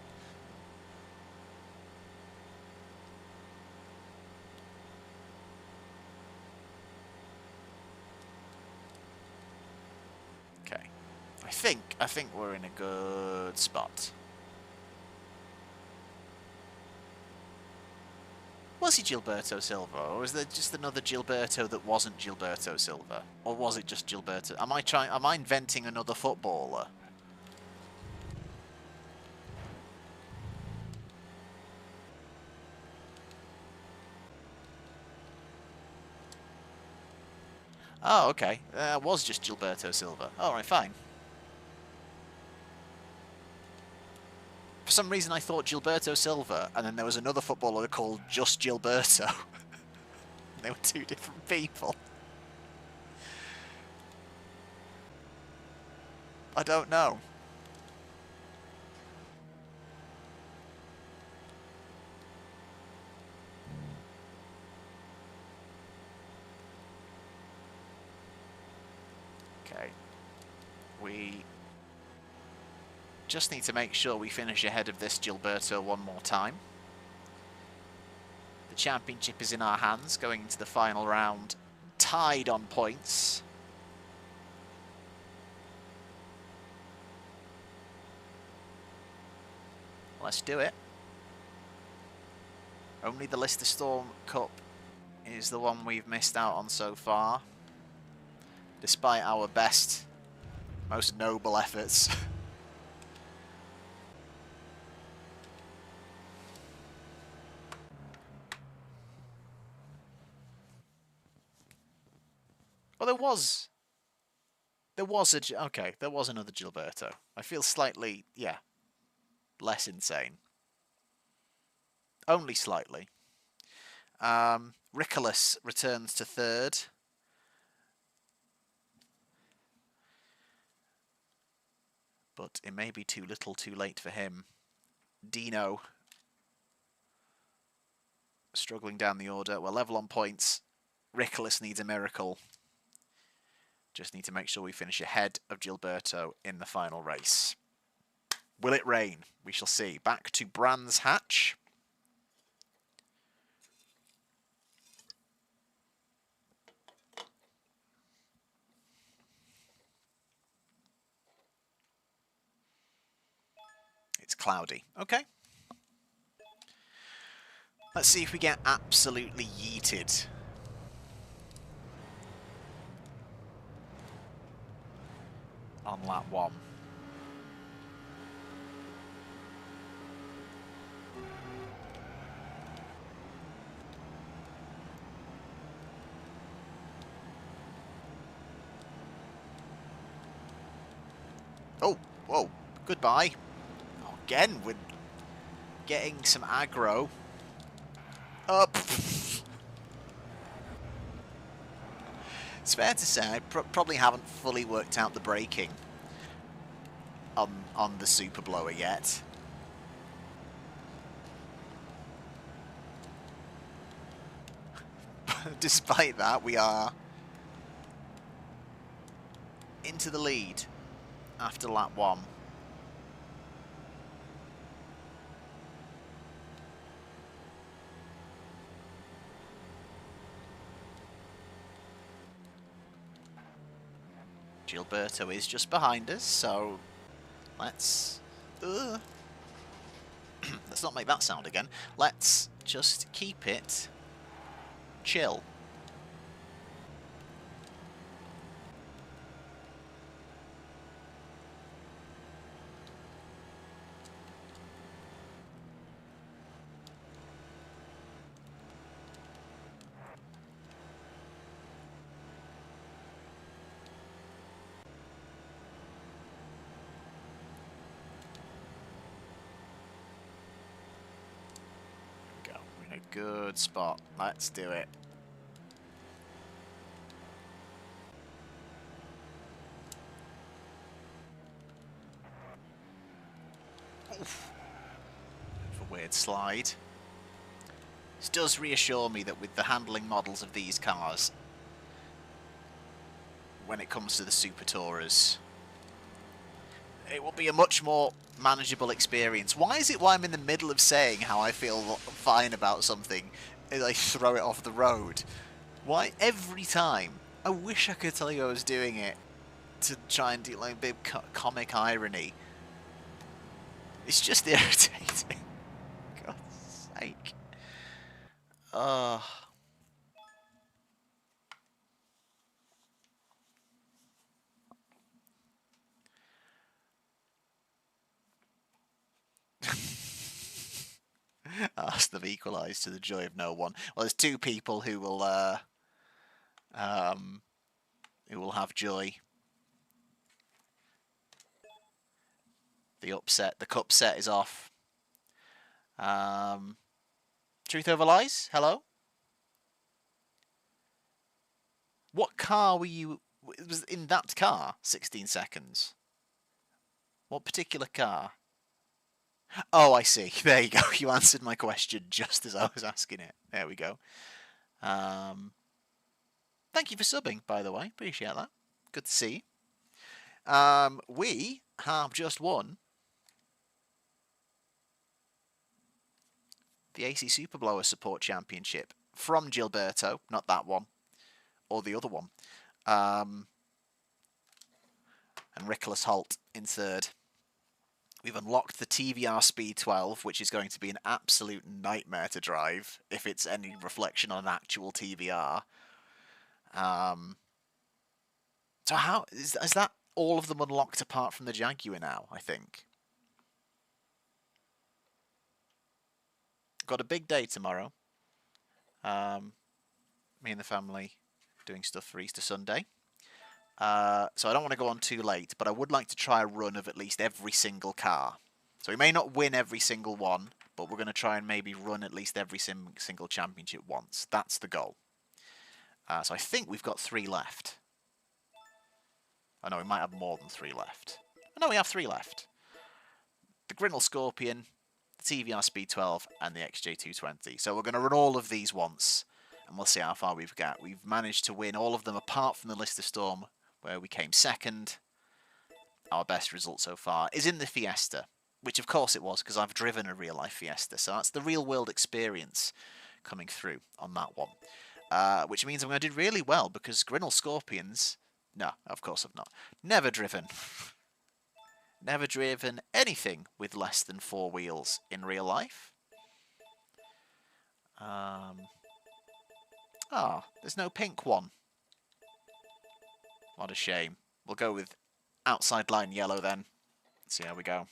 Okay. I think we're in a good spot. Was he Gilberto Silva, or was there just another Gilberto that wasn't Gilberto Silva? Or was it just Gilberto? Am I inventing another footballer? Oh, okay. Was just Gilberto Silva. Alright, fine. For some reason I thought Gilberto Silva, and then there was another footballer called just Gilberto. They were two different people. I don't know. Okay. We just need to make sure we finish ahead of this Gilberto one more time. The championship is in our hands going into the final round, tied on points. Let's do it. Only the Lister Storm Cup is the one we've missed out on so far, despite our best, most noble efforts. Well, there was another Gilberto. I feel slightly, yeah, less insane. Only slightly. Ricolas returns to third. But it may be too little too late for him. Dino struggling down the order. We're level on points. Ricolas needs a miracle. Just need to make sure we finish ahead of Gilberto in the final race. Will it rain? We shall see. Back to Brands Hatch. It's cloudy. Okay. Let's see if we get absolutely yeeted. On lap 1. Oh, whoa, goodbye. Oh, again, we're getting some aggro. Up. It's fair to say I probably haven't fully worked out the braking on the Superblower yet. Despite that, we are into the lead after lap 1. Gilberto is just behind us, so let's let's not make that sound again. Let's just keep it chill. Good spot. Let's do it. Oof. A weird slide. This does reassure me that with the handling models of these cars, when it comes to the Super Tourers, it will be a much more manageable experience. Why is it while I'm in the middle of saying how I feel fine about something, I throw it off the road? Why every time? I wish I could tell you I was doing it to try and do like a bit of comic irony. It's just irritating. God's sake. Ugh. Ask them equalised to the joy of no one. Well, there's two people who will who will have joy. The upset, the cup set is off. Truth over lies, hello? What car were you... It was in that car, 16 seconds. What particular car? Oh, I see. There you go. You answered my question just as I was asking it. There we go. Thank you for subbing, by the way. Appreciate that. Good to see you. We have just won the AC Superblower Support Championship from Gilberto. Not that one. Or the other one. And Nicholas Holt in third. We've unlocked the TVR Speed 12, which is going to be an absolute nightmare to drive, if it's any reflection on an actual TVR. So how... Is that all of them unlocked apart from the Jaguar now, I think? Got a big day tomorrow. Me and the family doing stuff for Easter Sunday. So I don't want to go on too late, but I would like to try a run of at least every single car. So we may not win every single one, but we're going to try and maybe run at least every single championship once. That's the goal. So I think we've got 3 left. Oh no, we might have more than 3 left. Oh no, we have 3 left. The Grinnall Scorpion, the TVR Speed 12, and the XJ220. So we're going to run all of these once, and we'll see how far we've got. We've managed to win all of them apart from the Lister Storm, where we came second. Our best result so far is in the Fiesta, which of course it was, because I've driven a real-life Fiesta. So that's the real-world experience coming through on that one. Which means I'm going to do really well, because Grinnell Scorpions... No, of course I've not. Never driven. Never driven anything with less than 4 wheels in real life. There's no pink one. What a shame. We'll go with outside line yellow then. Let's see how we go.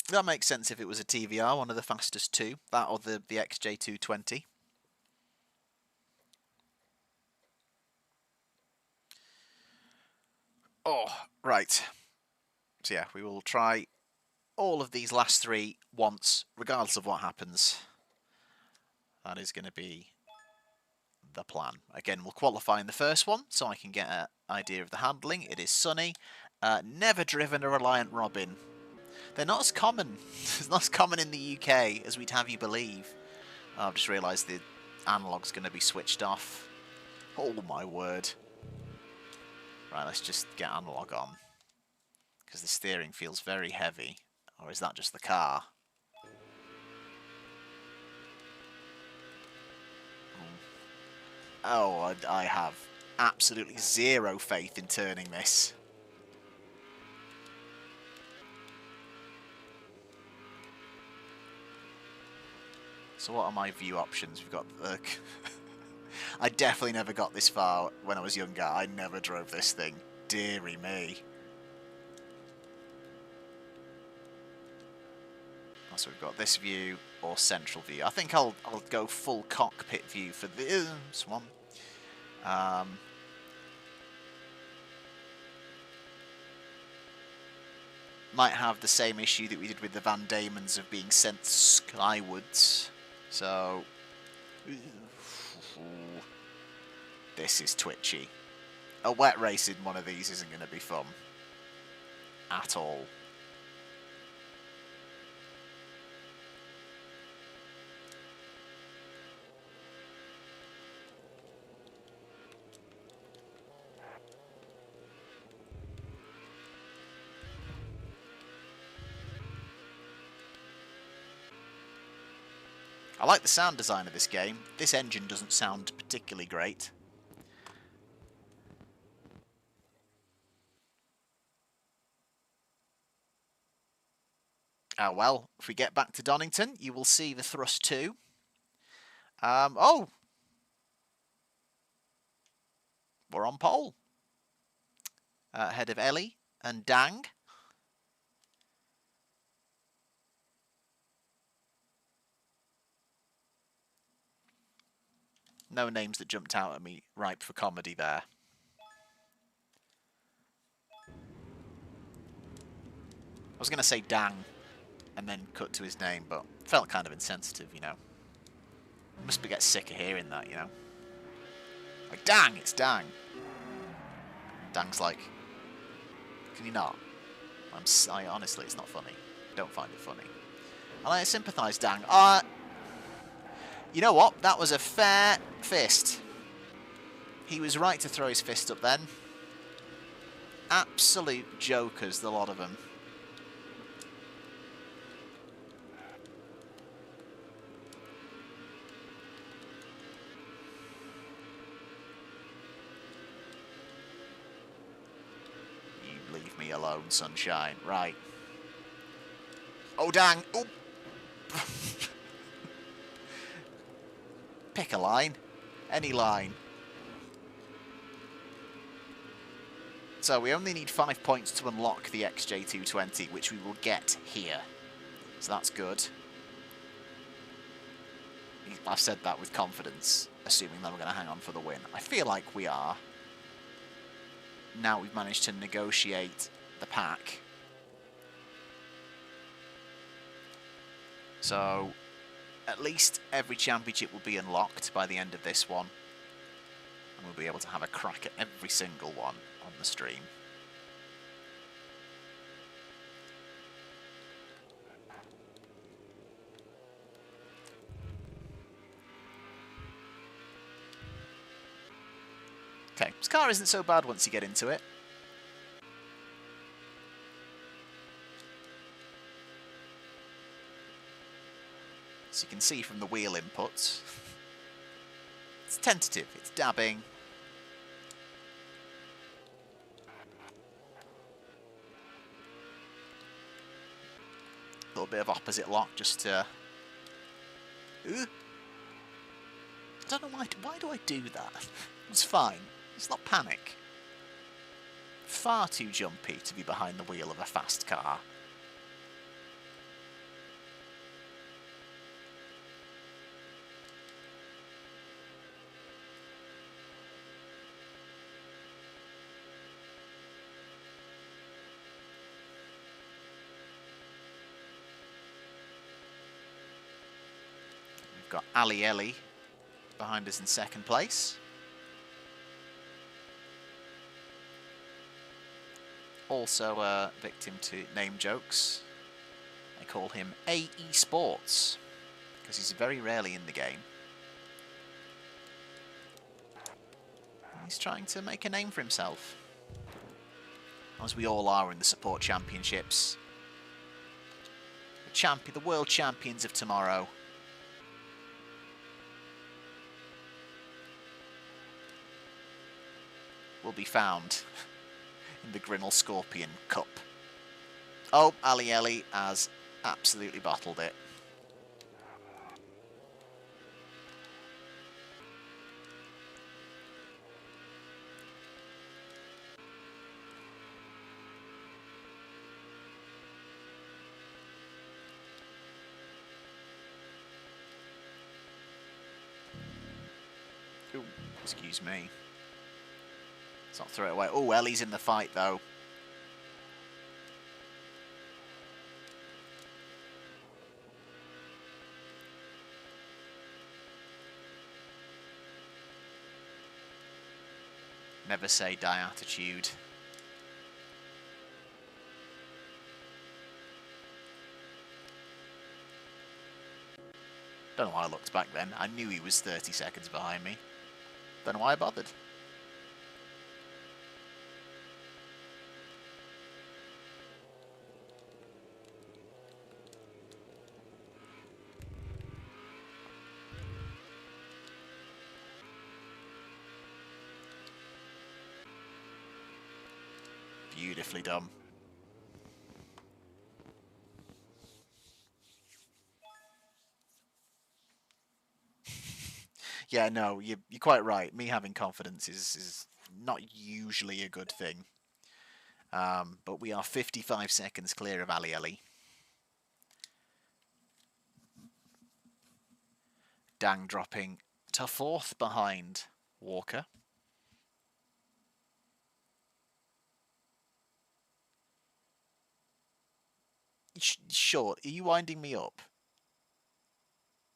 That makes sense if it was a TVR, one of the fastest 2. That or the XJ220. Oh, right. So yeah, we will try all of these last 3 once, regardless of what happens. That is going to be the plan. Again, we'll qualify in the first one, so I can get an idea of the handling. It is sunny. Never driven a Reliant Robin. They're not as common. It's not as common in the UK as we'd have you believe. I've just realised the analog's going to be switched off. Oh my word. Right, let's just get analog on. Because the steering feels very heavy. Or is that just the car? Oh, I have absolutely zero faith in turning this. So what are my view options? We've got the... I definitely never got this far when I was younger. I never drove this thing. Deary me. So we've got this view or central view. I think I'll go full cockpit view for this one. Might have the same issue that we did with the Van Diemens of being sent skywards. So... This is twitchy. A wet race in one of these isn't going to be fun. At all. I like the sound design of this game. This engine doesn't sound particularly great. Well, if we get back to Donington, you will see the Thrust 2. Oh! We're on pole. Ahead of Ellie and Dang. No names that jumped out at me ripe for comedy there. I was going to say Dang and then cut to his name, but felt kind of insensitive, you know. Must be get sick of hearing that, you know. Like, Dang, it's Dang. Dang's like, can you not? Honestly, it's not funny. Don't find it funny. And I sympathise, Dang. You know what? That was a fair fist. He was right to throw his fist up then. Absolute jokers, the lot of them. You leave me alone, sunshine. Right. Oh, Dang. Oh. Pick a line. Any line. So we only need 5 points to unlock the XJ220, which we will get here. So that's good. I've said that with confidence, assuming that we're going to hang on for the win. I feel like we are. Now we've managed to negotiate the pack. So at least every championship will be unlocked by the end of this one. And we'll be able to have a crack at every single one on the stream. Okay, this car isn't so bad once you get into it. As you can see from the wheel inputs, it's tentative, it's dabbing. A little bit of opposite lock just to... Ooh. I don't know why do I do that? It's fine. It's not panic. Far too jumpy to be behind the wheel of a fast car. We've got Ali Ellie behind us in second place. Also a victim to name jokes. I call him AE Sports, because he's very rarely in the game. He's trying to make a name for himself, as we all are in the support championships. The world champions of tomorrow. Will be found in the Grinnall Scorpion Cup. Oh, Ali Ellie has absolutely bottled it. Ooh, excuse me. Let's not throw it away. Oh, Ellie's in the fight, though. Never say die attitude. Don't know why I looked back then. I knew he was 30 seconds behind me. Don't know why I bothered. Beautifully done. Yeah, no, you're quite right. Me having confidence is not usually a good thing. But we are 55 seconds clear of Ali Ellie. Dang dropping to 4th behind Walker. Sure, are you winding me up?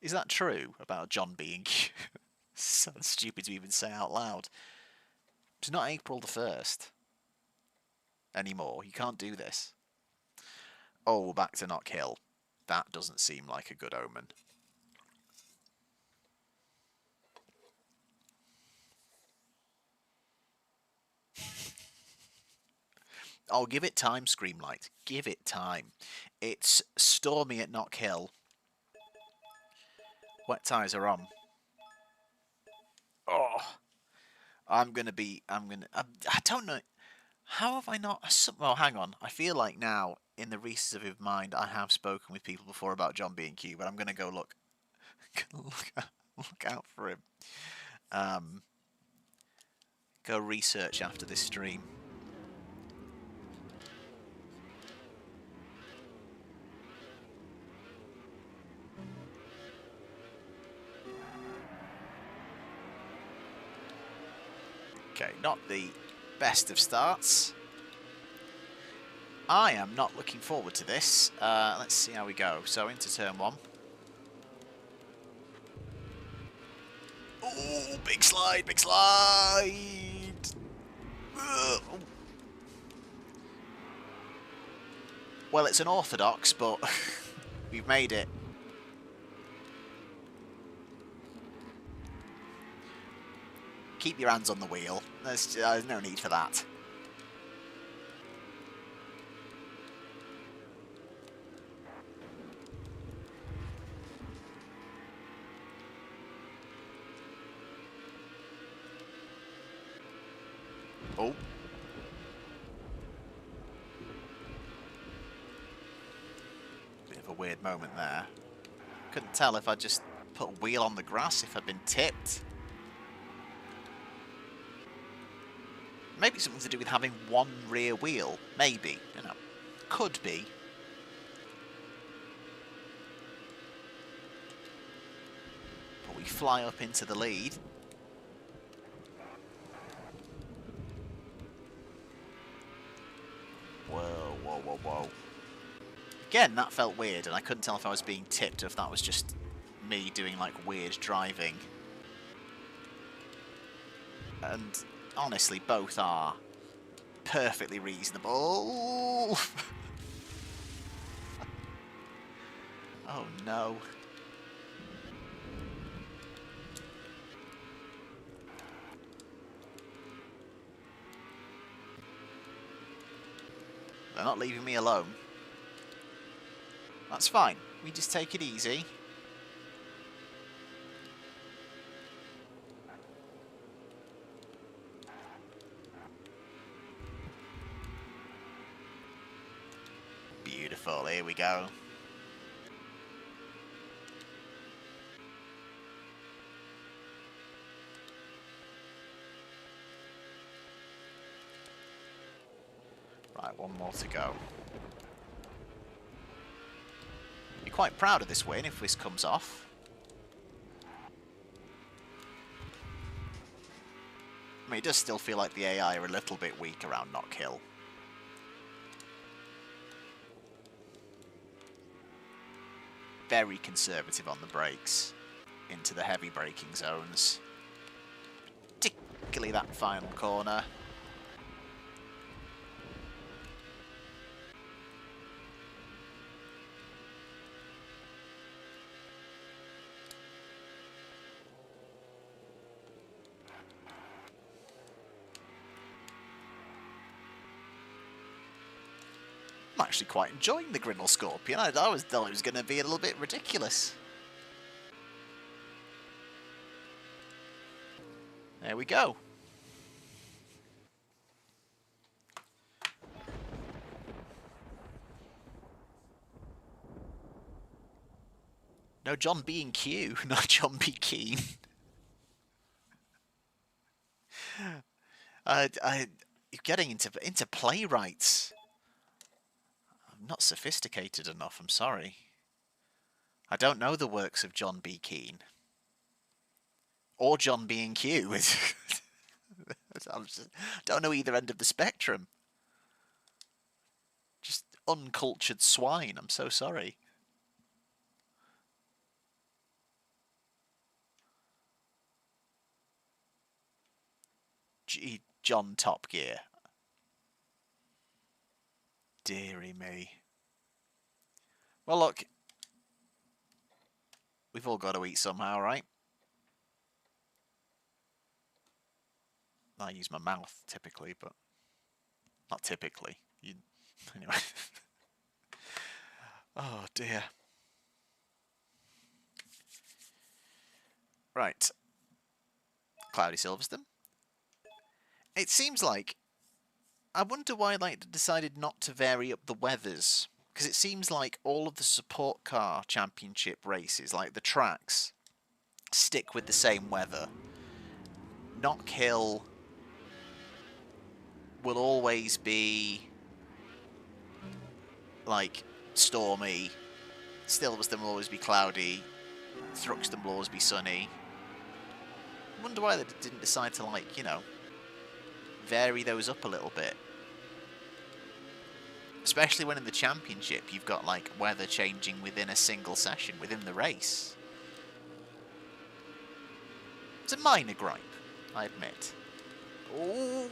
Is that true about John being so stupid to even say out loud? It's not April the 1st anymore. You can't do this. Oh, back to Knock Hill. That doesn't seem like a good omen. Oh, give it time, Screamlight. Give it time. It's stormy at Knock Hill. Wet tyres are on. Oh, I don't know. How have I not... Well, hang on. I feel like now, in the recesses of my mind, I have spoken with people before about John B&Q, but I'm going to go look out for him. Go research after this stream. Okay, not the best of starts. I am not looking forward to this. Let's see how we go. So into turn 1. Oh, big slide, big slide! Well, it's an orthodox, but we've made it. Keep your hands on the wheel. There's no need for that. Oh. Bit of a weird moment there. Couldn't tell if I just put a wheel on the grass, if I'd been tipped. Maybe something to do with having one rear wheel. Maybe. You know. Could be. But we fly up into the lead. Whoa, whoa, whoa, whoa. Again, that felt weird, and I couldn't tell if I was being tipped or if that was just me doing, like, weird driving. And honestly, both are perfectly reasonable. Oh, no. They're not leaving me alone. That's fine. We just take it easy. Beautiful. Here we go. Right, one more to go. Be quite proud of this win if this comes off. I mean, it does still feel like the AI are a little bit weak around Knock Hill. Very conservative on the brakes into the heavy braking zones. Particularly that final corner. I'm actually quite enjoying the Grinnall Scorpion. I always thought it was going to be a little bit ridiculous. There we go. No John B&Q, not John B. Keane. You're getting into playwrights. I'm not sophisticated enough, I'm sorry. I don't know the works of John B. Keane. or John B&Q. I don't know either end of the spectrum. Just uncultured swine. I'm so sorry. Gee, John Top Gear. Deary me. Well, look. We've all got to eat somehow, right? I use my mouth typically, but not typically. Anyway. Oh dear. Right. Cloudy Silverstone. It seems like... I wonder why they decided not to vary up the weathers. Because it seems like all of the support car championship races, like the tracks, stick with the same weather. Knock Hill will always be like stormy. Silverstone will always be cloudy. Thruxton will always be sunny. I wonder why they didn't decide to, like, you know, vary those up a little bit. Especially when in the championship you've got, like, weather changing within a single session, within the race. It's a minor gripe, I admit. Ooh.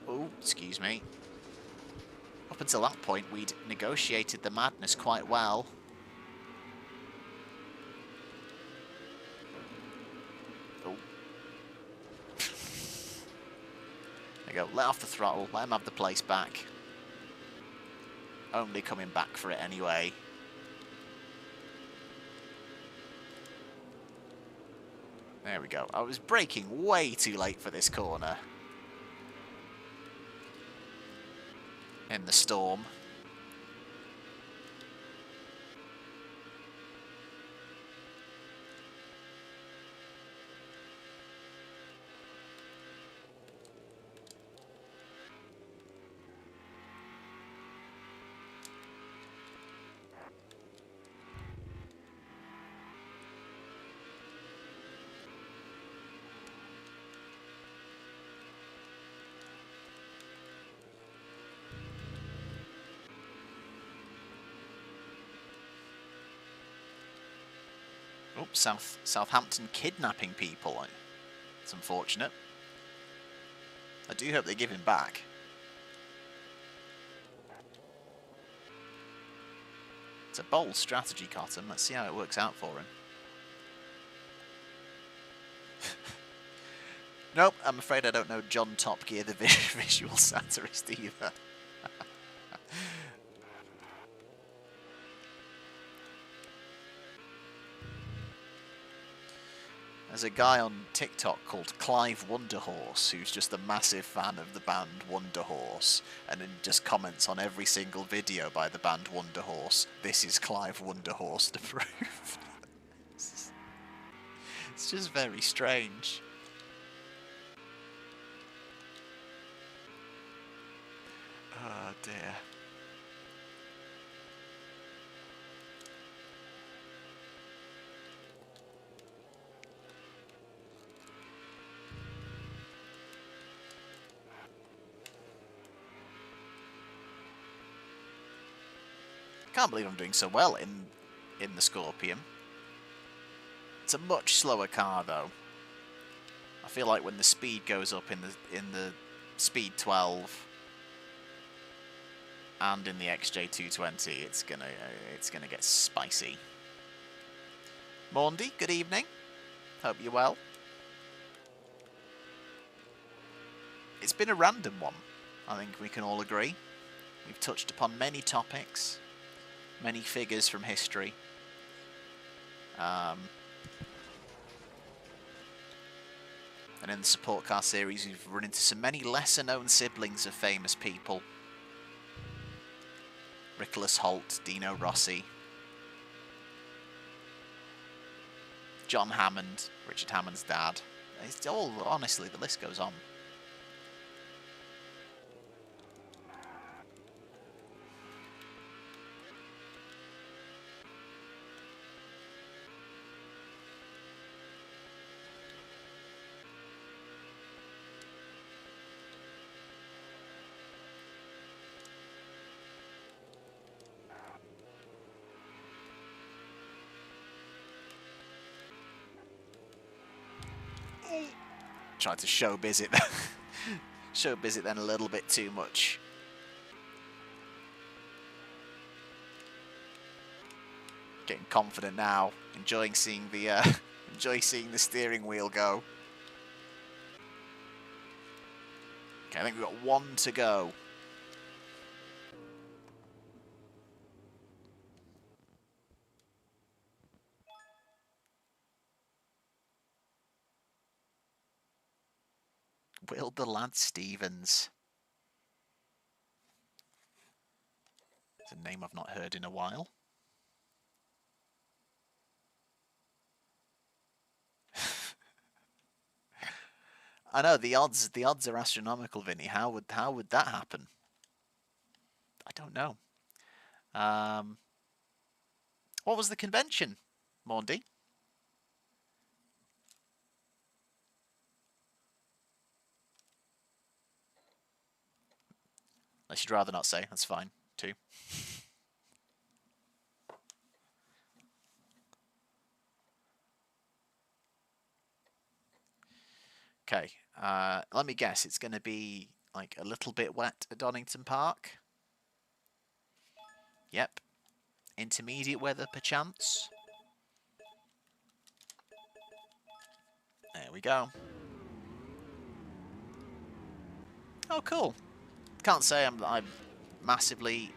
Oh, excuse me. Up until that point, we'd negotiated the madness quite well. Oh. There you go. Let off the throttle. Let him have the place back. Only coming back for it anyway. There we go. I was braking way too late for this corner. In the storm. Oh, Southampton kidnapping people. It's unfortunate. I do hope they give him back. It's a bold strategy, Cotton. Let's see how it works out for him. Nope, I'm afraid I don't know John Top Gear, the visual satirist, either. There's a guy on TikTok called Clive Wonderhorse who's just a massive fan of the band Wonderhorse and then just comments on every single video by the band Wonderhorse. This is Clive Wonderhorse approved. It's just very strange. Oh dear. Can't believe I'm doing so well in the Scorpion. It's a much slower car though. I feel like when the speed goes up in the Speed 12 and in the XJ220, it's gonna get spicy. Maundy, good evening. Hope you're well. It's been a random one, I think we can all agree. We've touched upon many topics, many figures from history. And in the support car series, we've run into so many lesser-known siblings of famous people. Nicholas Holt, Dino Rossi, John Hammond, Richard Hammond's dad. It's all, honestly, the list goes on. Tried to showbiz it. Showbiz it then a little bit too much. Getting confident now, enjoying seeing the seeing the steering wheel go. Okay, I think we've got 1 to go. Will the Lad Stevens. It's a name I've not heard in a while. I know the odds are astronomical, Vinny. How would that happen? I don't know. What was the convention, Maundy? Unless you'd rather not say, that's fine too. Okay, let me guess. It's going to be like a little bit wet at Donington Park. Yep. Intermediate weather, perchance. There we go. Oh, cool. Can't say I'm massively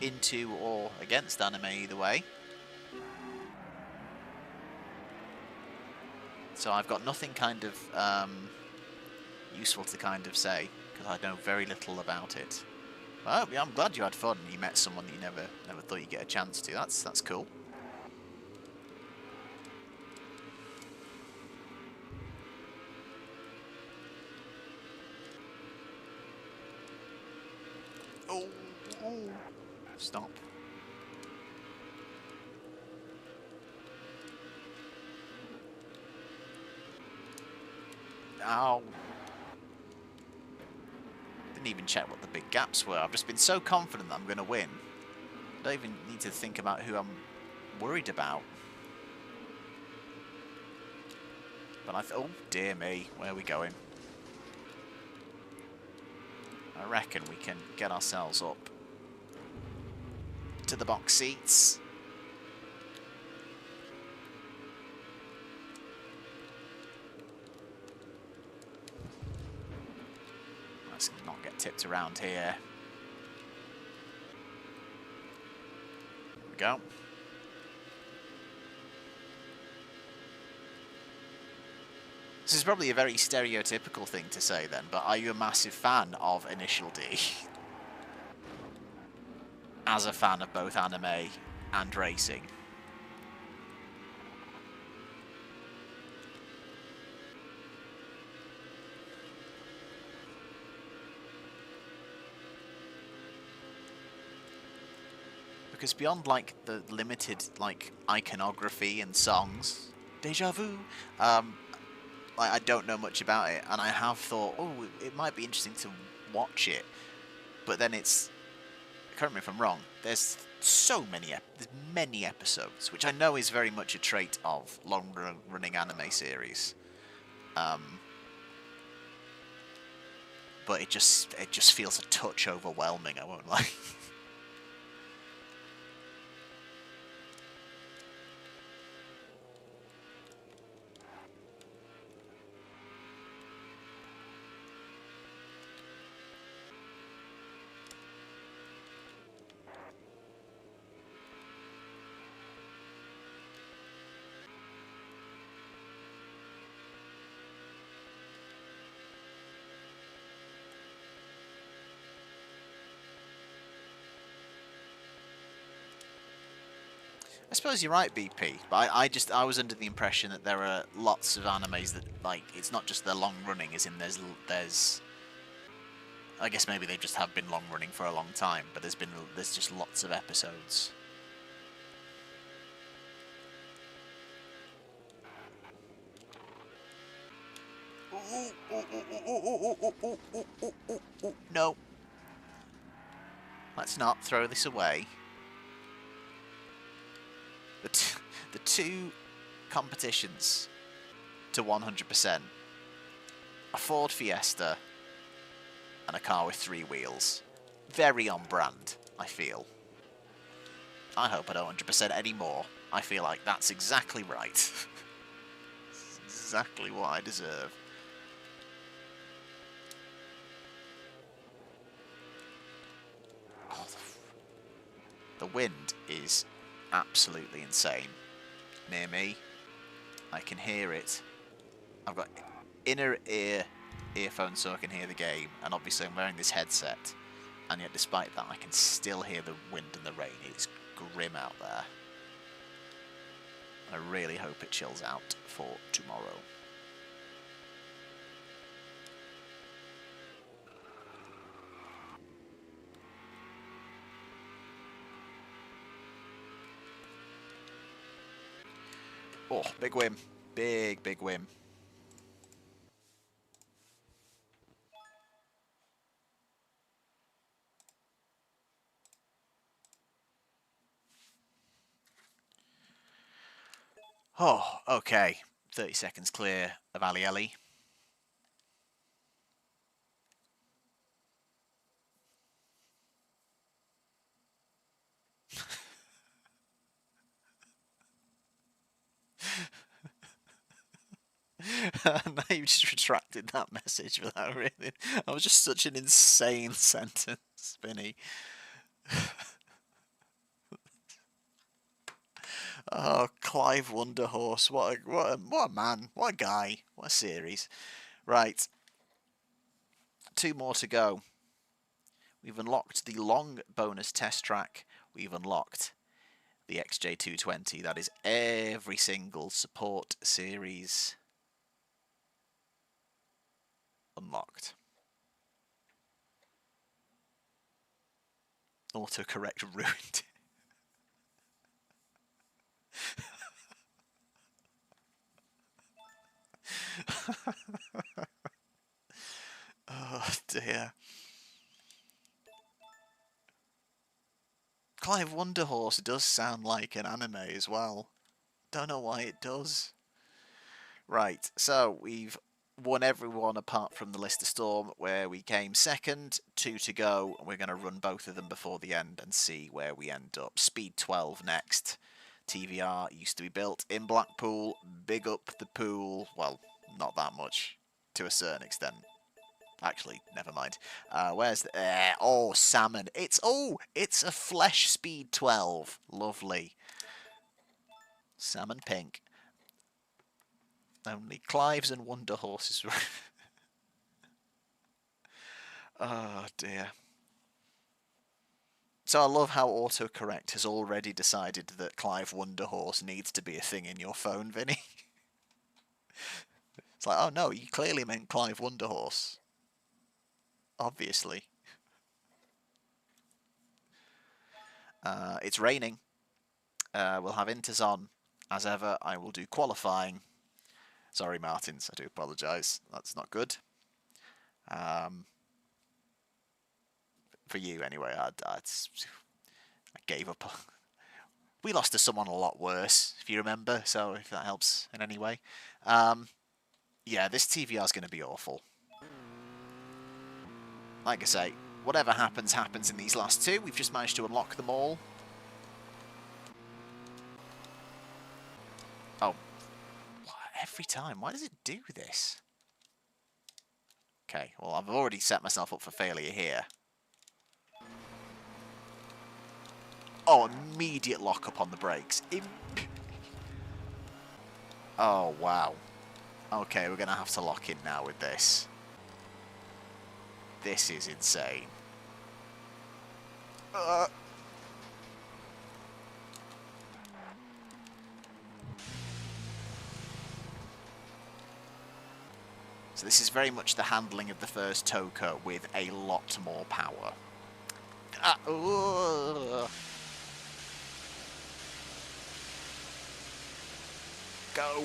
into or against anime either way. So I've got nothing kind of useful to kind of say, because I know very little about it. Well, yeah, I'm glad you had fun and you met someone that you never thought you'd get a chance to. That's cool. Oh, stop. Ow. Didn't even check what the big gaps were. I've just been so confident that I'm going to win. I don't even need to think about who I'm worried about. But oh dear me, where are we going? I reckon we can get ourselves up to the box seats. Let's not get tipped around here. There we go. This is probably a very stereotypical thing to say then, but are you a massive fan of Initial D? As a fan of both anime and racing. Because beyond like the limited like iconography and songs, Deja Vu, I don't know much about it, and I have thought, oh, it might be interesting to watch it, but then it's, correct me if I'm wrong, there's so many, there's many episodes, which I know is very much a trait of long-running anime series, but it just feels a touch overwhelming, I won't lie. I suppose you're right, BP, but I was under the impression that there are lots of animes that, like, it's not just they're long running, as in there's I guess maybe they just have been long running for a long time, but there's just lots of episodes. No. Let's not throw this away. The two competitions to 100%. A Ford Fiesta and a car with 3 wheels. Very on brand, I feel. I hope I don't 100% anymore. I feel like that's exactly right. Exactly what I deserve. Oh, the wind is absolutely insane. Near me, I can hear it. I've got inner ear earphones so I can hear the game, and obviously I'm wearing this headset, and yet despite that I can still hear the wind and the rain. It's grim out there. I really hope it chills out for tomorrow. Oh, big win. Big, big win. Oh, okay. 30 seconds clear of Alielli. Now you just retracted that message without really. That was just such an insane sentence, Spinny. Oh, Clive Wonderhorse! What a man! What a guy! What a series! Right, 2 more to go. We've unlocked the long bonus test track. We've unlocked the XJ220. That is every single support series unlocked. Autocorrect ruined. Oh dear. Clive Wonderhorse does sound like an anime as well. Don't know why it does. Right, so we've won everyone apart from the Lister Storm, where we came second. 2 to go. We're going to run both of them before the end and see where we end up. Speed 12 next. TVR used to be built in Blackpool. Big up the pool. Well, not that much, to a certain extent. Actually, never mind. Where's the... oh, salmon. It's a Flesh Speed 12. Lovely. Salmon pink. Only Clives and Wonder Horses. Oh, dear. So I love how autocorrect has already decided that Clive Wonderhorse needs to be a thing in your phone, Vinny. It's like, oh no, you clearly meant Clive Wonderhorse. Obviously. It's raining. We'll have inters on. As ever, I will do qualifying. Sorry, Martins, I do apologise. That's not good. For you, anyway, I gave up. We lost to someone a lot worse, if you remember, so if that helps in any way. Yeah, this TVR is going to be awful. Like I say, whatever happens, happens in these last 2. We've just managed to unlock them all. Oh. Every time. Why does it do this? Okay, well, I've already set myself up for failure here. Oh, immediate lock-up on the brakes. Oh, wow. Okay, we're going to have to lock in now with this. This is insane. So this is very much the handling of the first TOCA with a lot more power. Go.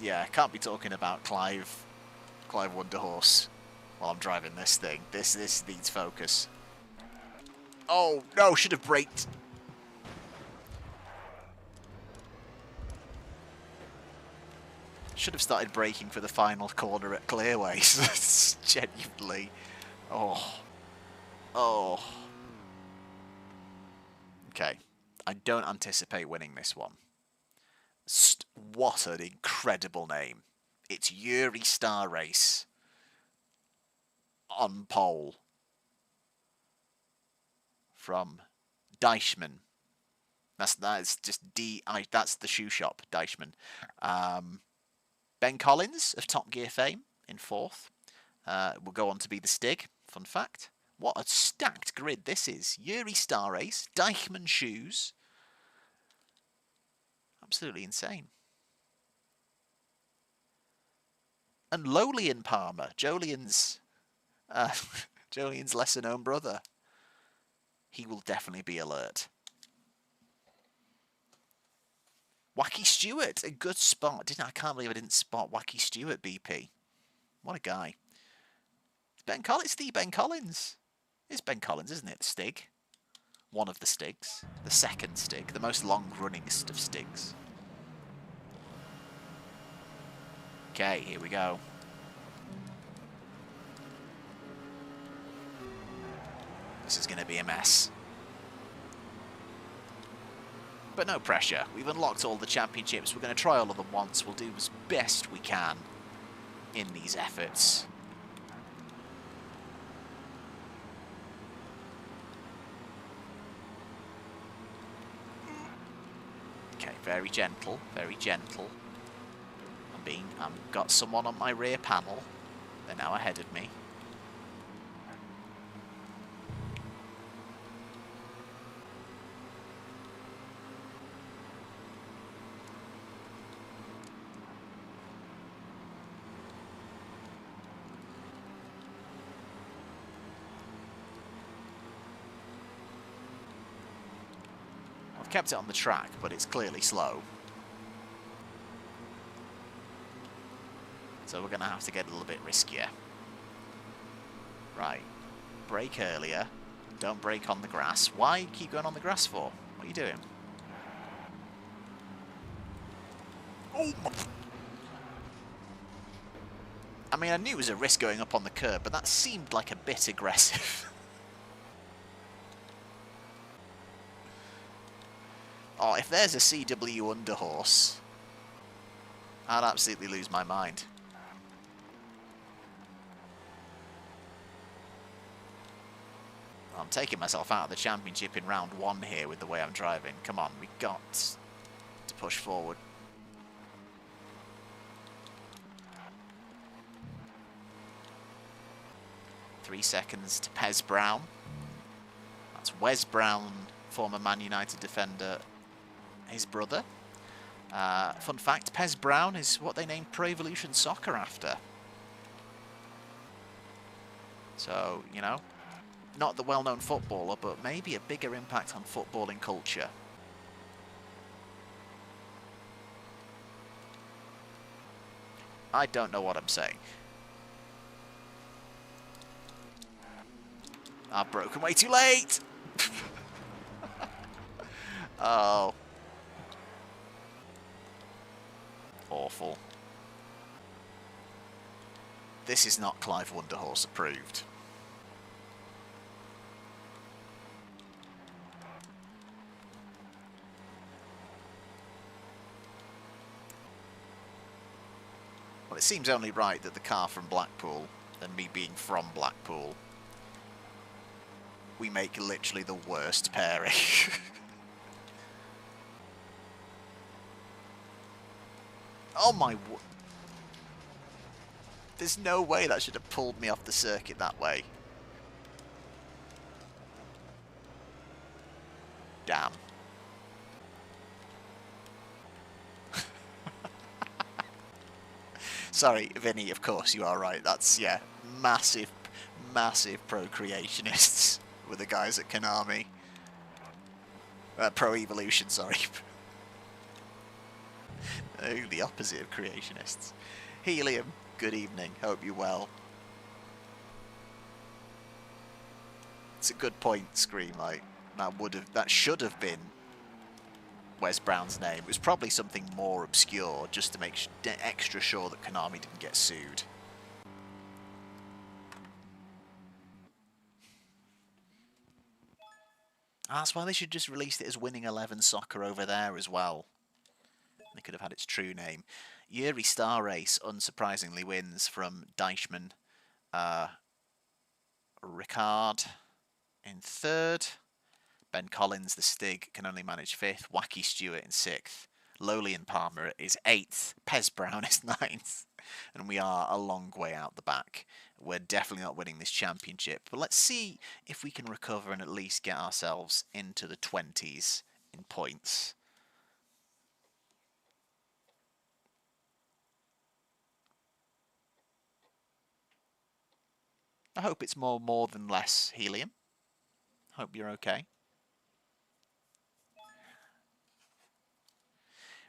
Yeah, can't be talking about Clive Wonderhorse while I'm driving this thing. This needs focus. Oh, no, should have braked. Should have started braking for the final corner at Clearways. Genuinely. Oh. Oh. Okay. I don't anticipate winning this one. What an incredible name. It's Yuri Star Race on pole from Diemen. That's just that's the shoe shop, Diemen. Ben Collins of Top Gear fame in 4th. Will go on to be the Stig. Fun fact. What a stacked grid this is. Yuri Star Race, Diemen shoes. Absolutely insane. And Lolian Palmer, Joleon's lesser known brother. He will definitely be alert. Wacky Stewart, a good spot. I can't believe I didn't spot Wacky Stewart, BP. What a guy. It's the Ben Collins. It's Ben Collins, isn't it? The Stig. One of the Stigs. The second Stig. The most long-runningest of Stigs. Okay, here we go. This is going to be a mess. But no pressure. We've unlocked all the championships. We're going to try all of them once. We'll do as best we can in these efforts. Okay, very gentle, very gentle. I've got someone on my rear panel. They're now ahead of me. I've kept it on the track, but it's clearly slow. So we're going to have to get a little bit riskier. Right. Brake earlier. Don't brake on the grass. Why keep going on the grass for? What are you doing? Oh! I mean, I knew it was a risk going up on the curb, but that seemed like a bit aggressive. Oh, if there's a CW Underhorse, I'd absolutely lose my mind. I'm taking myself out of the championship in round 1 here with the way I'm driving. Come on, we've got to push forward. Three seconds to Pez Brown. That's Wes Brown, former Man United defender, his brother. Fun fact, Pez Brown is what they named Pro Evolution Soccer after. So, you know, not the well-known footballer, but maybe a bigger impact on footballing culture. I don't know what I'm saying. I've broken way too late! Oh. Awful. This is not Clive Wonderhorse approved. Well, it seems only right that the car from Blackpool, and me being from Blackpool, we make literally the worst pairing. Oh my... There's no way that should have pulled me off the circuit that way. Damn. Sorry, Vinny, of course you are right. That's, yeah, massive, massive procreationists with the guys at Konami. Pro Evolution, sorry. The opposite of creationists. Helium, good evening. Hope you're well. It's a good point, Screamlight. That should have been Wes Brown's name. It was probably something more obscure, just to make extra sure that Konami didn't get sued. That's why they should just release it as Winning 11 Soccer over there as well. They could have had its true name. Yuri Star Race, unsurprisingly, wins from Diemen. Ricard in third. Ben Collins, the Stig, can only manage fifth. Wacky Stewart in sixth. Lolian Palmer is eighth. Pez Brown is ninth. And we are a long way out the back. We're definitely not winning this championship. But let's see if we can recover and at least get ourselves into the 20s in points. I hope it's more than less, Helium. Hope you're okay.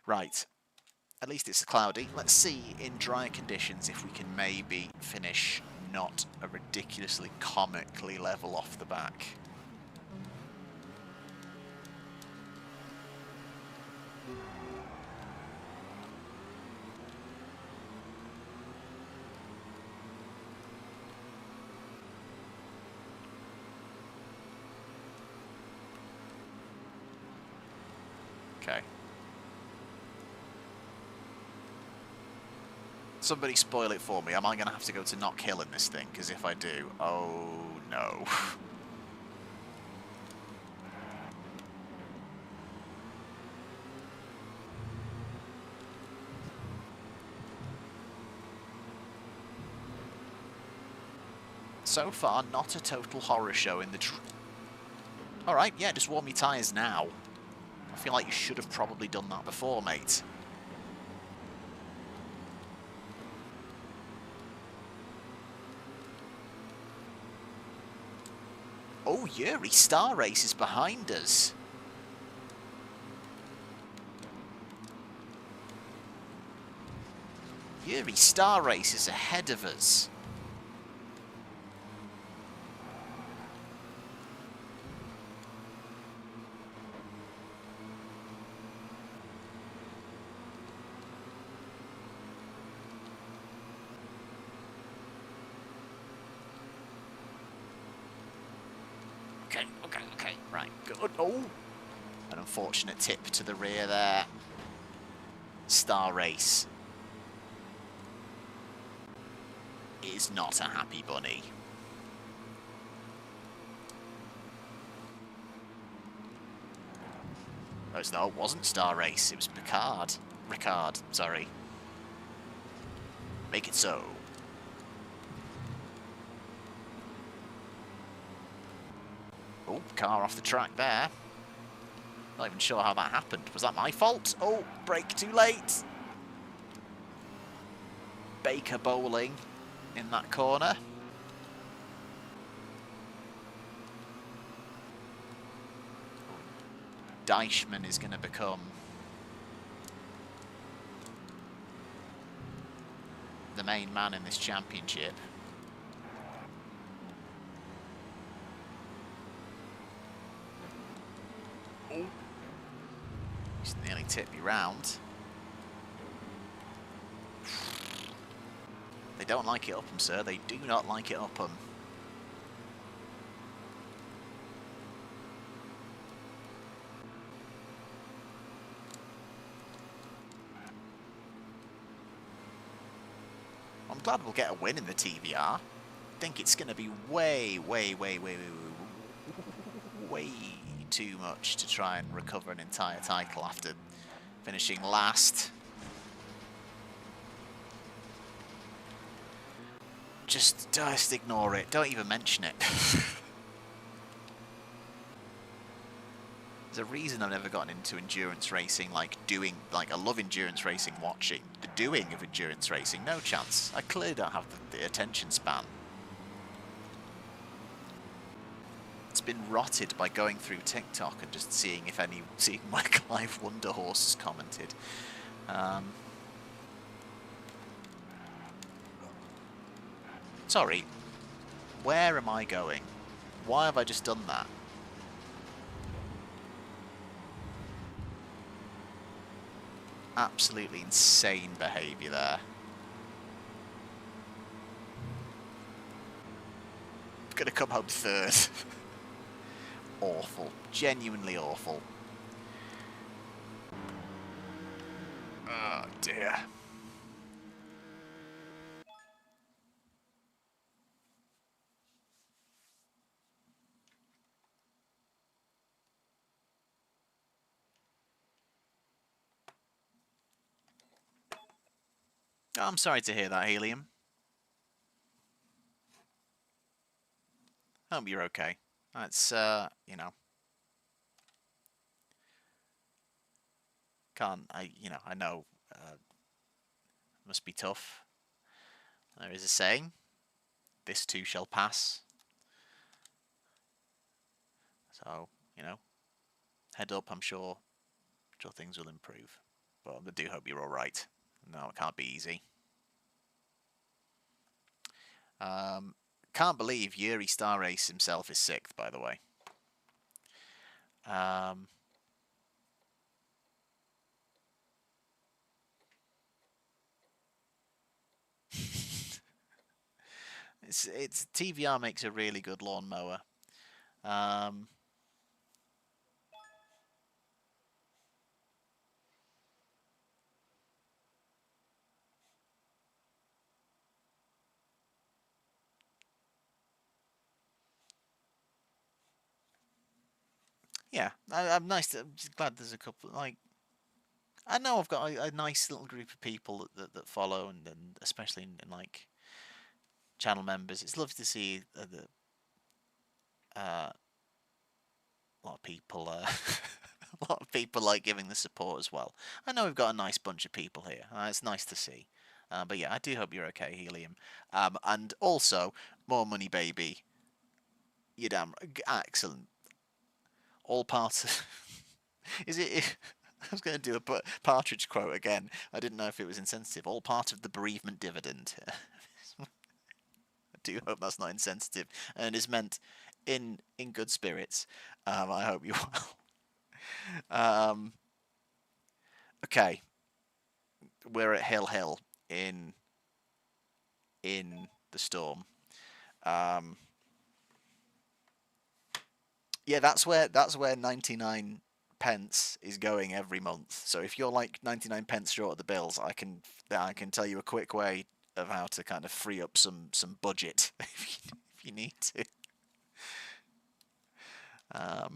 Right. At least it's cloudy. Let's see in dry conditions if we can maybe finish not a ridiculously comically level off the back. Okay. Somebody spoil it for me. Am I going to have to go to Knock Hill in this thing? Because if I do, oh no. So far, not a total horror show in the... Alright, yeah, just warm your tyres now. I feel like you should have probably done that before, mate. Oh, Yuri Star Race is behind us. Yuri Star Race is ahead of us. Okay, right, good. Oh, an unfortunate tip to the rear there. Star Race is not a happy bunny. Oh, no, it wasn't Star Race, it was Ricard, sorry. Make it so. Oh, car off the track there. Not even sure how that happened. Was that my fault? Oh, brake too late. Baker bowling in that corner. Diemen is going to become the main man in this championship. Oh, just nearly tipped me round. They don't like it up 'em, sir. They do not like it up 'em. I'm glad we'll get a win in the TVR. I think it's going to be way too much to try and recover an entire title after finishing last. Just ignore it. Don't even mention it. There's a reason I've never gotten into endurance racing, I love endurance racing watching. The doing of endurance racing, no chance. I clearly don't have the attention span. It's been rotted by going through TikTok and just seeing Mike Live Wonder Horse has commented. Sorry, where am I going? Why have I just done that? Absolutely insane behaviour there. I'm gonna come home third. Awful. Genuinely awful. Oh dear. Oh, I'm sorry to hear that, Helium. Hope you're okay. That's, you know, I know, must be tough. There is a saying, this too shall pass. So, you know, head up, I'm sure things will improve. But I do hope you're alright. No, it can't be easy. Can't believe Yuri Star Race himself is 6th, by the way. It's TVR makes a really good lawnmower. Yeah, I'm just glad there's a couple, like, I know I've got a nice little group of people that follow, and especially in like channel members. It's lovely to see a lot of people a lot of people like giving the support as well. I know we've got a nice bunch of people here. It's nice to see. But yeah, I do hope you're okay, Helium. And also, more money, baby. You're damn excellent. All part of... Is it... I was going to do a Partridge quote again. I didn't know if it was insensitive. All part of the bereavement dividend. I do hope that's not insensitive and is meant in good spirits. I hope you will. Okay. We're at Hill in the storm. Yeah, that's where 99 pence is going every month. So if you're like 99 pence short of the bills, I can tell you a quick way of how to kind of free up some budget if you need to. I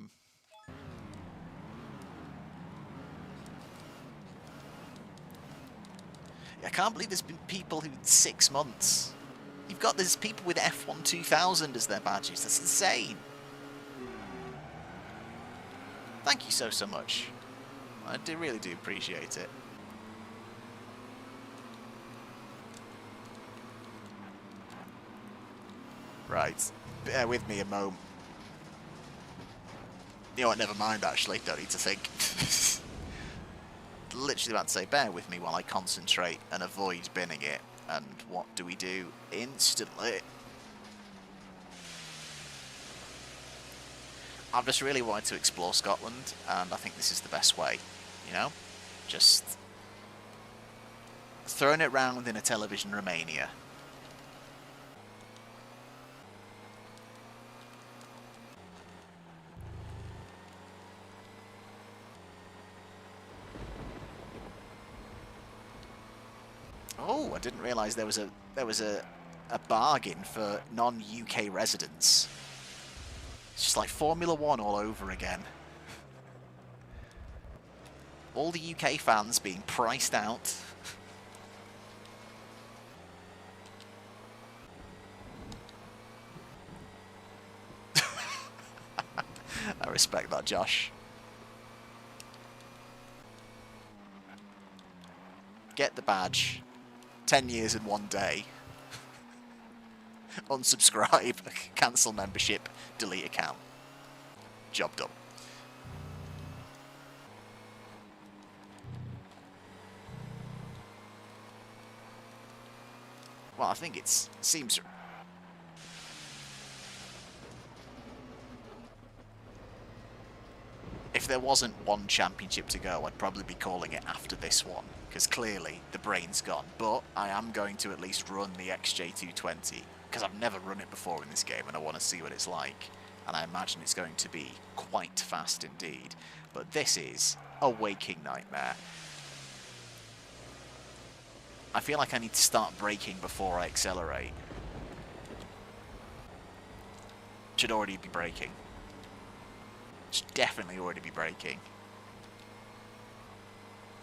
can't believe there's been people who 6 months. There's people with F1 2000 as their badges. That's insane. Thank you so much. I really do appreciate it. Right. Bear with me a moment. You know what, never mind actually, don't need to think. Literally about to say, bear with me while I concentrate and avoid binning it. And what do we do? Instantly. I've just really wanted to explore Scotland, and I think this is the best way, you know? Just throwing it round in a television Romania. Oh, I didn't realise there was a bargain for non-UK residents. It's just like Formula One all over again. All the UK fans being priced out. I respect that, Josh. Get the badge. 10 years in 1 day. Unsubscribe, cancel membership, delete account. Job done. Well, I think it seems... If there wasn't one championship to go, I'd probably be calling it after this one, because clearly the brain's gone. But I am going to at least run the XJ220, because I've never run it before in this game, and I want to see what it's like. And I imagine it's going to be quite fast indeed. But this is a waking nightmare. I feel like I need to start braking before I accelerate. Should already be braking. Should definitely already be braking.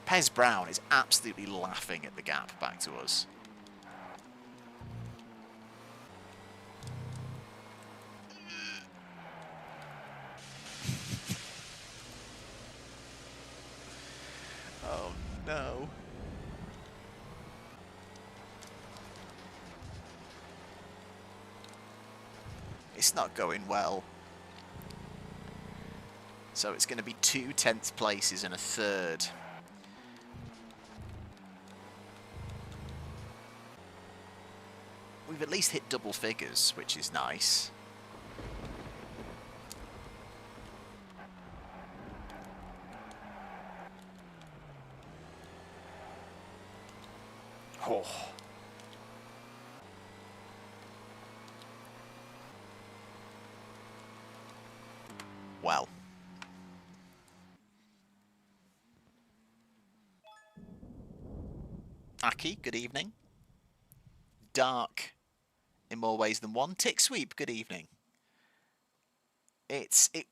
Pez Brown is absolutely laughing at the gap back to us. Oh no. It's not going well. So it's going to be 2 10th places and a 3rd. We've at least hit double figures, which is nice. Oh. Well. Aki, good evening. Dark in more ways than one. Tick Sweep, good evening.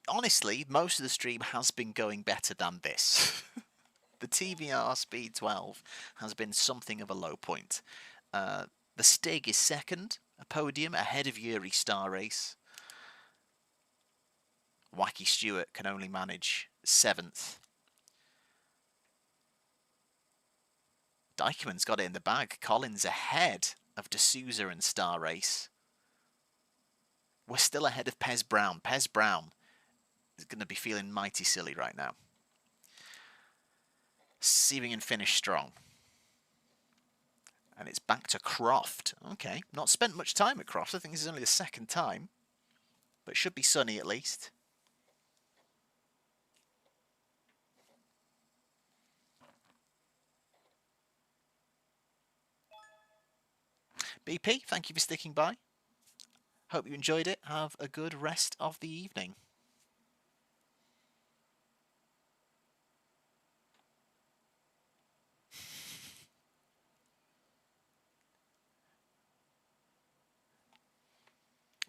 Honestly, most of the stream has been going better than this. The TVR Speed 12 has been something of a low point. The Stig is second, a podium ahead of Yuri Star Race. Wacky Stewart can only manage 7th. Diemen's got it in the bag. Collins ahead of D'Souza and Star Race. We're still ahead of Pez Brown. Pez Brown is going to be feeling mighty silly right now. Searing finish strong. And it's back to Croft. Okay, not spent much time at Croft. I think this is only the 2nd time. But it should be sunny at least. BP, thank you for sticking by. Hope you enjoyed it. Have a good rest of the evening.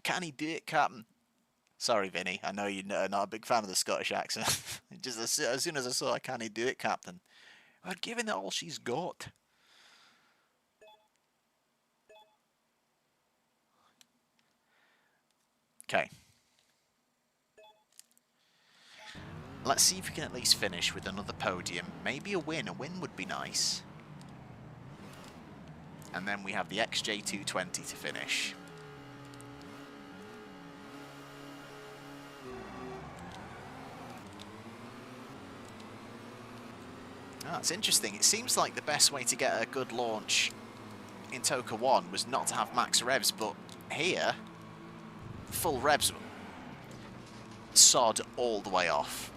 Can he do it, Captain? Sorry, Vinny. I know you're not a big fan of the Scottish accent. Just as soon as I saw Can he do it, Captain? I'd given it all she's got. Okay. Let's see if we can at least finish with another podium. Maybe a win. A win would be nice. And then we have the XJ220 to finish. Ah, it's interesting. It seems like the best way to get a good launch in TOCA 1 was not to have max revs, but here, full revs, sod all the way off.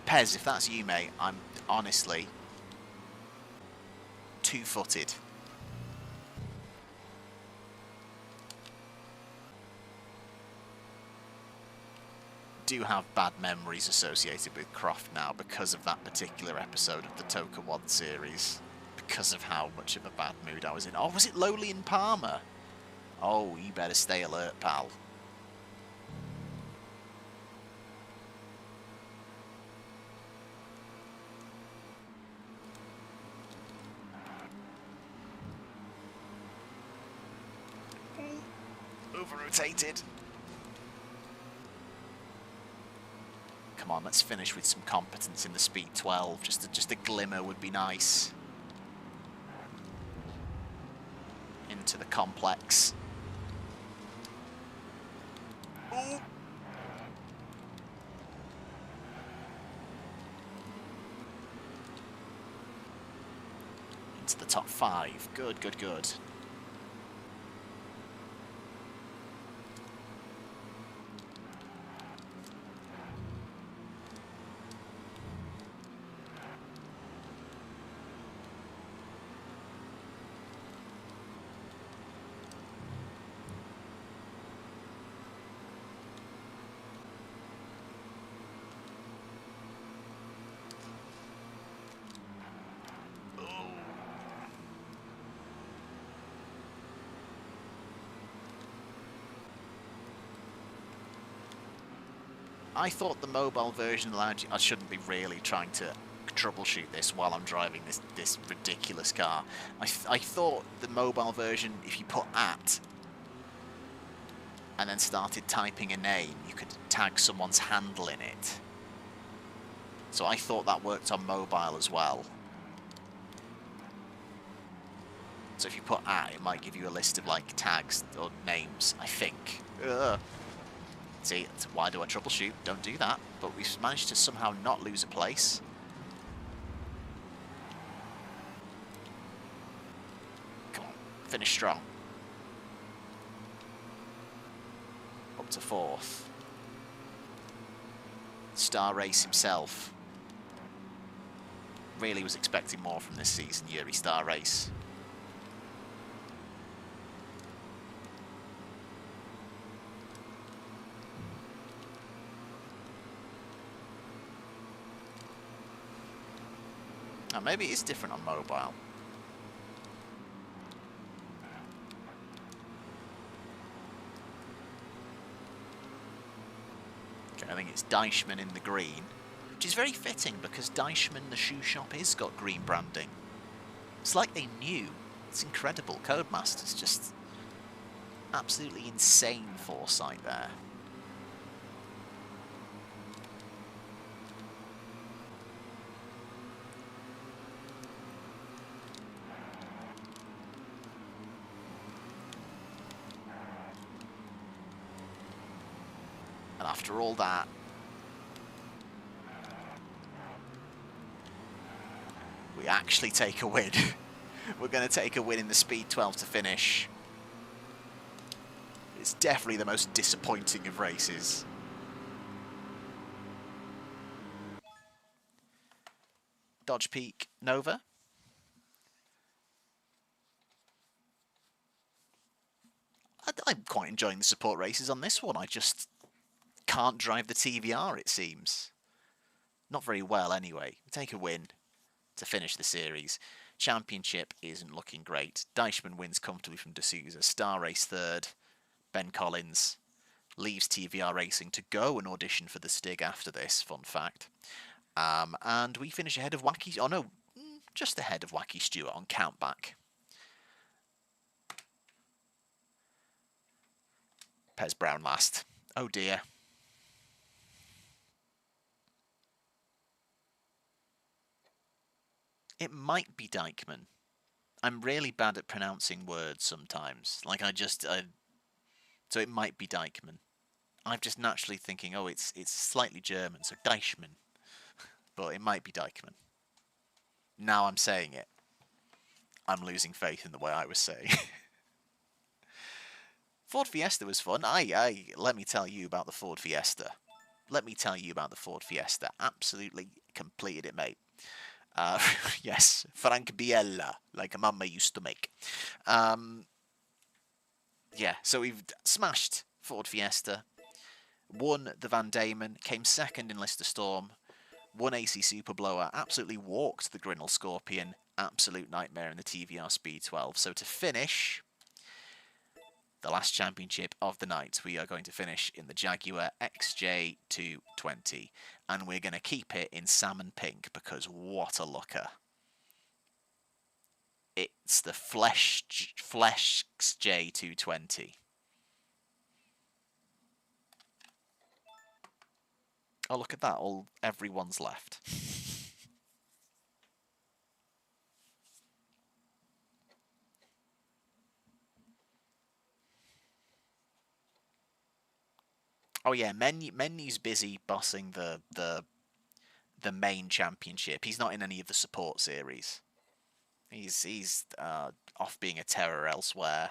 Pez, if that's you, mate, I'm honestly two-footed. Do have bad memories associated with Croft now because of that particular episode of the TOCA 1 series. Because of how much of a bad mood I was in. Oh, was it Lowly and Palmer? Oh, you better stay alert, pal. Over-rotated. Come on, let's finish with some competence in the Speed 12. Just a glimmer would be nice. Into the complex. Ooh. into the top 5. Good, good, good. I thought the mobile version allowed you... I shouldn't be really trying to troubleshoot this while I'm driving this ridiculous car. I thought the mobile version, if you put @ and then started typing a name, you could tag someone's handle in it. So I thought that worked on mobile as well. So if you put @ it might give you a list of like tags or names, I think. Ugh. See, why do I troubleshoot? Don't do that. But we've managed to somehow not lose a place. Come on, finish strong. Up to 4th. Star Race himself. Really was expecting more from this season, Yuri Star Race. Now, maybe it's different on mobile. Okay, I think it's Diemen in the green, which is very fitting because Diemen, the shoe shop, is got green branding. It's like they knew. It's incredible. Codemasters, just absolutely insane foresight there. And after all that, we actually take a win. We're going to take a win in the Speed 12 to finish. It's definitely the most disappointing of races. Dodge Peak Nova. I'm quite enjoying the support races on this one. I just can't drive the TVR, it seems. Not very well, anyway. We take a win to finish the series. Championship isn't looking great. Diemen wins comfortably from D'Souza. Star Race 3rd. Ben Collins leaves TVR Racing to go and audition for the Stig after this, fun fact. And we finish ahead of Wacky... Oh, no, just ahead of Wacky Stewart on countback. Pez Brown last. Oh, dear. It might be Diemen. I'm really bad at pronouncing words sometimes. Like, so it might be Diemen. I'm just naturally thinking, oh, it's slightly German, so Deichmann. But it might be Diemen. Now I'm saying it. I'm losing faith in the way I was saying. Ford Fiesta was fun. Let me tell you about the Ford Fiesta. Let me tell you about the Ford Fiesta. Absolutely completed it, mate. Yes, Frank Biella, like Mama used to make. Yeah, so we've smashed Ford Fiesta, won the Van Diemen, came 2nd in Lister Storm, won AC Superblower, absolutely walked the Grinnall Scorpion, absolute nightmare in the TVR Speed 12. So to finish the last championship of the night, we are going to finish in the Jaguar XJ220. And we're going to keep it in salmon pink because what a looker. It's the Flesh J220. Oh, look at that. Everyone's left. Oh yeah, Menyu's busy bossing the main championship. He's not in any of the support series. He's off being a terror elsewhere.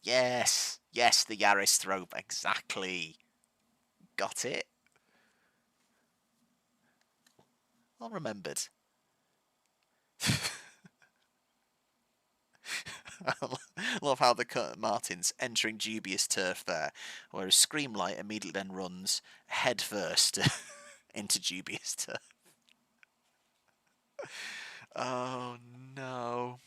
Yes, yes, the Yaris throw, exactly. Got it. Well remembered. I love how the Martin's entering dubious turf there, whereas Screamlight immediately then runs head first into dubious turf. Oh no.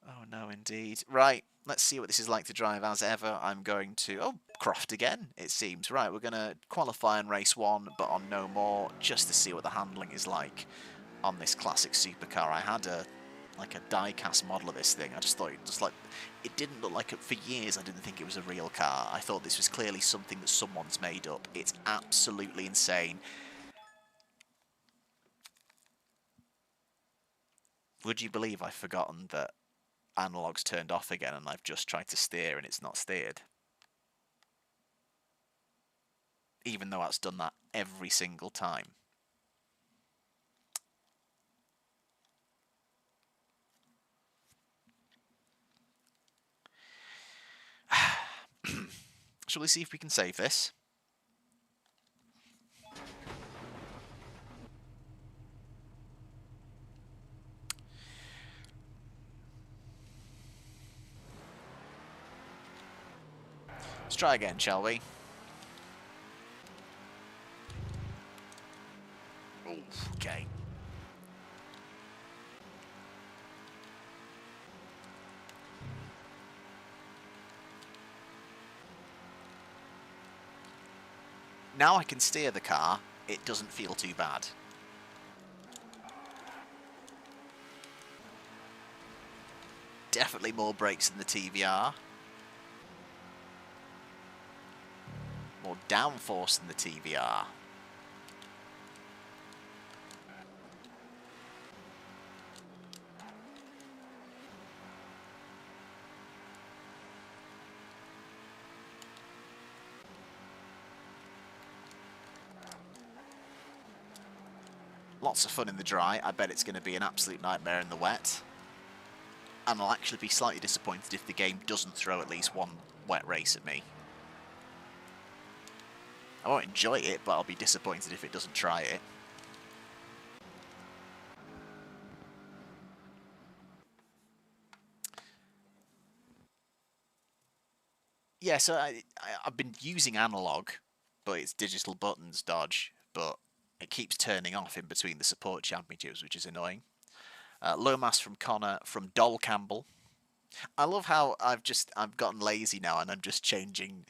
Oh no indeed. Right, let's see what this is like to drive as ever. I'm going to... Oh, Croft again, it seems. Right, we're going to qualify in race 1, but on no more, just to see what the handling is like on this classic supercar. I had a die-cast model of this thing. I just thought it didn't look like it for years. I didn't think it was a real car. I thought this was clearly something that someone's made up. It's absolutely insane. Would you believe I've forgotten that analog's turned off again and I've just tried to steer and it's not steered? Even though it's done that every single time. Shall we see if we can save this? Let's try again, shall we? Ooh, okay. Now I can steer the car, it doesn't feel too bad. Definitely more brakes than the TVR. More downforce than the TVR. Lots of fun in the dry. I bet it's going to be an absolute nightmare in the wet. And I'll actually be slightly disappointed if the game doesn't throw at least one wet race at me. I won't enjoy it, but I'll be disappointed if it doesn't try it. Yeah, so I've been using analog, but it's digital buttons dodge, but it keeps turning off in between the support championships, which is annoying. Lomas from Connor, from Dol Campbell. I love how I've gotten lazy now and I'm just changing.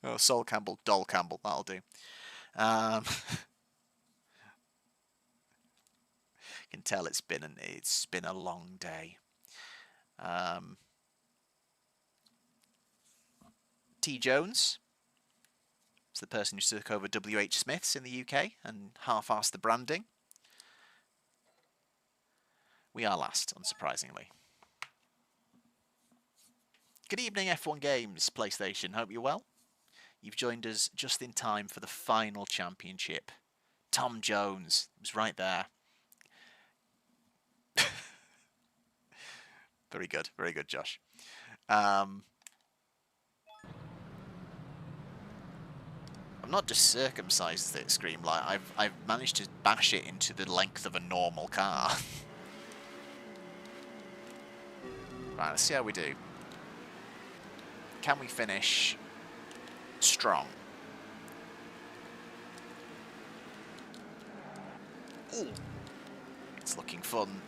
Oh, Sol Campbell, Dol Campbell, that'll do. You can tell it's been a long day. T Jones. It's the person who took over WH Smiths in the UK and half-assed the branding. We are last, unsurprisingly. Good evening, F1 Games, PlayStation. Hope you're well. You've joined us just in time for the final championship. Tom Jones was right there. Very good, Josh. I'm not just circumcised it, Screamlight. I've managed to bash it into the length of a normal car. Right, let's see how we do. Can we finish strong? Ooh, it's looking fun.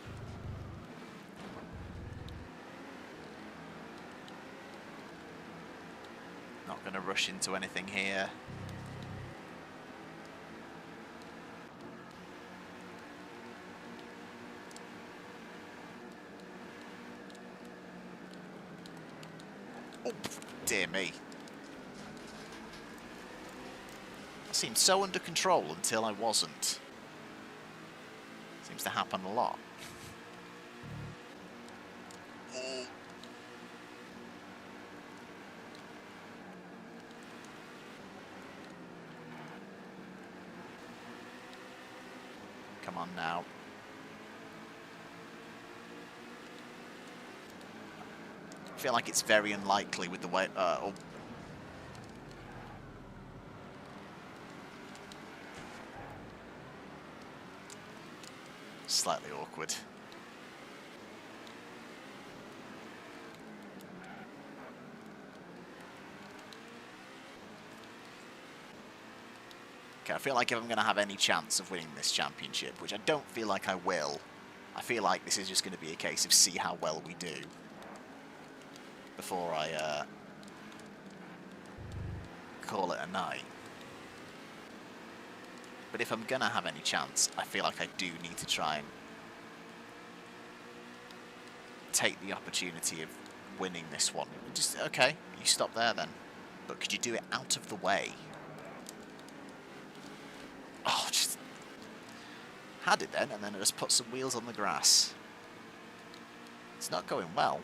Not going to rush into anything here. Oh, dear me. I seemed so under control until I wasn't. Seems to happen a lot. Oh. Come on now. I feel like it's very unlikely with the way... oh. Slightly awkward. Okay, I feel like if I'm going to have any chance of winning this championship, which I don't feel like I will, I feel like this is just going to be a case of see how well we do before I call it a night. But if I'm going to have any chance, I feel like I do need to try and take the opportunity of winning this one. Just, okay, you stop there then. But could you do it out of the way? Oh, just had it then, and then I just put some wheels on the grass. It's not going well.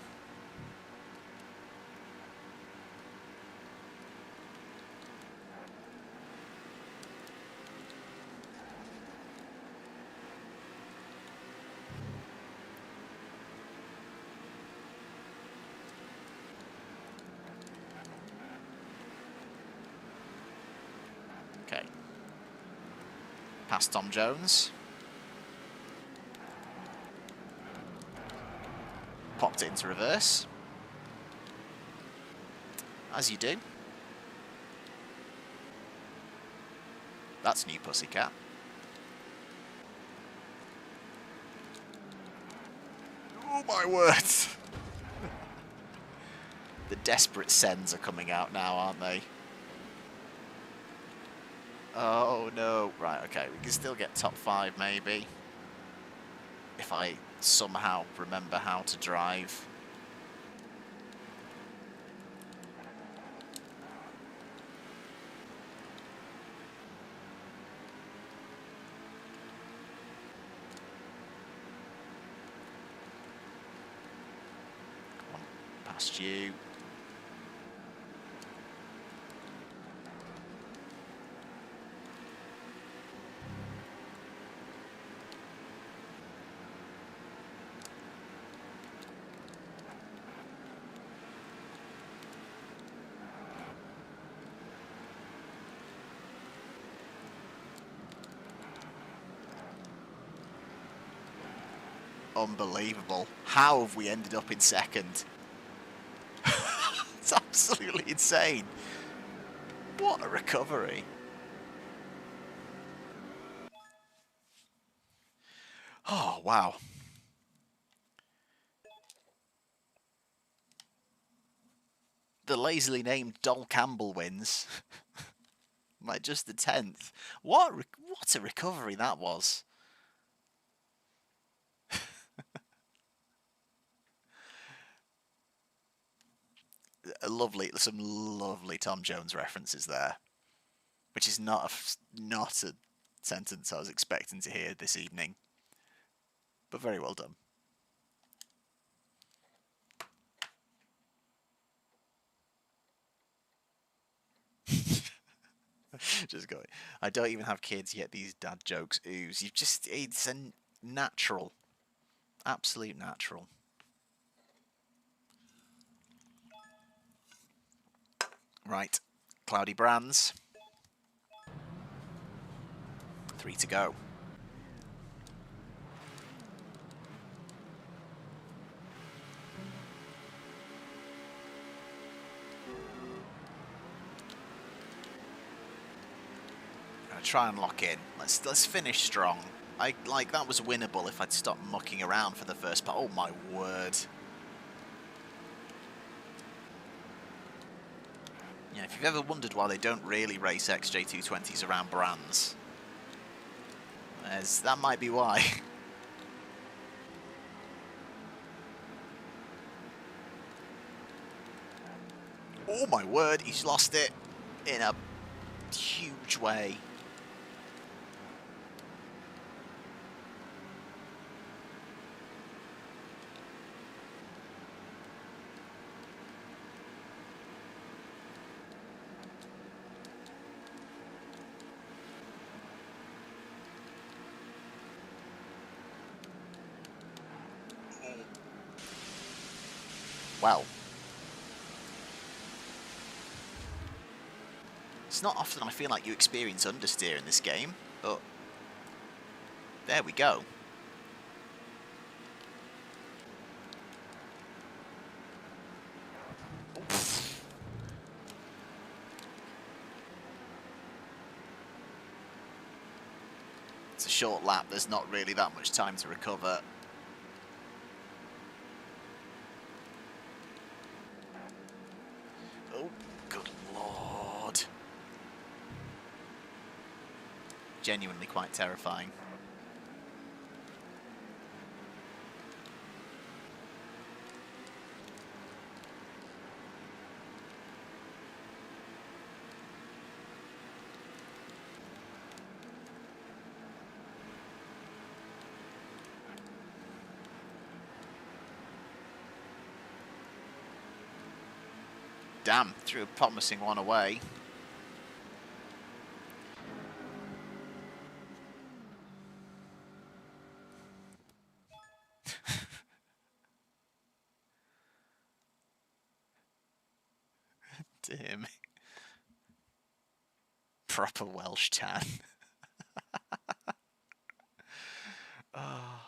Okay. Past Tom Jones. Popped it into reverse. As you do. That's New Pussycat. Oh my word! The desperate sends are coming out now, aren't they? Oh no. Right, okay, we can still get top 5 maybe. If I somehow remember how to drive. Come on, past you. Unbelievable. How have we ended up in second? It's absolutely insane. What a recovery. Oh, wow. The lazily named Dol Campbell wins. Like just the 10th. What a recovery that was. Some lovely Tom Jones references there, which is not a sentence I was expecting to hear this evening, but very well done. Just going. I don't even have kids yet. These dad jokes ooze. It's a natural, absolute natural. Right, Cloudy Brands. 3 to go. Gonna try and lock in. Let's finish strong. That was winnable if I'd stopped mucking around for the first part. Oh my word. Yeah, if you've ever wondered why they don't really race XJ220s around Brands, that might be why. Oh my word, he's lost it in a huge way. Well, it's not often I feel like you experience understeer in this game, but there we go. It's a short lap, there's not really that much time to recover. Oh, good lord. Genuinely quite terrifying. Damn, threw a promising one away. Dear me. Proper Welsh tan. Oh.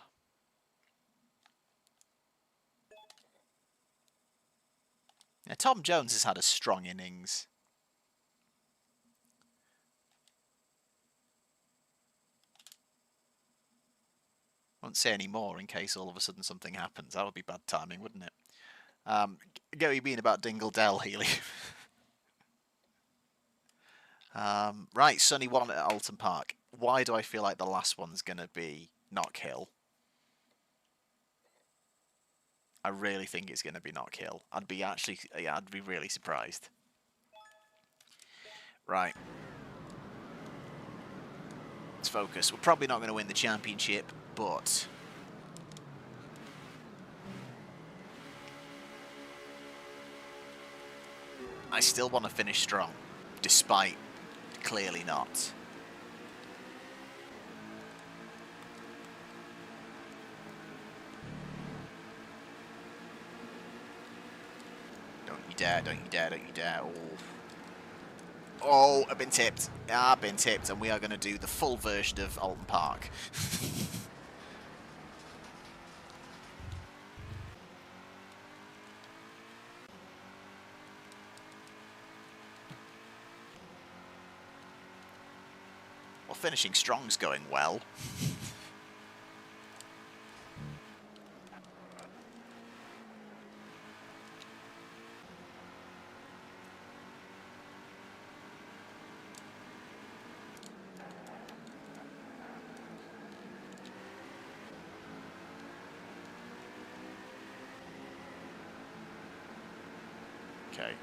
Yeah, Tom Jones has had a strong innings. Won't say any more in case all of a sudden something happens. That would be bad timing, wouldn't it? Get what you mean about Dingle Dell, Healy. Right, Sunny 1 at Alton Park. Why do I feel like the last one's going to be Knock Hill? I really think it's going to be Knock Hill. I'd be really surprised. Right. Let's focus. We're probably not going to win the championship, but I still want to finish strong, despite clearly not. Don't you dare, don't you dare, don't you dare. Oh, I've been tipped. I've been tipped, and we are going to do the full version of Alton Park. Well, finishing strong's going well. Okay,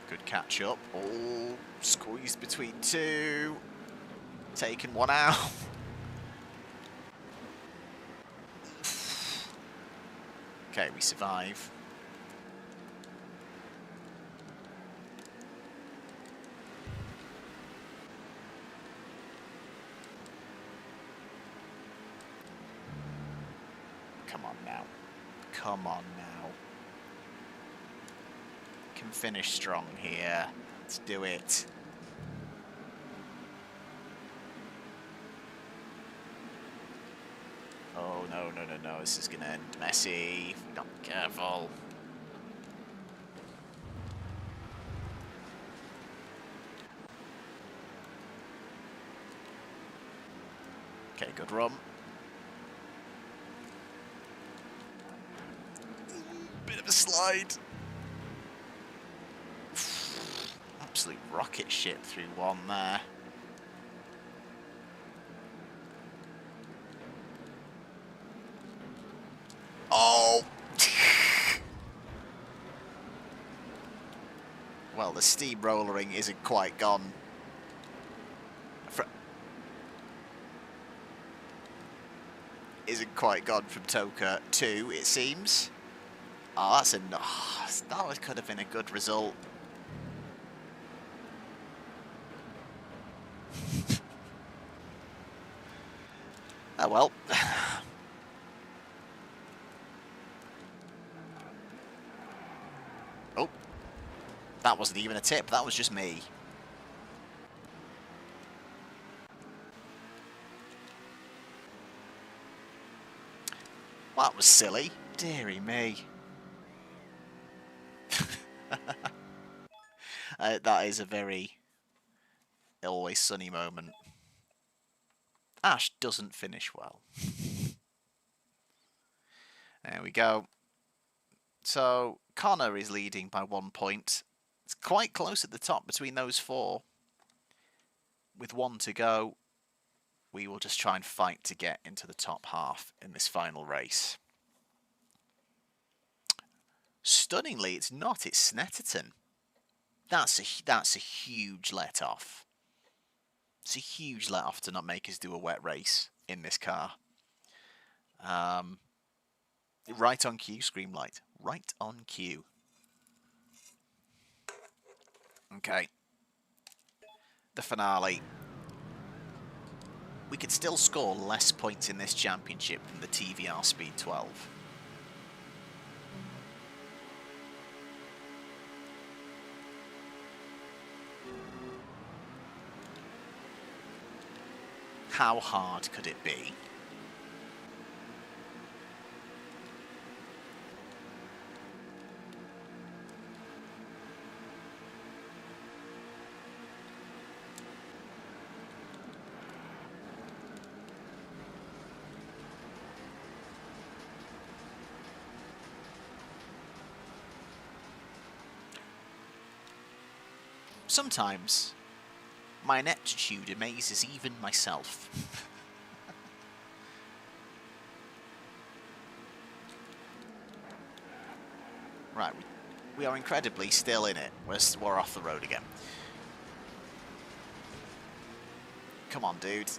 good catch up. Oh, squeezed between two. Taken one out. Okay, we survive. Come on now. Come on now. Can finish strong here. Let's do it. Oh, no, no, no, no. This is going to end messy. If we're not careful. Okay, good run. Bit of a slide. Absolute rocket ship through one there. Oh! Well, the steamrollering isn't quite gone. Isn't quite gone from TOCA 2, it seems. Oh, that's enough. That could have been a good result. Oh well. That wasn't even a tip, that was just me. Well, that was silly. Deary me. That is a very Always Sunny moment. Ash doesn't finish well. There we go. So, Connor is leading by 1 point. It's quite close at the top between those four. With 1 to go, we will just try and fight to get into the top half in this final race. Stunningly, it's not. It's Snetterton. That's a huge let-off. It's a huge let-off to not make us do a wet race in this car. Right on cue, Screamlight. Right on cue. Okay. The finale. We could still score less points in this championship than the TVR Speed 12. How hard could it be? Sometimes my ineptitude amazes even myself. Right, we are incredibly still in it. We're off the road again. Come on, dude.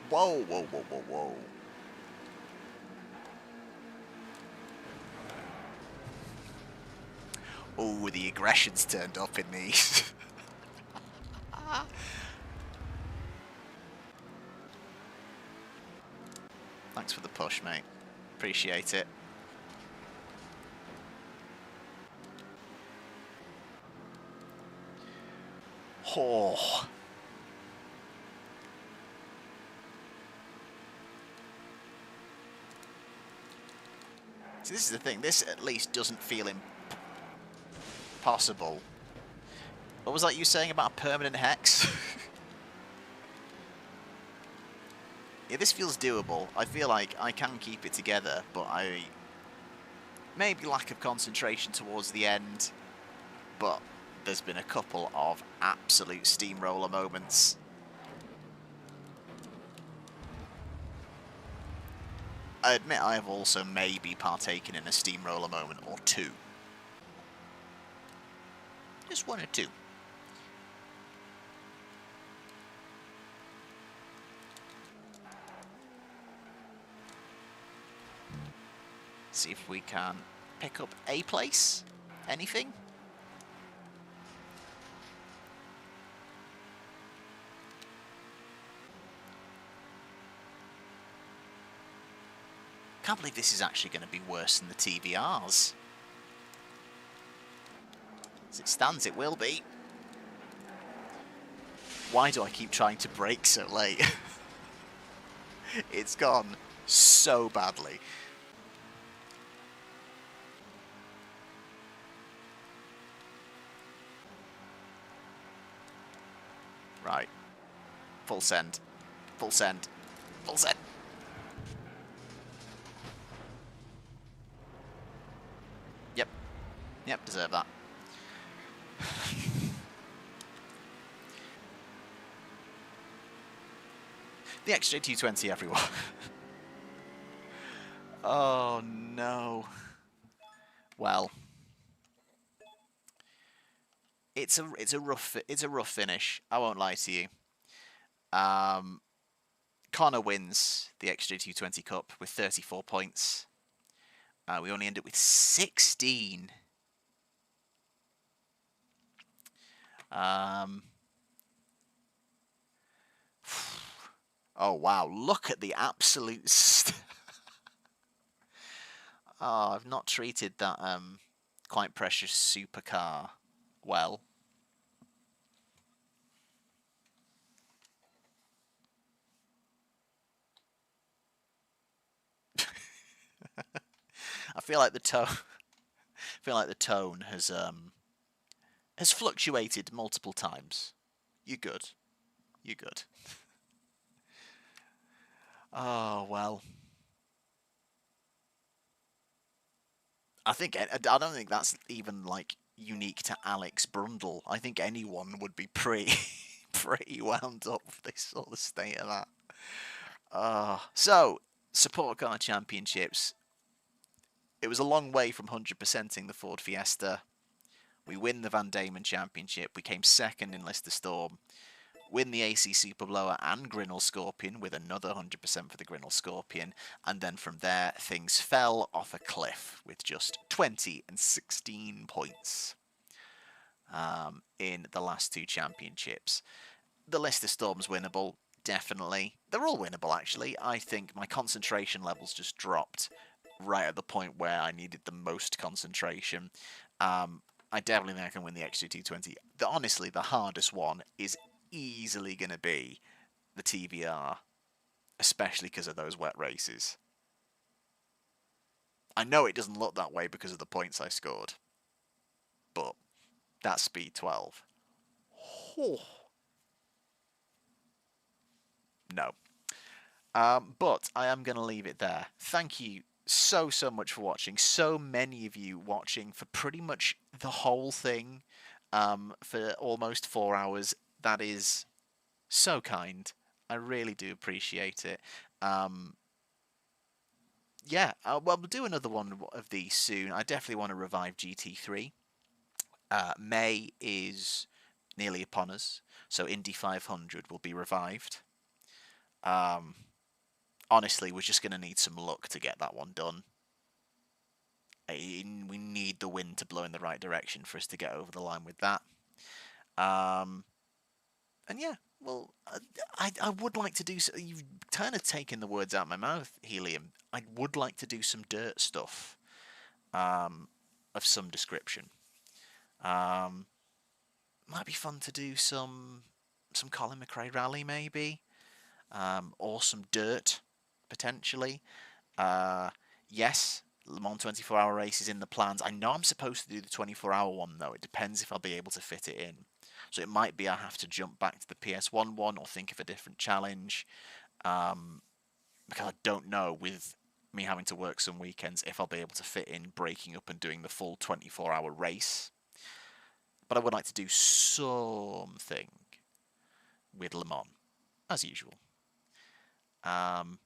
Whoa, whoa, whoa, whoa, whoa. Oh, the aggression's turned up in these. Thanks for the push, mate. Appreciate it. Oh. So this is the thing. This at least doesn't feel impossible. What was that you saying about a permanent hex? Yeah, this feels doable. I feel like I can keep it together, but maybe lack of concentration towards the end. But there's been a couple of absolute steamroller moments. I admit I have also maybe partaken in a steamroller moment or two. Just 1 or 2. See if we can pick up a place. Anything? I can't believe this is actually going to be worse than the TVRs. As it stands, it will be. Why do I keep trying to brake so late? It's gone so badly. Right. Full send. Full send. Full send. Yep. Yep, deserve that. The XJ220, everyone. Oh no. Well, it's a rough finish. I won't lie to you. Connor wins the XJ220 Cup with 34 points. We only end up with 16. Oh, wow. Look at the absolute... Oh, I've not treated that quite precious supercar well. I feel like the tone has fluctuated multiple times. You're good. You're good. Oh, well. I don't think that's even like unique to Alex Brundle. I think anyone would be pretty wound up with this sort of state of that. So support car championships. It was a long way from 100%ing the Ford Fiesta. We win the Van Diemen Championship. We came second in Lister Storm. Win the AC Superblower and Grinnall Scorpion with another 100% for the Grinnall Scorpion. And then from there, things fell off a cliff with just 20 and 16 points in the last two championships. The Lister Storm's winnable, definitely. They're all winnable, actually. I think my concentration levels just dropped right at the point where I needed the most concentration. I definitely think I can win the XJ220. Honestly, the hardest one is easily going to be the TVR, especially because of those wet races. I know it doesn't look that way because of the points I scored, but that Speed 12. Oh. No. But I am going to leave it there. Thank you so much for watching. So many of you watching for pretty much the whole thing for almost 4 hours. That is so kind. I really do appreciate it. Yeah, well, we'll do another one of these soon. I definitely want to revive GT3. May is nearly upon us, so Indy 500 will be revived. Honestly, we're just going to need some luck to get that one done. We need the wind to blow in the right direction for us to get over the line with that. And yeah, well, I would like to do... You've kind of taken the words out of my mouth, Helium. I would like to do some dirt stuff of some description. Might be fun to do some Colin McRae rally, maybe. Or some dirt, potentially. Yes, Le Mans 24-hour race is in the plans. I know I'm supposed to do the 24-hour one, though. It depends if I'll be able to fit it in. So it might be I have to jump back to the PS1 one or think of a different challenge. Because I don't know, with me having to work some weekends, if I'll be able to fit in breaking up and doing the full 24-hour race. But I would like to do something with Le Mans, as usual. I'm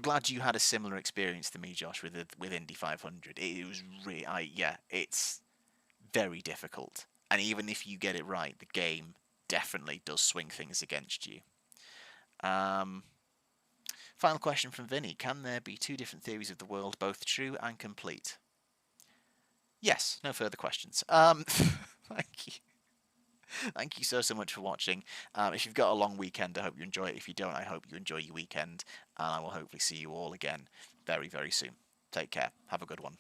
glad you had a similar experience to me, Josh, with Indy 500. It was really, it's very difficult. And even if you get it right, the game definitely does swing things against you. Final question from Vinny. Can there be two different theories of the world, both true and complete? Yes, no further questions. Thank you. Thank you so much for watching. If you've got a long weekend, I hope you enjoy it. If you don't, I hope you enjoy your weekend. And I will hopefully see you all again very, very soon. Take care. Have a good one.